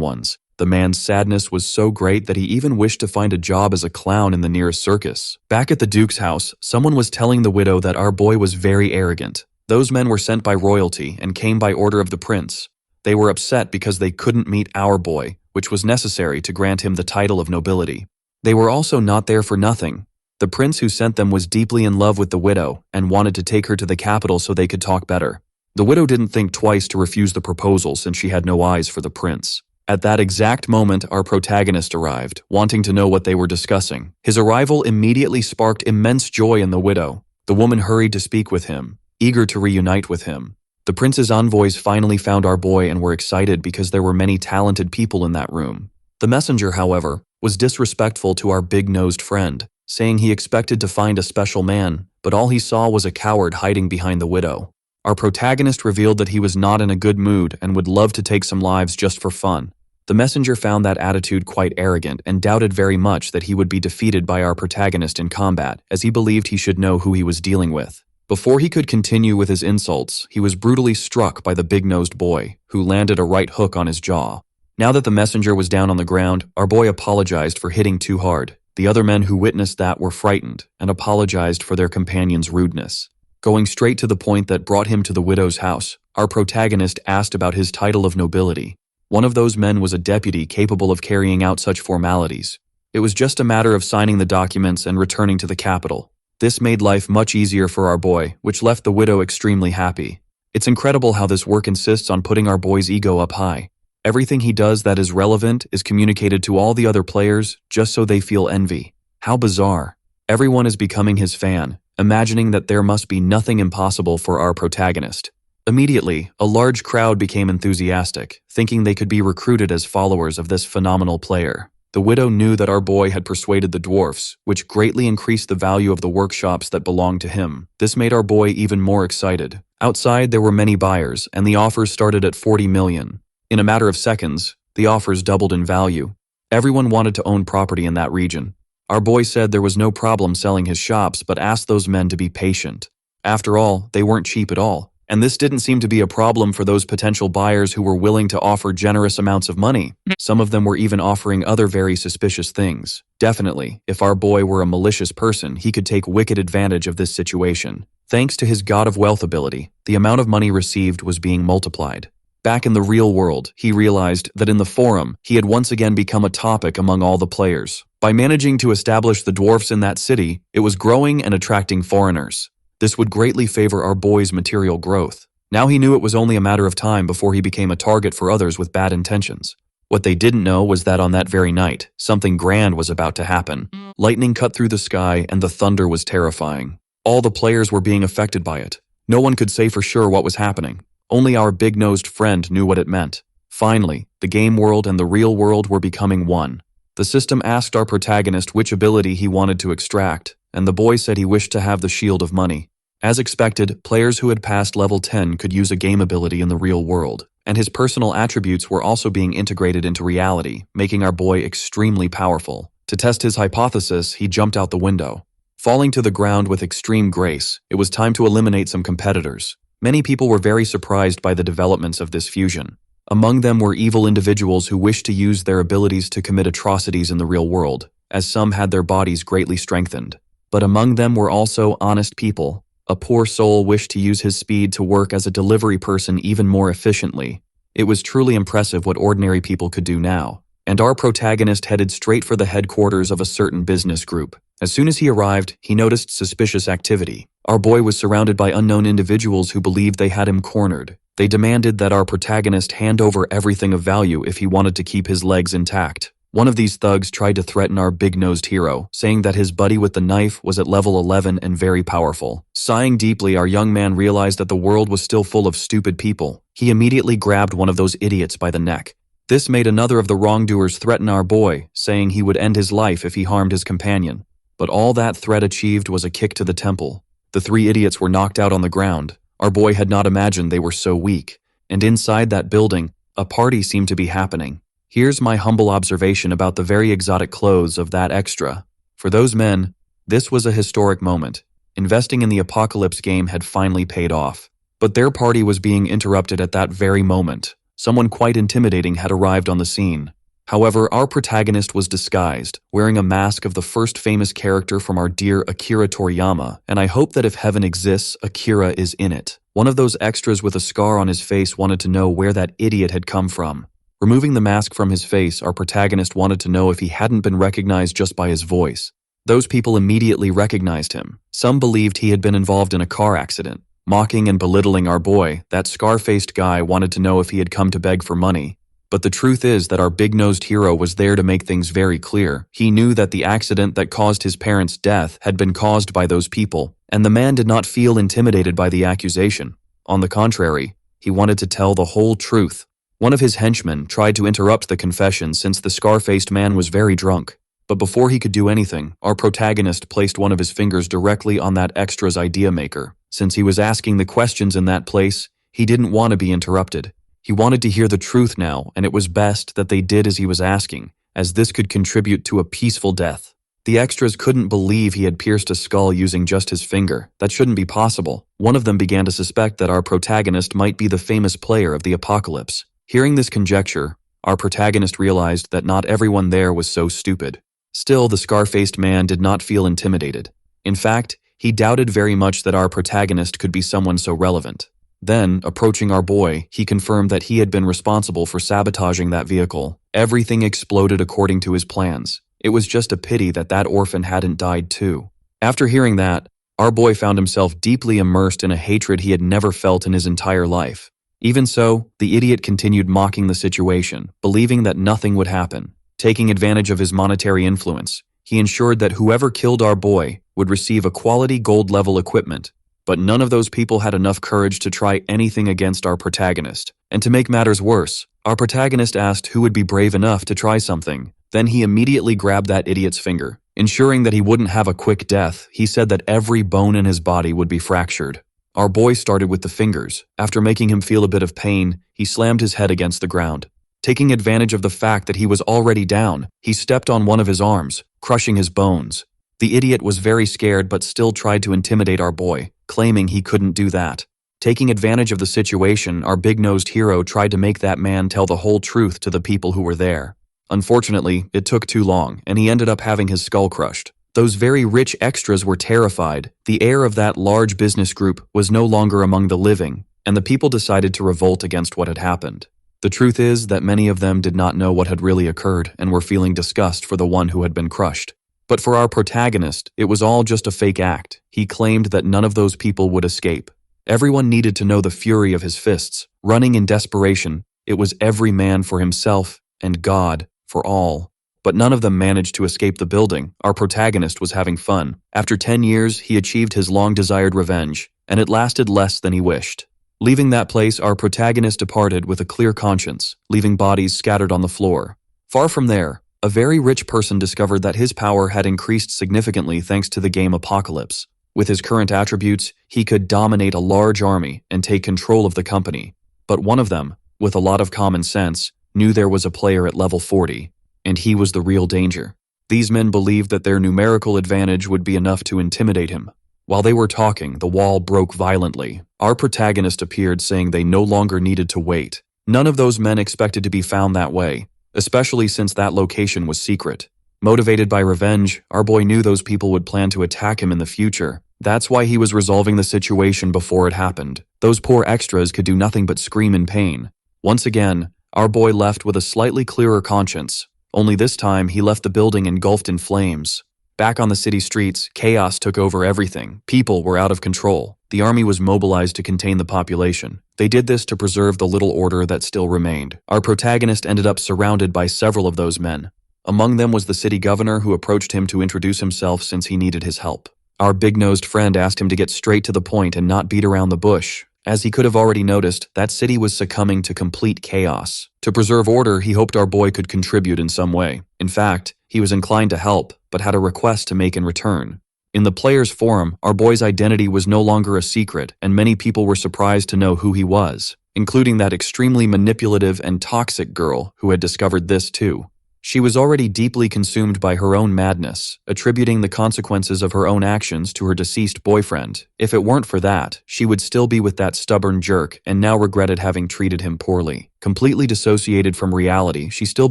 S1: ones. The man's sadness was so great that he even wished to find a job as a clown in the nearest circus. Back at the Duke's house, someone was telling the widow that our boy was very arrogant. Those men were sent by royalty and came by order of the prince. They were upset because they couldn't meet our boy, which was necessary to grant him the title of nobility. They were also not there for nothing. The prince who sent them was deeply in love with the widow and wanted to take her to the capital so they could talk better. The widow didn't think twice to refuse the proposal since she had no eyes for the prince. At that exact moment, our protagonist arrived, wanting to know what they were discussing. His arrival immediately sparked immense joy in the widow. The woman hurried to speak with him, eager to reunite with him. The prince's envoys finally found our boy and were excited because there were many talented people in that room. The messenger, however, was disrespectful to our big-nosed friend, saying he expected to find a special man, but all he saw was a coward hiding behind the widow. Our protagonist revealed that he was not in a good mood and would love to take some lives just for fun. The messenger found that attitude quite arrogant and doubted very much that he would be defeated by our protagonist in combat, as he believed he should know who he was dealing with. Before he could continue with his insults, he was brutally struck by the big-nosed boy, who landed a right hook on his jaw. Now that the messenger was down on the ground, our boy apologized for hitting too hard. The other men who witnessed that were frightened and apologized for their companion's rudeness. Going straight to the point that brought him to the widow's house, our protagonist asked about his title of nobility. One of those men was a deputy capable of carrying out such formalities. It was just a matter of signing the documents and returning to the capital. This made life much easier for our boy, which left the widow extremely happy. It's incredible how this work insists on putting our boy's ego up high. Everything he does that is relevant is communicated to all the other players just so they feel envy. How bizarre. Everyone is becoming his fan, imagining that there must be nothing impossible for our protagonist. Immediately, a large crowd became enthusiastic, thinking they could be recruited as followers of this phenomenal player. The widow knew that our boy had persuaded the dwarfs, which greatly increased the value of the workshops that belonged to him. This made our boy even more excited. Outside, there were many buyers, and the offers started at 40 million. In a matter of seconds, the offers doubled in value. Everyone wanted to own property in that region. Our boy said there was no problem selling his shops, but asked those men to be patient. After all, they weren't cheap at all, and this didn't seem to be a problem for those potential buyers who were willing to offer generous amounts of money. Some of them were even offering other very suspicious things. Definitely, if our boy were a malicious person, he could take wicked advantage of this situation. Thanks to his God of Wealth ability, the amount of money received was being multiplied. Back in the real world, he realized that in the forum, he had once again become a topic among all the players. By managing to establish the dwarfs in that city, it was growing and attracting foreigners. This would greatly favor our boy's material growth. Now he knew it was only a matter of time before he became a target for others with bad intentions. What they didn't know was that on that very night, something grand was about to happen. Lightning cut through the sky and the thunder was terrifying. All the players were being affected by it. No one could say for sure what was happening. Only our big-nosed friend knew what it meant. Finally, the game world and the real world were becoming one. The system asked our protagonist which ability he wanted to extract, and the boy said he wished to have the Shield of Money. As expected, players who had passed level 10 could use a game ability in the real world, and his personal attributes were also being integrated into reality, making our boy extremely powerful. To test his hypothesis, he jumped out the window. Falling to the ground with extreme grace, it was time to eliminate some competitors. Many people were very surprised by the developments of this fusion. Among them were evil individuals who wished to use their abilities to commit atrocities in the real world, as some had their bodies greatly strengthened. But among them were also honest people. A poor soul wished to use his speed to work as a delivery person even more efficiently. It was truly impressive what ordinary people could do now. And our protagonist headed straight for the headquarters of a certain business group. As soon as he arrived, he noticed suspicious activity. Our boy was surrounded by unknown individuals who believed they had him cornered. They demanded that our protagonist hand over everything of value if he wanted to keep his legs intact. One of these thugs tried to threaten our big-nosed hero, saying that his buddy with the knife was at level 11 and very powerful. Sighing deeply, our young man realized that the world was still full of stupid people. He immediately grabbed one of those idiots by the neck. This made another of the wrongdoers threaten our boy, saying he would end his life if he harmed his companion. But all that threat achieved was a kick to the temple. The three idiots were knocked out on the ground. Our boy had not imagined they were so weak. And inside that building, a party seemed to be happening. Here's my humble observation about the very exotic clothes of that extra. For those men, this was a historic moment. Investing in the Apocalypse game had finally paid off. But their party was being interrupted at that very moment. Someone quite intimidating had arrived on the scene. However, our protagonist was disguised, wearing a mask of the first famous character from our dear Akira Toriyama, and I hope that if heaven exists, Akira is in it. One of those extras with a scar on his face wanted to know where that idiot had come from. Removing the mask from his face, our protagonist wanted to know if he hadn't been recognized just by his voice. Those people immediately recognized him. Some believed he had been involved in a car accident. Mocking and belittling our boy, that scar-faced guy wanted to know if he had come to beg for money. But the truth is that our big-nosed hero was there to make things very clear. He knew that the accident that caused his parents' death had been caused by those people, and the man did not feel intimidated by the accusation. On the contrary, he wanted to tell the whole truth. One of his henchmen tried to interrupt the confession since the scar-faced man was very drunk. But before he could do anything, our protagonist placed one of his fingers directly on that extra's idea maker. Since he was asking the questions in that place, he didn't want to be interrupted. He wanted to hear the truth now, and it was best that they did as he was asking, as this could contribute to a peaceful death. The extras couldn't believe he had pierced a skull using just his finger. That shouldn't be possible. One of them began to suspect that our protagonist might be the famous player of the Apocalypse. Hearing this conjecture, our protagonist realized that not everyone there was so stupid. Still, the scar-faced man did not feel intimidated. In fact, he doubted very much that our protagonist could be someone so relevant. Then, approaching our boy, he confirmed that he had been responsible for sabotaging that vehicle. Everything exploded according to his plans. It was just a pity that that orphan hadn't died too. After hearing that, our boy found himself deeply immersed in a hatred he had never felt in his entire life. Even so, the idiot continued mocking the situation, believing that nothing would happen. Taking advantage of his monetary influence, he ensured that whoever killed our boy would receive a quality gold-level equipment. But none of those people had enough courage to try anything against our protagonist. And to make matters worse, our protagonist asked who would be brave enough to try something. Then he immediately grabbed that idiot's finger. Ensuring that he wouldn't have a quick death, he said that every bone in his body would be fractured. Our boy started with the fingers. After making him feel a bit of pain, he slammed his head against the ground. Taking advantage of the fact that he was already down, he stepped on one of his arms, crushing his bones. The idiot was very scared but still tried to intimidate our boy, claiming he couldn't do that. Taking advantage of the situation, our big-nosed hero tried to make that man tell the whole truth to the people who were there. Unfortunately, it took too long, and he ended up having his skull crushed. Those very rich extras were terrified. The heir of that large business group was no longer among the living, and the people decided to revolt against what had happened. The truth is that many of them did not know what had really occurred and were feeling disgust for the one who had been crushed. But for our protagonist, it was all just a fake act. He claimed that none of those people would escape. Everyone needed to know the fury of his fists. Running in desperation, it was every man for himself and God for all. But none of them managed to escape the building. Our protagonist was having fun. After 10 years, he achieved his long-desired revenge, and it lasted less than he wished. Leaving that place, our protagonist departed with a clear conscience, leaving bodies scattered on the floor. Far from there, a very rich person discovered that his power had increased significantly thanks to the game Apocalypse. With his current attributes, he could dominate a large army and take control of the company. But one of them, with a lot of common sense, knew there was a player at level 40, and he was the real danger. These men believed that their numerical advantage would be enough to intimidate him. While they were talking, the wall broke violently. Our protagonist appeared, saying they no longer needed to wait. None of those men expected to be found that way, especially since that location was secret. Motivated by revenge, our boy knew those people would plan to attack him in the future. That's why he was resolving the situation before it happened. Those poor extras could do nothing but scream in pain. Once again, our boy left with a slightly clearer conscience. Only this time, he left the building engulfed in flames. Back on the city streets, chaos took over everything. People were out of control. The army was mobilized to contain the population. They did this to preserve the little order that still remained. Our protagonist ended up surrounded by several of those men. Among them was the city governor, who approached him to introduce himself since he needed his help. Our big-nosed friend asked him to get straight to the point and not beat around the bush. As he could have already noticed, that city was succumbing to complete chaos. To preserve order, he hoped our boy could contribute in some way. In fact, he was inclined to help, but had a request to make in return. In the players' forum, our boy's identity was no longer a secret, and many people were surprised to know who he was, including that extremely manipulative and toxic girl who had discovered this too. She was already deeply consumed by her own madness, attributing the consequences of her own actions to her deceased boyfriend. If it weren't for that, she would still be with that stubborn jerk and now regretted having treated him poorly. Completely dissociated from reality, she still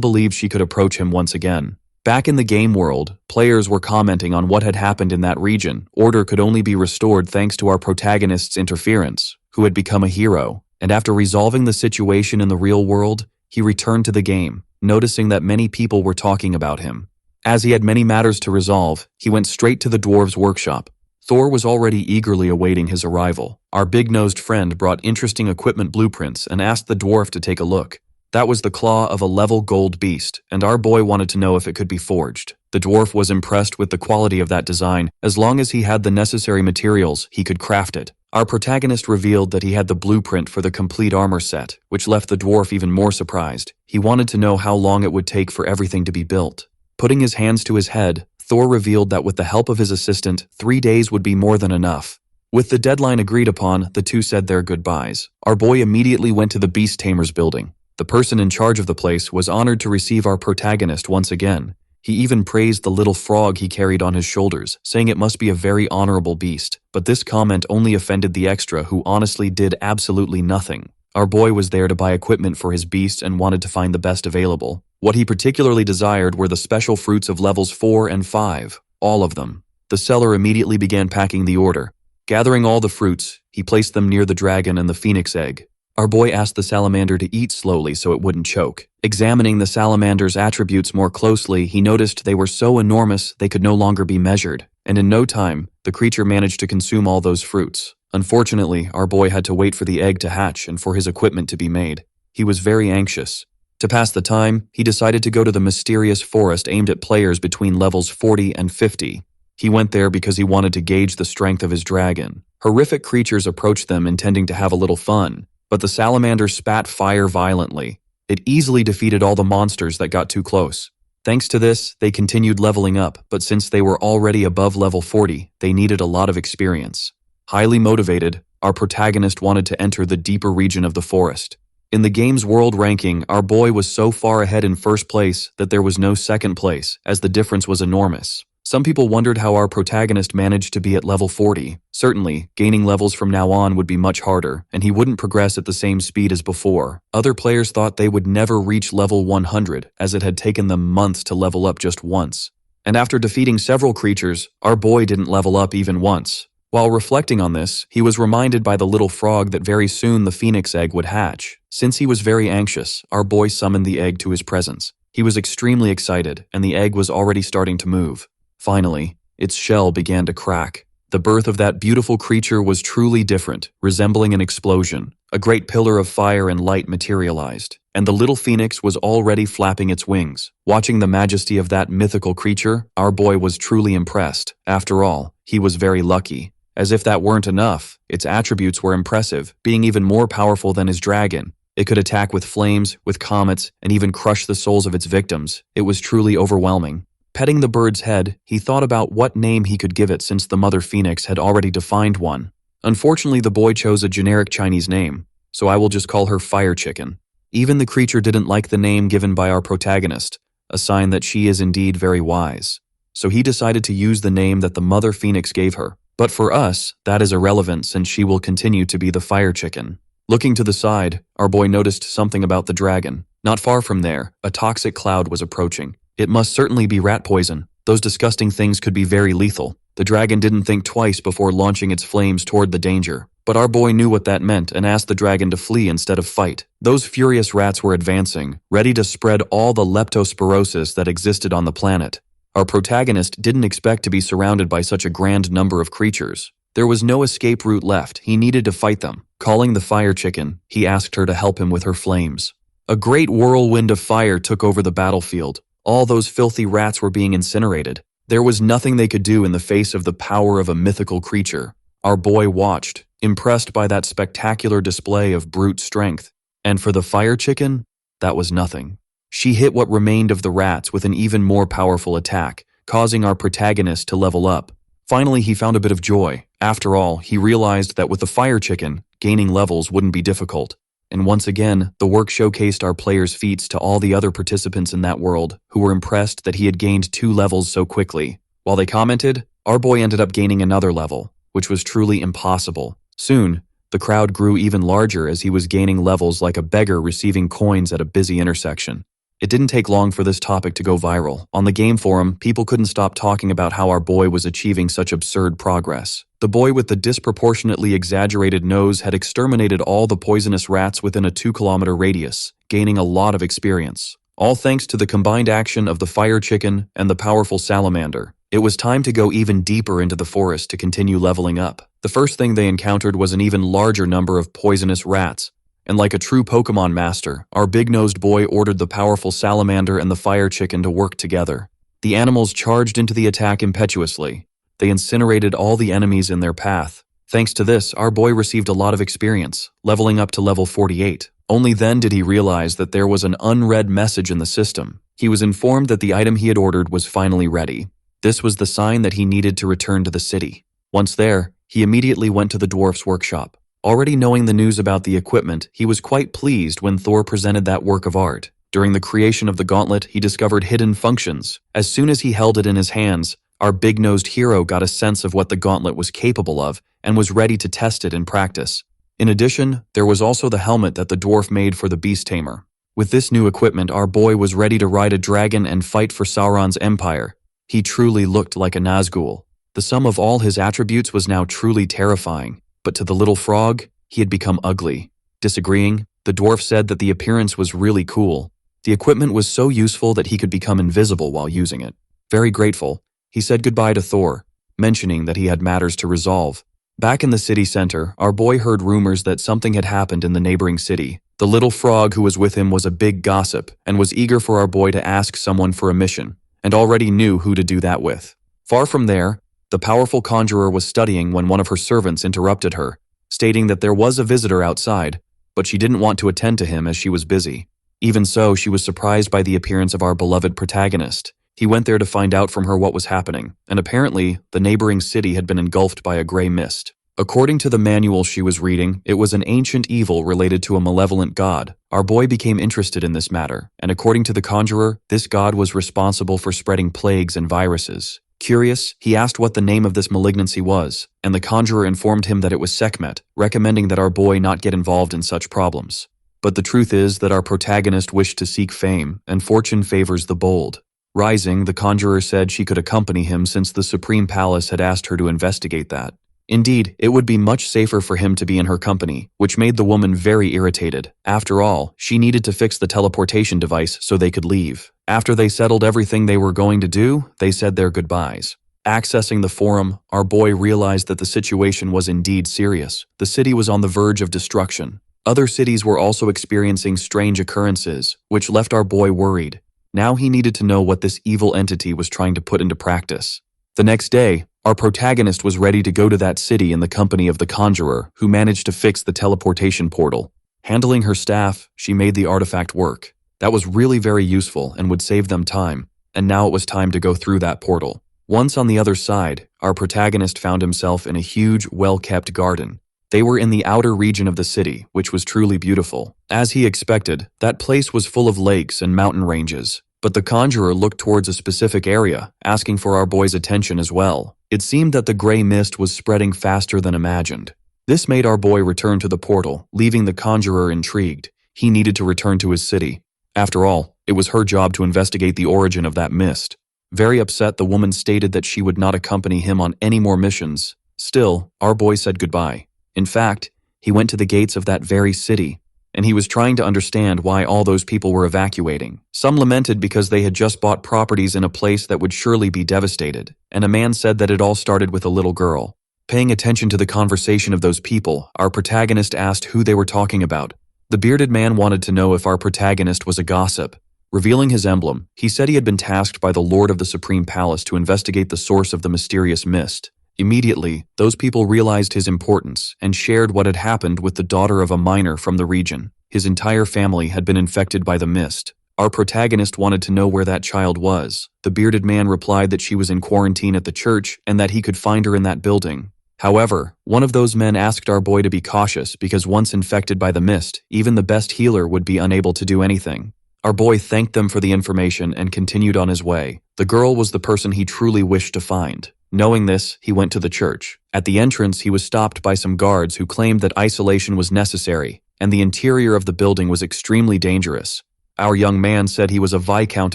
S1: believed she could approach him once again. Back in the game world, players were commenting on what had happened in that region. Order could only be restored thanks to our protagonist's interference, who had become a hero. And after resolving the situation in the real world, he returned to the game, noticing that many people were talking about him. As he had many matters to resolve, he went straight to the dwarves' workshop. Thor was already eagerly awaiting his arrival. Our big-nosed friend brought interesting equipment blueprints and asked the dwarf to take a look. That was the claw of a level gold beast, and our boy wanted to know if it could be forged. The dwarf was impressed with the quality of that design. As long as he had the necessary materials, he could craft it. Our protagonist revealed that he had the blueprint for the complete armor set, which left the dwarf even more surprised. He wanted to know how long it would take for everything to be built. Putting his hands to his head, Thor revealed that with the help of his assistant, 3 days would be more than enough. With the deadline agreed upon, the two said their goodbyes. Our boy immediately went to the Beast Tamer's building. The person in charge of the place was honored to receive our protagonist once again. He even praised the little frog he carried on his shoulders, saying it must be a very honorable beast. But this comment only offended the extra, who honestly did absolutely nothing. Our boy was there to buy equipment for his beast and wanted to find the best available. What he particularly desired were the special fruits of levels 4 and 5, all of them. The seller immediately began packing the order. Gathering all the fruits, he placed them near the dragon and the phoenix egg. Our boy asked the salamander to eat slowly so it wouldn't choke. Examining the salamander's attributes more closely, he noticed they were so enormous they could no longer be measured. And in no time, the creature managed to consume all those fruits. Unfortunately, our boy had to wait for the egg to hatch and for his equipment to be made. He was very anxious. To pass the time, he decided to go to the mysterious forest aimed at players between levels 40 and 50. He went there because he wanted to gauge the strength of his dragon. Horrific creatures approached them intending to have a little fun, but the salamander spat fire violently. It easily defeated all the monsters that got too close. Thanks to this, they continued leveling up, but since they were already above level 40, they needed a lot of experience. Highly motivated, our protagonist wanted to enter the deeper region of the forest. In the game's world ranking, our boy was so far ahead in first place that there was no second place, as the difference was enormous. Some people wondered how our protagonist managed to be at level 40. Certainly, gaining levels from now on would be much harder, and he wouldn't progress at the same speed as before. Other players thought they would never reach level 100, as it had taken them months to level up just once. And after defeating several creatures, our boy didn't level up even once. While reflecting on this, he was reminded by the little frog that very soon the phoenix egg would hatch. Since he was very anxious, our boy summoned the egg to his presence. He was extremely excited, and the egg was already starting to move. Finally, its shell began to crack. The birth of that beautiful creature was truly different, resembling an explosion. A great pillar of fire and light materialized, and the little phoenix was already flapping its wings. Watching the majesty of that mythical creature, our boy was truly impressed. After all, he was very lucky. As if that weren't enough, its attributes were impressive, being even more powerful than his dragon. It could attack with flames, with comets, and even crush the souls of its victims. It was truly overwhelming. Petting the bird's head, he thought about what name he could give it since the mother phoenix had already defined one. Unfortunately, the boy chose a generic Chinese name, so I will just call her Fire Chicken. Even the creature didn't like the name given by our protagonist, a sign that she is indeed very wise. So he decided to use the name that the mother phoenix gave her. But for us, that is irrelevant since she will continue to be the Fire Chicken. Looking to the side, our boy noticed something about the dragon. Not far from there, a toxic cloud was approaching. It must certainly be rat poison. Those disgusting things could be very lethal. The dragon didn't think twice before launching its flames toward the danger. But our boy knew what that meant and asked the dragon to flee instead of fight. Those furious rats were advancing, ready to spread all the leptospirosis that existed on the planet. Our protagonist didn't expect to be surrounded by such a grand number of creatures. There was no escape route left, he needed to fight them. Calling the fire chicken, he asked her to help him with her flames. A great whirlwind of fire took over the battlefield. All those filthy rats were being incinerated. There was nothing they could do in the face of the power of a mythical creature. Our boy watched, impressed by that spectacular display of brute strength. And for the fire chicken, that was nothing. She hit what remained of the rats with an even more powerful attack, causing our protagonist to level up. Finally, he found a bit of joy. After all, he realized that with the fire chicken, gaining levels wouldn't be difficult. And once again, the work showcased our player's feats to all the other participants in that world, who were impressed that he had gained 2 levels so quickly. While they commented, our boy ended up gaining another level, which was truly impossible. Soon, the crowd grew even larger as he was gaining levels like a beggar receiving coins at a busy intersection. It didn't take long for this topic to go viral. On the game forum, people couldn't stop talking about how our boy was achieving such absurd progress. The boy with the disproportionately exaggerated nose had exterminated all the poisonous rats within a 2-kilometer radius, gaining a lot of experience. All thanks to the combined action of the fire chicken and the powerful salamander. It was time to go even deeper into the forest to continue leveling up. The first thing they encountered was an even larger number of poisonous rats. And like a true Pokemon master, our big-nosed boy ordered the powerful salamander and the fire chicken to work together. The animals charged into the attack impetuously. They incinerated all the enemies in their path. Thanks to this, our boy received a lot of experience, leveling up to level 48. Only then did he realize that there was an unread message in the system. He was informed that the item he had ordered was finally ready. This was the sign that he needed to return to the city. Once there, he immediately went to the dwarf's workshop. Already knowing the news about the equipment, he was quite pleased when Thor presented that work of art. During the creation of the gauntlet, he discovered hidden functions. As soon as he held it in his hands, our big-nosed hero got a sense of what the gauntlet was capable of and was ready to test it in practice. In addition, there was also the helmet that the dwarf made for the beast tamer. With this new equipment, our boy was ready to ride a dragon and fight for Sauron's empire. He truly looked like a Nazgul. The sum of all his attributes was now truly terrifying. But to the little frog, he had become ugly. Disagreeing, the dwarf said that the appearance was really cool. The equipment was so useful that he could become invisible while using it. Very grateful, he said goodbye to Thor, mentioning that he had matters to resolve. Back in the city center, our boy heard rumors that something had happened in the neighboring city. The little frog who was with him was a big gossip and was eager for our boy to ask someone for a mission, and already knew who to do that with. Far from there, the powerful conjurer was studying when one of her servants interrupted her, stating that there was a visitor outside, but she didn't want to attend to him as she was busy. Even so, she was surprised by the appearance of our beloved protagonist. He went there to find out from her what was happening, and apparently, the neighboring city had been engulfed by a gray mist. According to the manual she was reading, it was an ancient evil related to a malevolent god. Our boy became interested in this matter, and according to the conjurer, this god was responsible for spreading plagues and viruses. Curious, he asked what the name of this malignancy was, and the conjurer informed him that it was Sekhmet, recommending that our boy not get involved in such problems. But the truth is that our protagonist wished to seek fame, and fortune favors the bold. Rising, the conjurer said she could accompany him since the Supreme Palace had asked her to investigate that. Indeed, it would be much safer for him to be in her company, which made the woman very irritated. After all, she needed to fix the teleportation device so they could leave. After they settled everything they were going to do, they said their goodbyes. Accessing the forum, our boy realized that the situation was indeed serious. The city was on the verge of destruction. Other cities were also experiencing strange occurrences, which left our boy worried. Now he needed to know what this evil entity was trying to put into practice. The next day, our protagonist was ready to go to that city in the company of the conjurer, who managed to fix the teleportation portal. Handling her staff, she made the artifact work. That was really very useful and would save them time, and now it was time to go through that portal. Once on the other side, our protagonist found himself in a huge, well-kept garden. They were in the outer region of the city, which was truly beautiful. As he expected, that place was full of lakes and mountain ranges. But the conjurer looked towards a specific area, asking for our boy's attention as well. It seemed that the gray mist was spreading faster than imagined. This made our boy return to the portal, leaving the conjurer intrigued. He needed to return to his city. After all, it was her job to investigate the origin of that mist. Very upset, the woman stated that she would not accompany him on any more missions. Still, our boy said goodbye. In fact, he went to the gates of that very city. and he was trying to understand why all those people were evacuating. Some lamented because they had just bought properties in a place that would surely be devastated, and a man said that it all started with a little girl. Paying attention to the conversation of those people, our protagonist asked who they were talking about. The bearded man wanted to know if our protagonist was a gossip. Revealing his emblem, he said he had been tasked by the Lord of the Supreme Palace to investigate the source of the mysterious mist. Immediately, those people realized his importance and shared what had happened with the daughter of a miner from the region. His entire family had been infected by the mist. Our protagonist wanted to know where that child was. The bearded man replied that she was in quarantine at the church and that he could find her in that building. However, one of those men asked our boy to be cautious because once infected by the mist, even the best healer would be unable to do anything. Our boy thanked them for the information and continued on his way. The girl was the person he truly wished to find. Knowing this, he went to the church. At the entrance, he was stopped by some guards who claimed that isolation was necessary, and the interior of the building was extremely dangerous. Our young man said he was a viscount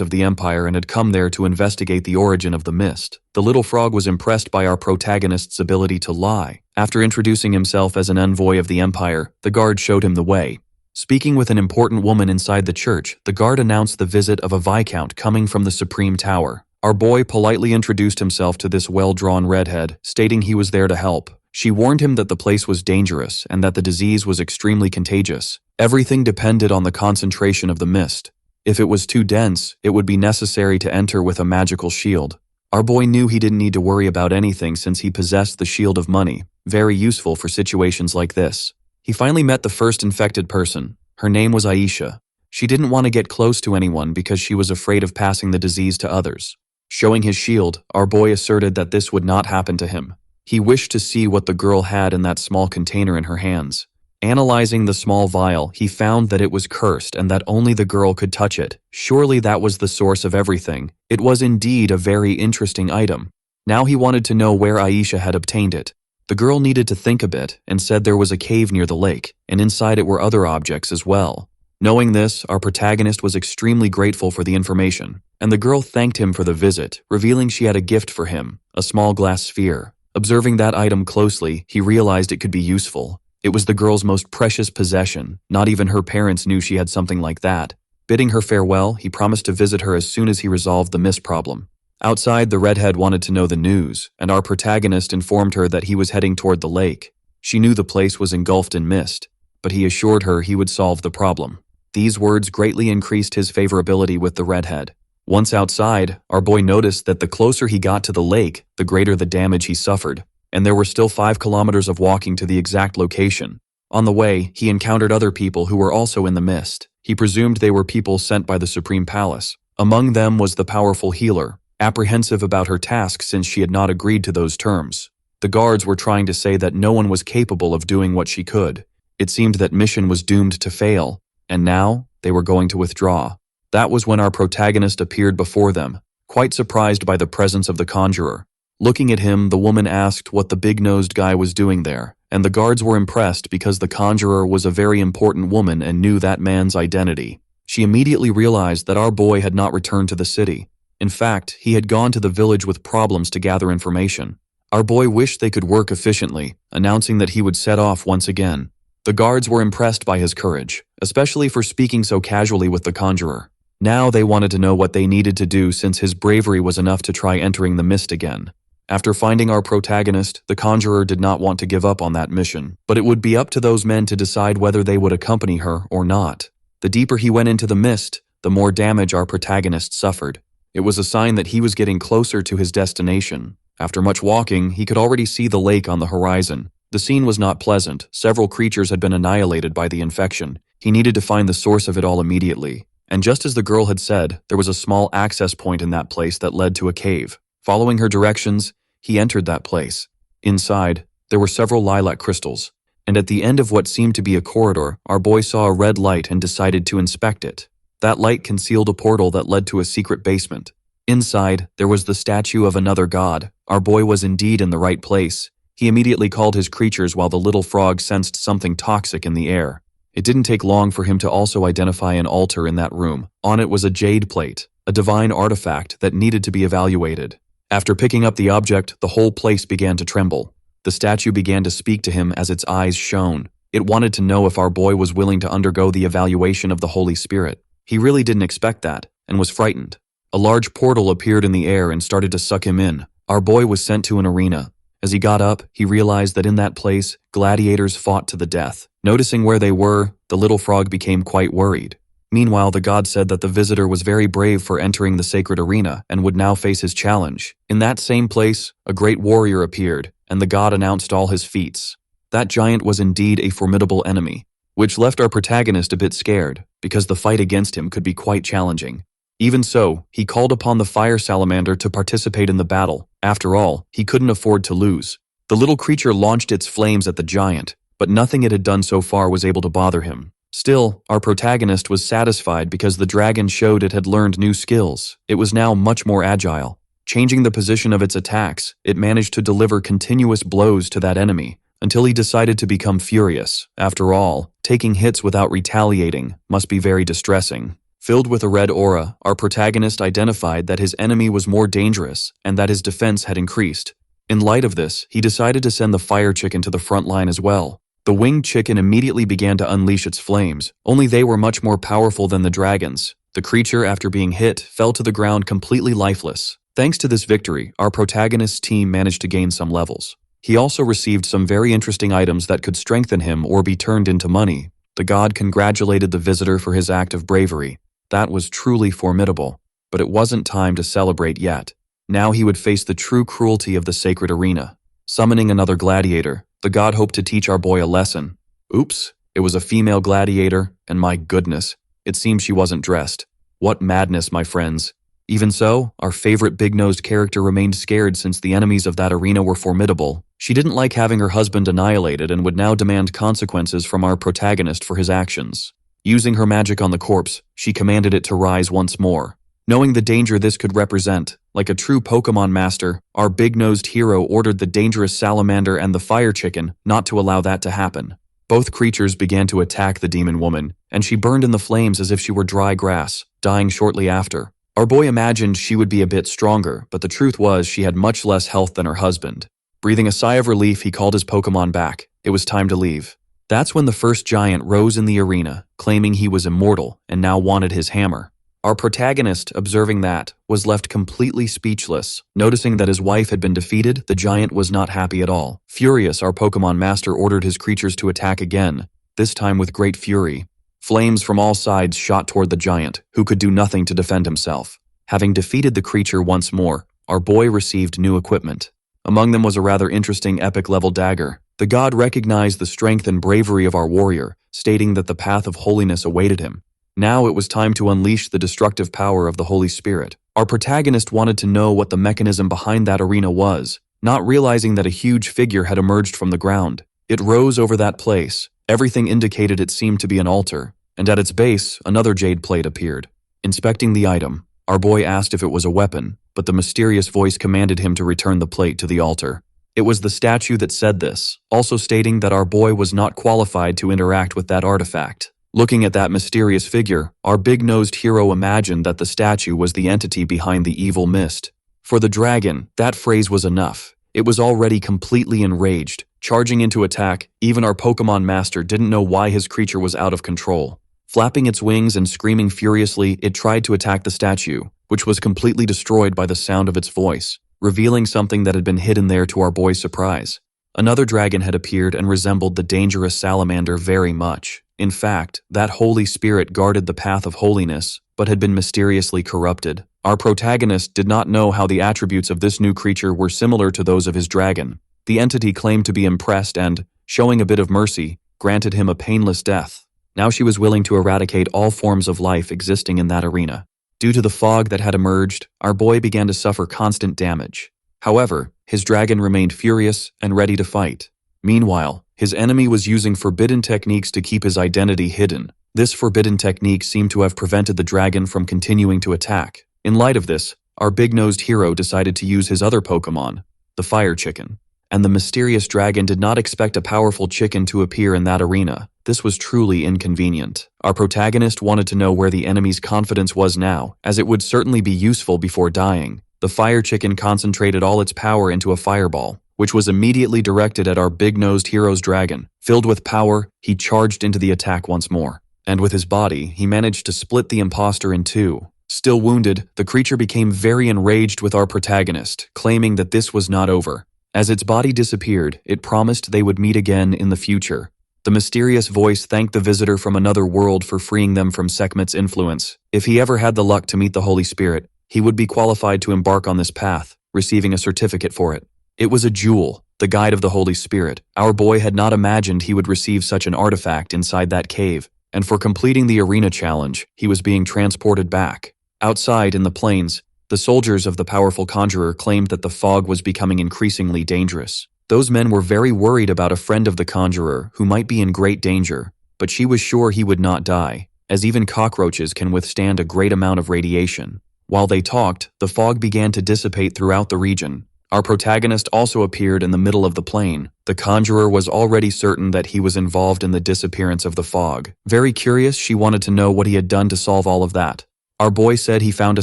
S1: of the empire and had come there to investigate the origin of the mist. The little frog was impressed by our protagonist's ability to lie. After introducing himself as an envoy of the empire, the guard showed him the way. Speaking with an important woman inside the church, the guard announced the visit of a viscount coming from the Supreme Tower. Our boy politely introduced himself to this well-drawn redhead, stating he was there to help. She warned him that the place was dangerous and that the disease was extremely contagious. Everything depended on the concentration of the mist. If it was too dense, it would be necessary to enter with a magical shield. Our boy knew he didn't need to worry about anything since he possessed the shield of money, very useful for situations like this. He finally met the first infected person. Her name was Aisha. She didn't want to get close to anyone because she was afraid of passing the disease to others. Showing his shield, our boy asserted that this would not happen to him. He wished to see what the girl had in that small container in her hands. Analyzing the small vial, he found that it was cursed and that only the girl could touch it. Surely that was the source of everything. It was indeed a very interesting item. Now he wanted to know where Aisha had obtained it. The girl needed to think a bit and said there was a cave near the lake, and inside it were other objects as well. Knowing this, our protagonist was extremely grateful for the information, and the girl thanked him for the visit, revealing she had a gift for him, a small glass sphere. Observing that item closely, he realized it could be useful. It was the girl's most precious possession. Not even her parents knew she had something like that. Bidding her farewell, he promised to visit her as soon as he resolved the mist problem. Outside, the redhead wanted to know the news, and our protagonist informed her that he was heading toward the lake. She knew the place was engulfed in mist, but he assured her he would solve the problem. These words greatly increased his favorability with the redhead. Once outside, our boy noticed that the closer he got to the lake, the greater the damage he suffered, and there were still 5 kilometers of walking to the exact location. On the way, he encountered other people who were also in the mist. He presumed they were people sent by the Supreme Palace. Among them was the powerful healer, apprehensive about her task since she had not agreed to those terms. The guards were trying to say that no one was capable of doing what she could. It seemed that mission was doomed to fail, and now they were going to withdraw. That was when our protagonist appeared before them, quite surprised by the presence of the conjurer. Looking at him, the woman asked what the big-nosed guy was doing there, and the guards were impressed because the conjurer was a very important woman and knew that man's identity. She immediately realized that our boy had not returned to the city. In fact, he had gone to the village with problems to gather information. Our boy wished they could work efficiently, announcing that he would set off once again. The guards were impressed by his courage, especially for speaking so casually with the conjurer. Now they wanted to know what they needed to do since his bravery was enough to try entering the mist again. After finding our protagonist, the conjurer did not want to give up on that mission, but it would be up to those men to decide whether they would accompany her or not. The deeper he went into the mist, the more damage our protagonist suffered. It was a sign that he was getting closer to his destination. After much walking, he could already see the lake on the horizon. The scene was not pleasant. Several creatures had been annihilated by the infection. He needed to find the source of it all immediately. And just as the girl had said, there was a small access point in that place that led to a cave. Following her directions, he entered that place. Inside, there were several lilac crystals, and at the end of what seemed to be a corridor, our boy saw a red light and decided to inspect it. That light concealed a portal that led to a secret basement. Inside, there was the statue of another god. Our boy was indeed in the right place. He immediately called his creatures while the little frog sensed something toxic in the air. It didn't take long for him to also identify an altar in that room. On it was a jade plate, a divine artifact that needed to be evaluated. After picking up the object, the whole place began to tremble. The statue began to speak to him as its eyes shone. It wanted to know if our boy was willing to undergo the evaluation of the Holy Spirit. He really didn't expect that, and was frightened. A large portal appeared in the air and started to suck him in. Our boy was sent to an arena. As he got up, he realized that in that place, gladiators fought to the death. Noticing where they were, the little frog became quite worried. Meanwhile, the god said that the visitor was very brave for entering the sacred arena and would now face his challenge. In that same place, a great warrior appeared, and the god announced all his feats. That giant was indeed a formidable enemy, which left our protagonist a bit scared, because the fight against him could be quite challenging. Even so, he called upon the fire salamander to participate in the battle. After all, he couldn't afford to lose. The little creature launched its flames at the giant, but nothing it had done so far was able to bother him. Still, our protagonist was satisfied because the dragon showed it had learned new skills. It was now much more agile. Changing the position of its attacks, it managed to deliver continuous blows to that enemy, until he decided to become furious. After all, taking hits without retaliating must be very distressing. Filled with a red aura, our protagonist identified that his enemy was more dangerous and that his defense had increased. In light of this, he decided to send the fire chicken to the front line as well. The winged chicken immediately began to unleash its flames, only they were much more powerful than the dragons. The creature, after being hit, fell to the ground completely lifeless. Thanks to this victory, our protagonist's team managed to gain some levels. He also received some very interesting items that could strengthen him or be turned into money. The god congratulated the visitor for his act of bravery. That was truly formidable, but it wasn't time to celebrate yet. Now he would face the true cruelty of the sacred arena. Summoning another gladiator, the god hoped to teach our boy a lesson. Oops, it was a female gladiator, and my goodness, it seems she wasn't dressed. What madness, my friends. Even so, our favorite big-nosed character remained scared since the enemies of that arena were formidable. She didn't like having her husband annihilated and would now demand consequences from our protagonist for his actions. Using her magic on the corpse, she commanded it to rise once more. Knowing the danger this could represent, like a true Pokemon master, our big-nosed hero ordered the dangerous salamander and the fire chicken not to allow that to happen. Both creatures began to attack the demon woman, and she burned in the flames as if she were dry grass, dying shortly after. Our boy imagined she would be a bit stronger, but the truth was she had much less health than her husband. Breathing a sigh of relief, he called his Pokemon back. It was time to leave. That's when the first giant rose in the arena, claiming he was immortal and now wanted his hammer. Our protagonist, observing that, was left completely speechless. Noticing that his wife had been defeated, the giant was not happy at all. Furious, our Pokemon master ordered his creatures to attack again, this time with great fury. Flames from all sides shot toward the giant, who could do nothing to defend himself. Having defeated the creature once more, our boy received new equipment. Among them was a rather interesting epic-level dagger. The god recognized the strength and bravery of our warrior, stating that the path of holiness awaited him. Now it was time to unleash the destructive power of the Holy Spirit. Our protagonist wanted to know what the mechanism behind that arena was, not realizing that a huge figure had emerged from the ground. It rose over that place. Everything indicated it seemed to be an altar, and at its base, another jade plate appeared. Inspecting the item, our boy asked if it was a weapon, but the mysterious voice commanded him to return the plate to the altar. It was the statue that said this, also stating that our boy was not qualified to interact with that artifact. Looking at that mysterious figure, our big-nosed hero imagined that the statue was the entity behind the evil mist. For the dragon, that phrase was enough. It was already completely enraged. Charging into attack, even our Pokemon master didn't know why his creature was out of control. Flapping its wings and screaming furiously, it tried to attack the statue, which was completely destroyed by the sound of its voice, revealing something that had been hidden there to our boy's surprise. Another dragon had appeared and resembled the dangerous salamander very much. In fact, that Holy Spirit guarded the path of holiness, but had been mysteriously corrupted. Our protagonist did not know how the attributes of this new creature were similar to those of his dragon. The entity claimed to be impressed and, showing a bit of mercy, granted him a painless death. Now she was willing to eradicate all forms of life existing in that arena. Due to the fog that had emerged, our boy began to suffer constant damage. However, his dragon remained furious and ready to fight. Meanwhile, his enemy was using forbidden techniques to keep his identity hidden. This forbidden technique seemed to have prevented the dragon from continuing to attack. In light of this, our big-nosed hero decided to use his other Pokemon, the fire chicken. And the mysterious dragon did not expect a powerful chicken to appear in that arena. This was truly inconvenient. Our protagonist wanted to know where the enemy's confidence was now, as it would certainly be useful before dying. The fire chicken concentrated all its power into a fireball, which was immediately directed at our big-nosed hero's dragon. Filled with power, he charged into the attack once more. And with his body, he managed to split the imposter in two. Still wounded, the creature became very enraged with our protagonist, claiming that this was not over. As its body disappeared, it promised they would meet again in the future. The mysterious voice thanked the visitor from another world for freeing them from Sekhmet's influence. If he ever had the luck to meet the Holy Spirit, he would be qualified to embark on this path, receiving a certificate for it. It was a jewel, the guide of the Holy Spirit. Our boy had not imagined he would receive such an artifact inside that cave, and for completing the arena challenge, he was being transported back. Outside, in the plains, the soldiers of the powerful conjurer claimed that the fog was becoming increasingly dangerous. Those men were very worried about a friend of the conjurer who might be in great danger, but she was sure he would not die, as even cockroaches can withstand a great amount of radiation. While they talked, the fog began to dissipate throughout the region. Our protagonist also appeared in the middle of the plain. The conjurer was already certain that he was involved in the disappearance of the fog. Very curious, she wanted to know what he had done to solve all of that. Our boy said he found a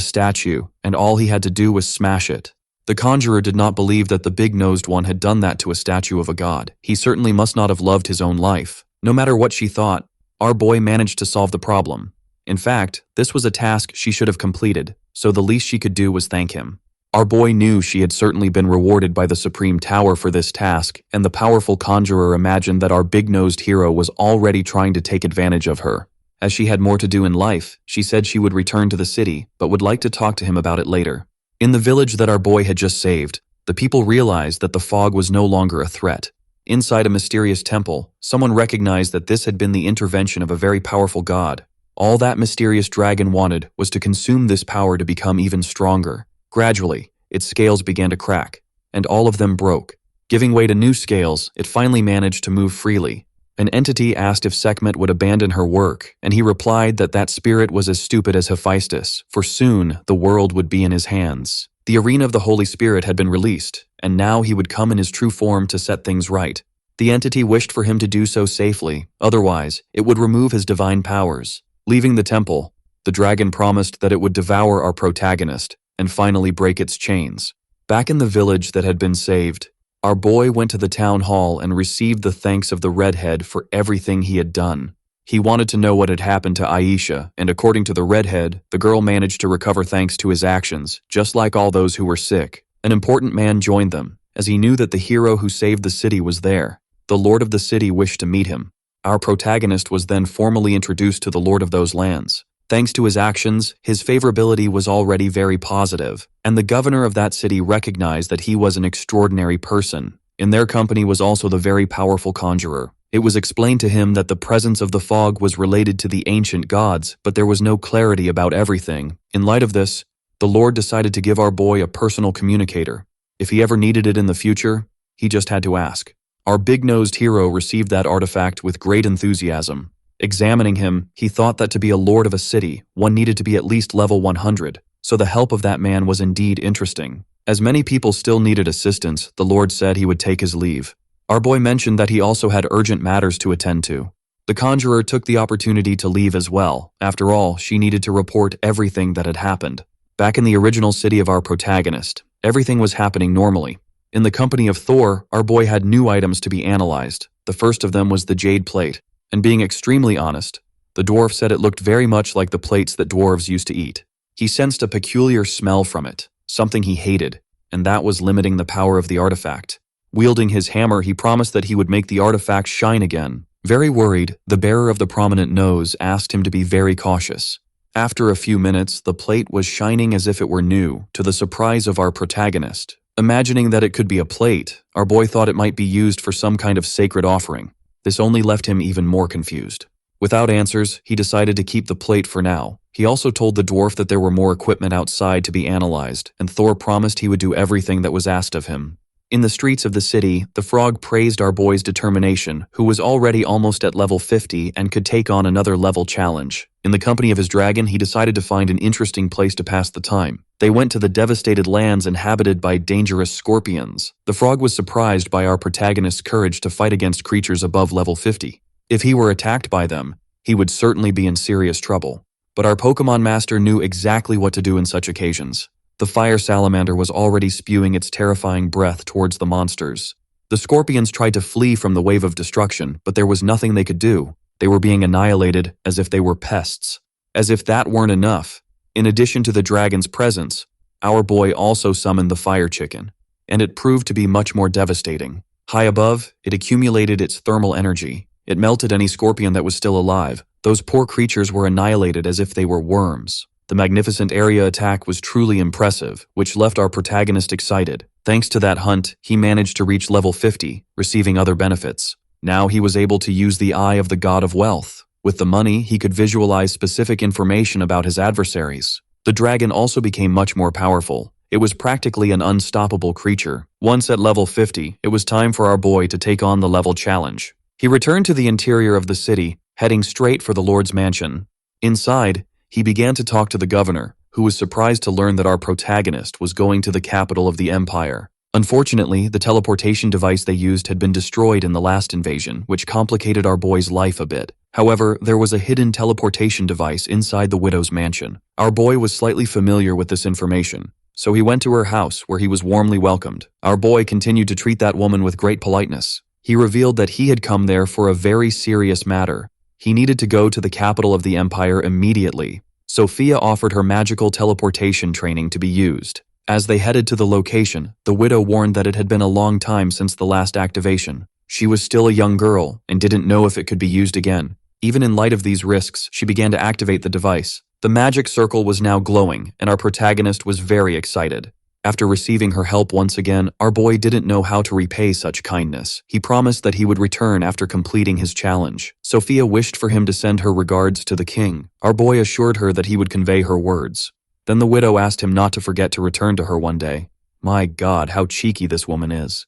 S1: statue, and all he had to do was smash it. The conjurer did not believe that the big-nosed one had done that to a statue of a god. He certainly must not have loved his own life. No matter what she thought, our boy managed to solve the problem. In fact, this was a task she should have completed, so the least she could do was thank him. Our boy knew she had certainly been rewarded by the Supreme Tower for this task, and the powerful conjurer imagined that our big-nosed hero was already trying to take advantage of her. As she had more to do in life, she said she would return to the city, but would like to talk to him about it later. In the village that our boy had just saved, the people realized that the fog was no longer a threat. Inside a mysterious temple, someone recognized that this had been the intervention of a very powerful god. All that mysterious dragon wanted was to consume this power to become even stronger. Gradually, its scales began to crack, and all of them broke. Giving way to new scales, it finally managed to move freely. An entity asked if Sekhmet would abandon her work, and he replied that that spirit was as stupid as Hephaestus, for soon the world would be in his hands. The arena of the Holy Spirit had been released, and now he would come in his true form to set things right. The entity wished for him to do so safely, otherwise it would remove his divine powers. Leaving the temple, the dragon promised that it would devour our protagonist and finally break its chains. Back in the village that had been saved, our boy went to the town hall and received the thanks of the redhead for everything he had done. He wanted to know what had happened to Aisha, and according to the redhead, the girl managed to recover thanks to his actions, just like all those who were sick. An important man joined them, as he knew that the hero who saved the city was there. The lord of the city wished to meet him. Our protagonist was then formally introduced to the lord of those lands. Thanks to his actions, his favorability was already very positive, and the governor of that city recognized that he was an extraordinary person. In their company was also the very powerful conjurer. It was explained to him that the presence of the fog was related to the ancient gods, but there was no clarity about everything. In light of this, the Lord decided to give our boy a personal communicator. If he ever needed it in the future, he just had to ask. Our big-nosed hero received that artifact with great enthusiasm. Examining him, he thought that to be a lord of a city, one needed to be at least level 100, so the help of that man was indeed interesting. As many people still needed assistance, the Lord said he would take his leave. Our boy mentioned that he also had urgent matters to attend to. The conjurer took the opportunity to leave as well. After all, she needed to report everything that had happened. Back in the original city of our protagonist, everything was happening normally. In the company of Thor, our boy had new items to be analyzed. The first of them was the jade plate. And being extremely honest, the dwarf said it looked very much like the plates that dwarves used to eat. He sensed a peculiar smell from it, something he hated, and that was limiting the power of the artifact. Wielding his hammer, he promised that he would make the artifact shine again. Very worried, the bearer of the prominent nose asked him to be very cautious. After a few minutes, the plate was shining as if it were new, to the surprise of our protagonist. Imagining that it could be a plate, our boy thought it might be used for some kind of sacred offering. This only left him even more confused. Without answers, he decided to keep the plate for now. He also told the dwarf that there were more equipment outside to be analyzed, and Thor promised he would do everything that was asked of him. In the streets of the city, the frog praised our boy's determination, who was already almost at level 50 and could take on another level challenge. In the company of his dragon, he decided to find an interesting place to pass the time. They went to the devastated lands inhabited by dangerous scorpions. The frog was surprised by our protagonist's courage to fight against creatures above level 50. If he were attacked by them, he would certainly be in serious trouble. But our Pokemon master knew exactly what to do in such occasions. The fire salamander was already spewing its terrifying breath towards the monsters. The scorpions tried to flee from the wave of destruction, but there was nothing they could do. They were being annihilated as if they were pests. As if that weren't enough, in addition to the dragon's presence, our boy also summoned the fire chicken, and it proved to be much more devastating. High above, it accumulated its thermal energy. It melted any scorpion that was still alive. Those poor creatures were annihilated as if they were worms. The magnificent area attack was truly impressive, which left our protagonist excited. Thanks to that hunt, he managed to reach level 50, receiving other benefits. Now he was able to use the Eye of the God of Wealth. With the money, he could visualize specific information about his adversaries. The dragon also became much more powerful. It was practically an unstoppable creature. Once at level 50, it was time for our boy to take on the level challenge. He returned to the interior of the city, heading straight for the Lord's mansion. Inside, he began to talk to the governor, who was surprised to learn that our protagonist was going to the capital of the empire. Unfortunately, the teleportation device they used had been destroyed in the last invasion, which complicated our boy's life a bit. However, there was a hidden teleportation device inside the widow's mansion. Our boy was slightly familiar with this information, so he went to her house where he was warmly welcomed. Our boy continued to treat that woman with great politeness. He revealed that he had come there for a very serious matter. He needed to go to the capital of the empire immediately. Sophia offered her magical teleportation training to be used. As they headed to the location, the widow warned that it had been a long time since the last activation. She was still a young girl and didn't know if it could be used again. Even in light of these risks, she began to activate the device. The magic circle was now glowing, and our protagonist was very excited. After receiving her help once again, our boy didn't know how to repay such kindness. He promised that he would return after completing his challenge. Sophia wished for him to send her regards to the king. Our boy assured her that he would convey her words. Then the widow asked him not to forget to return to her one day. My God, how cheeky this woman is.